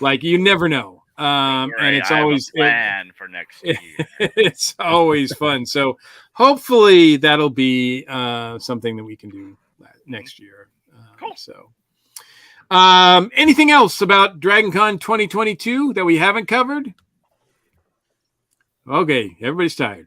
Like, you never know. And it's always plan for next year. It's always fun. So hopefully that'll be something that we can do next year. Cool. So anything else about DragonCon 2022 that we haven't covered? Okay, everybody's tired.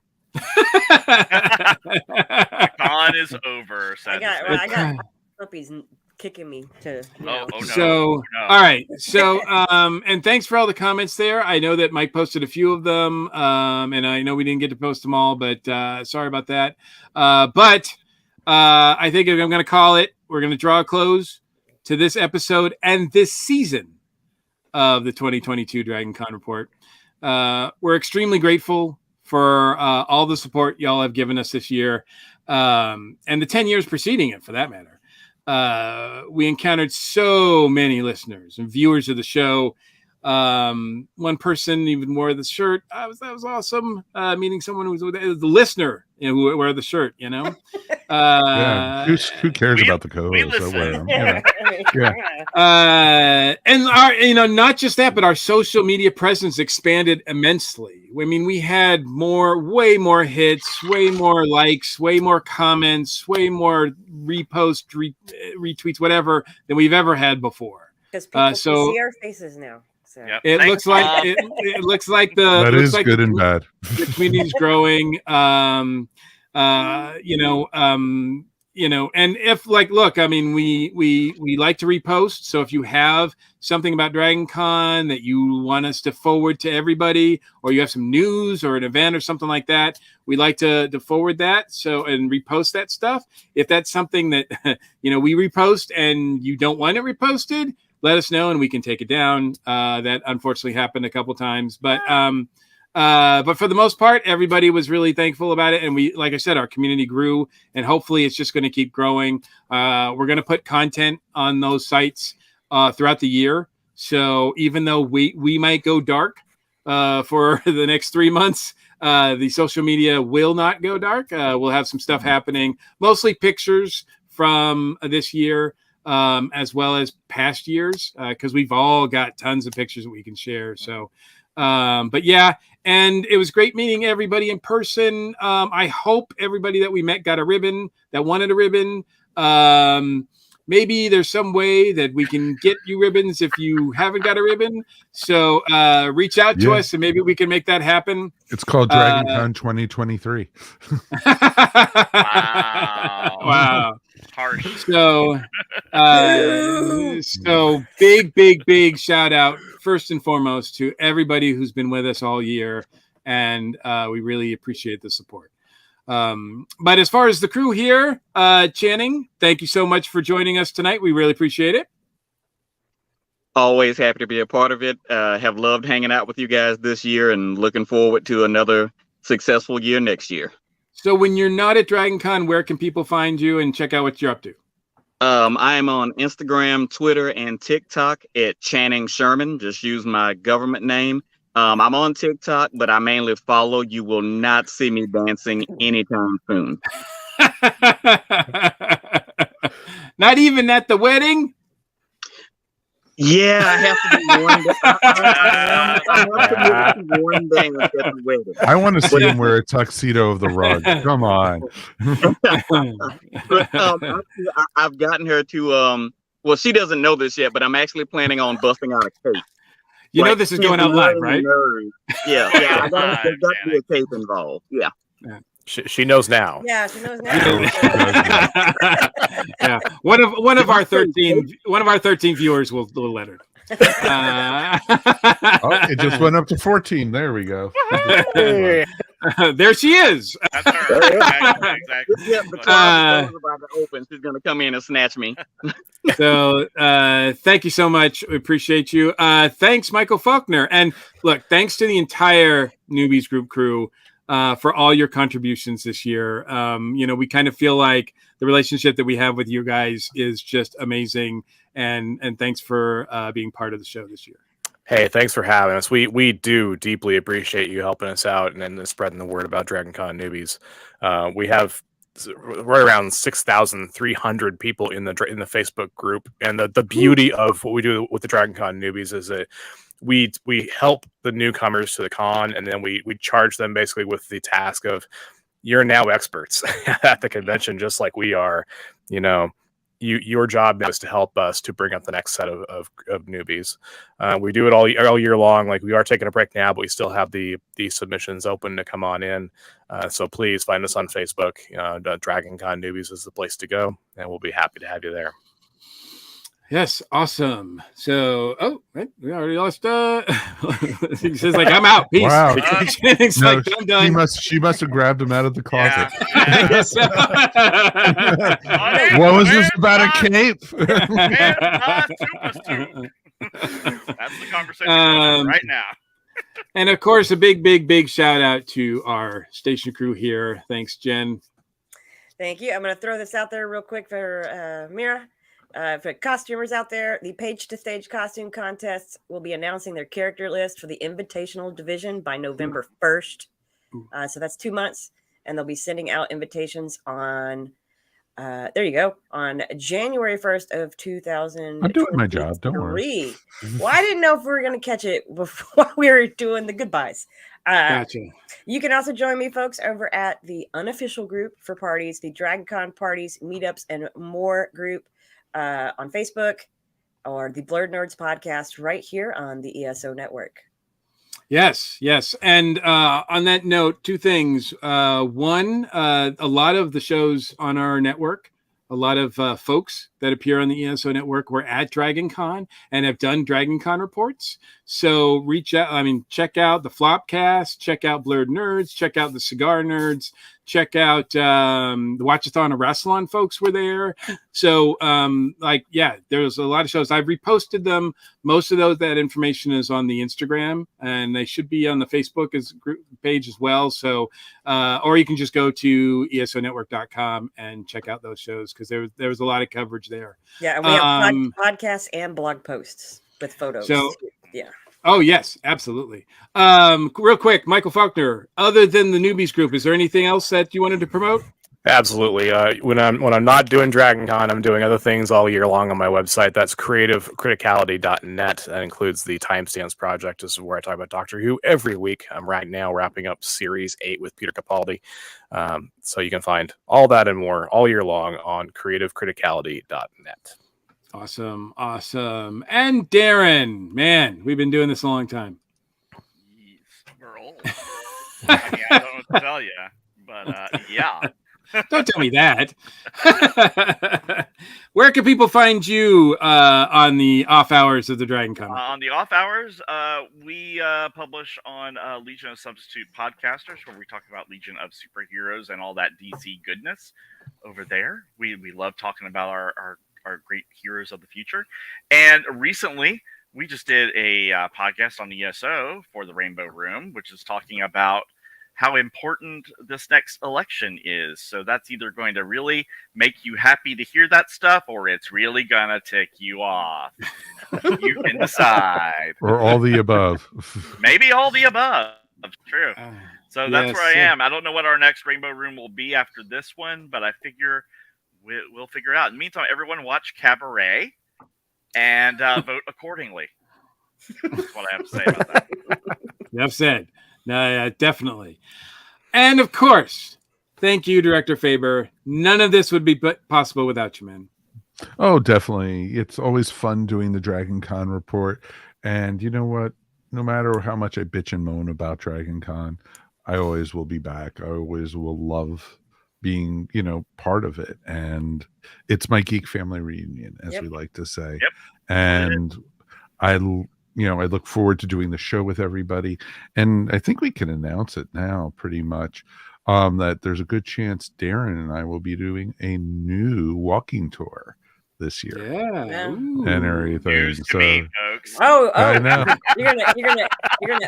Con is over. I got puppies kicking me to. Oh no. So, all right. So, and thanks for all the comments there. I know that Mike posted a few of them, and I know we didn't get to post them all, but sorry about that. But I think I'm going to call it. We're going to draw a close to this episode and this season of the 2022 DragonCon Report. We're extremely grateful for all the support y'all have given us this year, and the 10 years preceding it, for that matter. We encountered so many listeners and viewers of the show. One person even wore the shirt. That was awesome. Meeting someone who was the listener, who wore the shirt. Yeah, who cares about the co-host? And our, not just that, but our social media presence expanded immensely. I mean, we had way more hits, way more likes, way more comments, way more reposts, retweets, whatever, than we've ever had before. Because people can see our faces now. So. Yep. It looks like it looks like the that is like good and bad. The community's growing. And if, like, look, I mean, we like to repost. So if you have something about DragonCon that you want us to forward to everybody, or you have some news or an event or something like that, we like to forward that. So, and repost that stuff. If that's something that, we repost and you don't want it reposted, let us know and we can take it down. That unfortunately happened a couple times, but for the most part, everybody was really thankful about it. And we, like I said, our community grew, and hopefully it's just going to keep growing. We're going to put content on those sites throughout the year. So even though we might go dark for the next 3 months, the social media will not go dark. We'll have some stuff happening, mostly pictures from this year, as well as past years, because we've all got tons of pictures that we can share. So, but yeah, and it was great meeting everybody in person. I hope everybody that we met got a ribbon, that wanted a ribbon. maybe there's some way that we can get you ribbons if you haven't got a ribbon. So reach out to us and maybe we can make that happen. It's called Dragoncon 2023. Wow. Harsh. So big shout out first and foremost to everybody who's been with us all year, and we really appreciate the support. But as far as the crew here, Channing, thank you so much for joining us tonight. We really appreciate it. Always happy to be a part of it. Have loved hanging out with you guys this year and looking forward to another successful year next year. So when you're not at Dragoncon, where can people find you and check out what you're up to? I am on Instagram, Twitter, and TikTok at Channing Sherman. Just use my government name. I'm on TikTok, but I mainly follow. You will not see me dancing anytime soon. Not even at the wedding? Yeah, I have to do one. I have to do one dance at the wedding. I want to see him wear a tuxedo of the rug. Come on. But, I've gotten her to well, she doesn't know this yet, but I'm actually planning on busting out a cape. You know this is going out live, right? Yeah, I got to be a cape involved. Yeah. She knows now. Yeah, she knows now. Yeah, one of our 13 viewers will let her. It just went up to 14. There we go. There she is. That's her. Exactly. Yeah, the car is about to open. She's going to come in and snatch me. So thank you so much. We appreciate you. Thanks, Michael Faulkner. And look, thanks to the entire Newbies Group crew for all your contributions this year. We kind of feel like the relationship that we have with you guys is just amazing. And thanks for being part of the show this year. Hey, thanks for having us. We do deeply appreciate you helping us out and then spreading the word about Dragoncon Newbies. We have right around 6,300 people in the Facebook group, and the beauty of what we do with the Dragoncon Newbies is that we help the newcomers to the con, and then we charge them basically with the task of, you're now experts at the convention, just like we are. Your job is to help us to bring up the next set of newbies. We do it all year long. Like, we are taking a break now, but we still have the submissions open to come on in. So please find us on Facebook. Dragoncon Newbies is the place to go, and we'll be happy to have you there. Yes, awesome. So, we already lost. He says, like, I'm out. Peace. Wow. It's like, I'm done. She must have grabbed him out of the closet. Yeah. What was this about a cape? That's the conversation right now. And of course, a big shout out to our station crew here. Thanks, Jen. Thank you. I'm going to throw this out there real quick for Mira. For costumers out there, the Page to Stage costume contests will be announcing their character list for the Invitational Division by November 1st. So that's 2 months, and they'll be sending out invitations on on January 1st of 2000. I'm doing my job. Don't worry. Well, I didn't know if we were going to catch it before we were doing the goodbyes. Gotcha. You can also join me, folks, over at the unofficial group for parties, the Dragoncon parties, meetups, and more group on Facebook, or the Blurred Nerds podcast right here on the ESO network. Yes. And on that note, two things. One, a lot of the shows on our network, a lot of folks that appear on the ESO network were at Dragoncon and have done Dragoncon reports. So reach out. Check out the Flopcast, check out Blurred Nerds, check out the Cigar Nerds, check out the Watchathon of Wrestling folks were there. So there's a lot of shows. I've reposted them. Most of that information is on the Instagram, and they should be on the Facebook group page as well. So, or you can just go to esonetwork.com and check out those shows, because there was a lot of coverage there. Yeah, and we have podcasts and blog posts with photos. So, yeah. Oh, yes, absolutely. Real quick, Michael Faulkner, other than the Newbies group, is there anything else that you wanted to promote? Absolutely. When I'm not doing Dragoncon, I'm doing other things all year long on my website. That's creativecriticality.net. That includes the Timestamps Project. This is where I talk about Doctor Who every week. I'm right now wrapping up Series 8 with Peter Capaldi. So you can find all that and more all year long on creativecriticality.net. Awesome. And Darren, man, we've been doing this a long time. We're old. I mean, I don't know what to tell you, but yeah. Don't tell me that. Where can people find you on the off hours of the Dragoncon? On the off hours, we publish on Legion of Substitute Podcasters, where we talk about Legion of Superheroes and all that DC goodness over there. We love talking about our great heroes of the future. And recently, we just did a podcast on ESO for the Rainbow Room, which is talking about how important this next election is. So that's either going to really make you happy to hear that stuff, or it's really gonna tick you off. You can decide. Or all the above. Maybe all the above. True. So that's yes, where I am. I don't know what our next Rainbow Room will be after this one, but I figure we'll figure it out. In the meantime, everyone watch Cabaret and vote accordingly. That's what I have to say about that. Enough said. No, definitely. And of course, thank you, Director Faber. None of this would be possible without you, man. Oh, definitely. It's always fun doing the Dragoncon report. And you know what? No matter how much I bitch and moan about Dragoncon, I always will be back. I always will love being, part of it. And it's my geek family reunion, as we like to say. Yep. And I look forward to doing the show with everybody. And I think we can announce it now pretty much that there's a good chance Darren and I will be doing a new walking tour this year. Yeah. And everything. News to me, folks. Oh, I know. You're gonna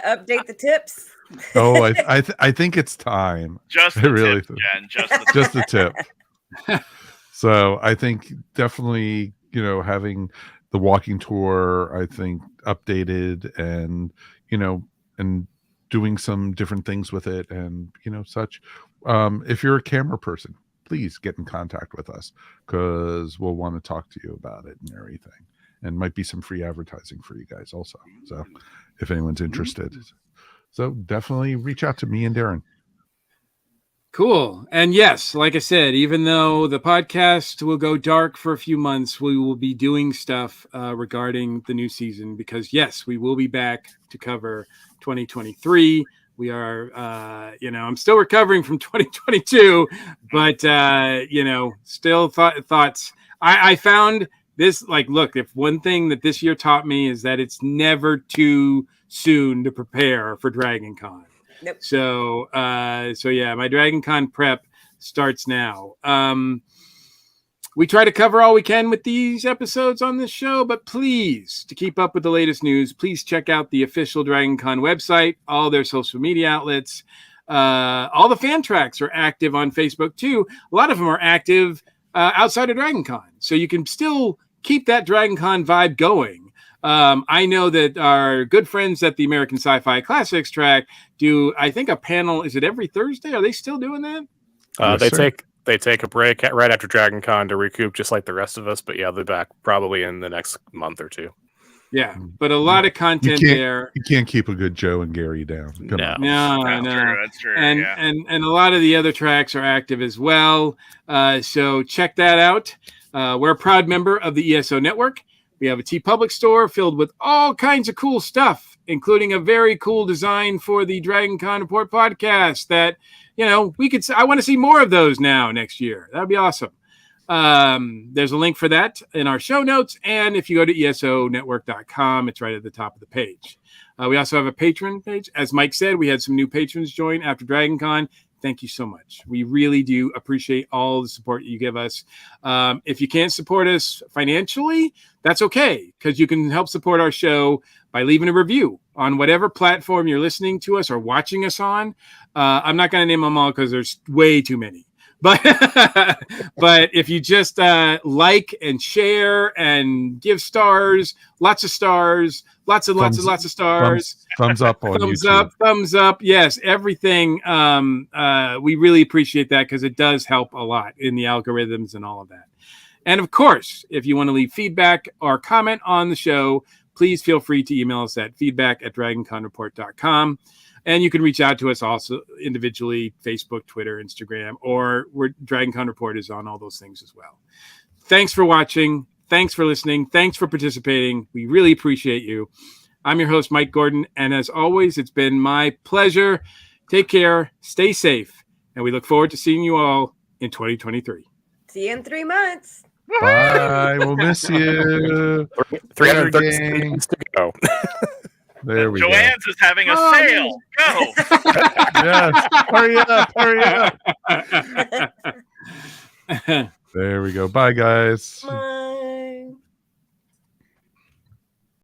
update the tips. Oh, I think it's time. Just I the really tip, Jen. just the tip. So I think definitely, having the walking tour, I think, updated and, and doing some different things with it and, such. If you're a camera person, please get in contact with us because we'll want to talk to you about it and everything. And might be some free advertising for you guys also. So if anyone's interested. So definitely reach out to me and Darren. Cool. And yes, like I said, even though the podcast will go dark for a few months, we will be doing stuff regarding the new season because, yes, we will be back to cover 2023. We are, I'm still recovering from 2022, but, still thoughts. I found this, look, if one thing that this year taught me is that it's never too soon to prepare for Dragoncon. Nope. So yeah, my Dragoncon prep starts now. We try to cover all we can with these episodes on this show, but please, to keep up with the latest news, please check out the official Dragoncon website, all their social media outlets. All the fan tracks are active on Facebook too. A lot of them are active outside of Dragoncon, so you can still keep that Dragoncon vibe going. I know that our good friends at the American Sci-Fi Classics track do, I think, a panel. Is it every Thursday? Are they still doing that? They take a break right after Dragoncon to recoup, just like the rest of us. But yeah, they're back probably in the next month or two. Yeah, but a lot of content there. You can't keep a good Joe and Gary down. No. That's true. And a lot of the other tracks are active as well. So check that out. We're a proud member of the ESO network. We have a TeePublic store filled with all kinds of cool stuff, including a very cool design for the Dragoncon Report podcast that, I want to see more of those now next year. That'd be awesome. There's a link for that in our show notes. And if you go to esonetwork.com, it's right at the top of the page. We also have a Patreon page. As Mike said, we had some new patrons join after Dragoncon. Thank you so much. We really do appreciate all the support you give us. If you can't support us financially, that's okay, because you can help support our show by leaving a review on whatever platform you're listening to us or watching us on. I'm not going to name them all because there's way too many. But if you just like and share and give stars, lots of lots and lots of stars. Thumbs up on YouTube. Thumbs up. Yes, everything. We really appreciate that because it does help a lot in the algorithms and all of that. And of course, if you want to leave feedback or comment on the show, please feel free to email us at feedback@dragonconreport.com. And you can reach out to us also individually, Facebook, Twitter, Instagram, or DragonCon Report is on all those things as well. Thanks for watching. Thanks for listening. Thanks for participating. We really appreciate you. I'm your host, Mike Gordon. And as always, it's been my pleasure. Take care. Stay safe. And we look forward to seeing you all in 2023. See you in 3 months. Bye. We'll miss you. 336 days to go. There we Joanne's is having a sale. Go. Yes. Hurry up. Hurry up. There we go. Bye, guys.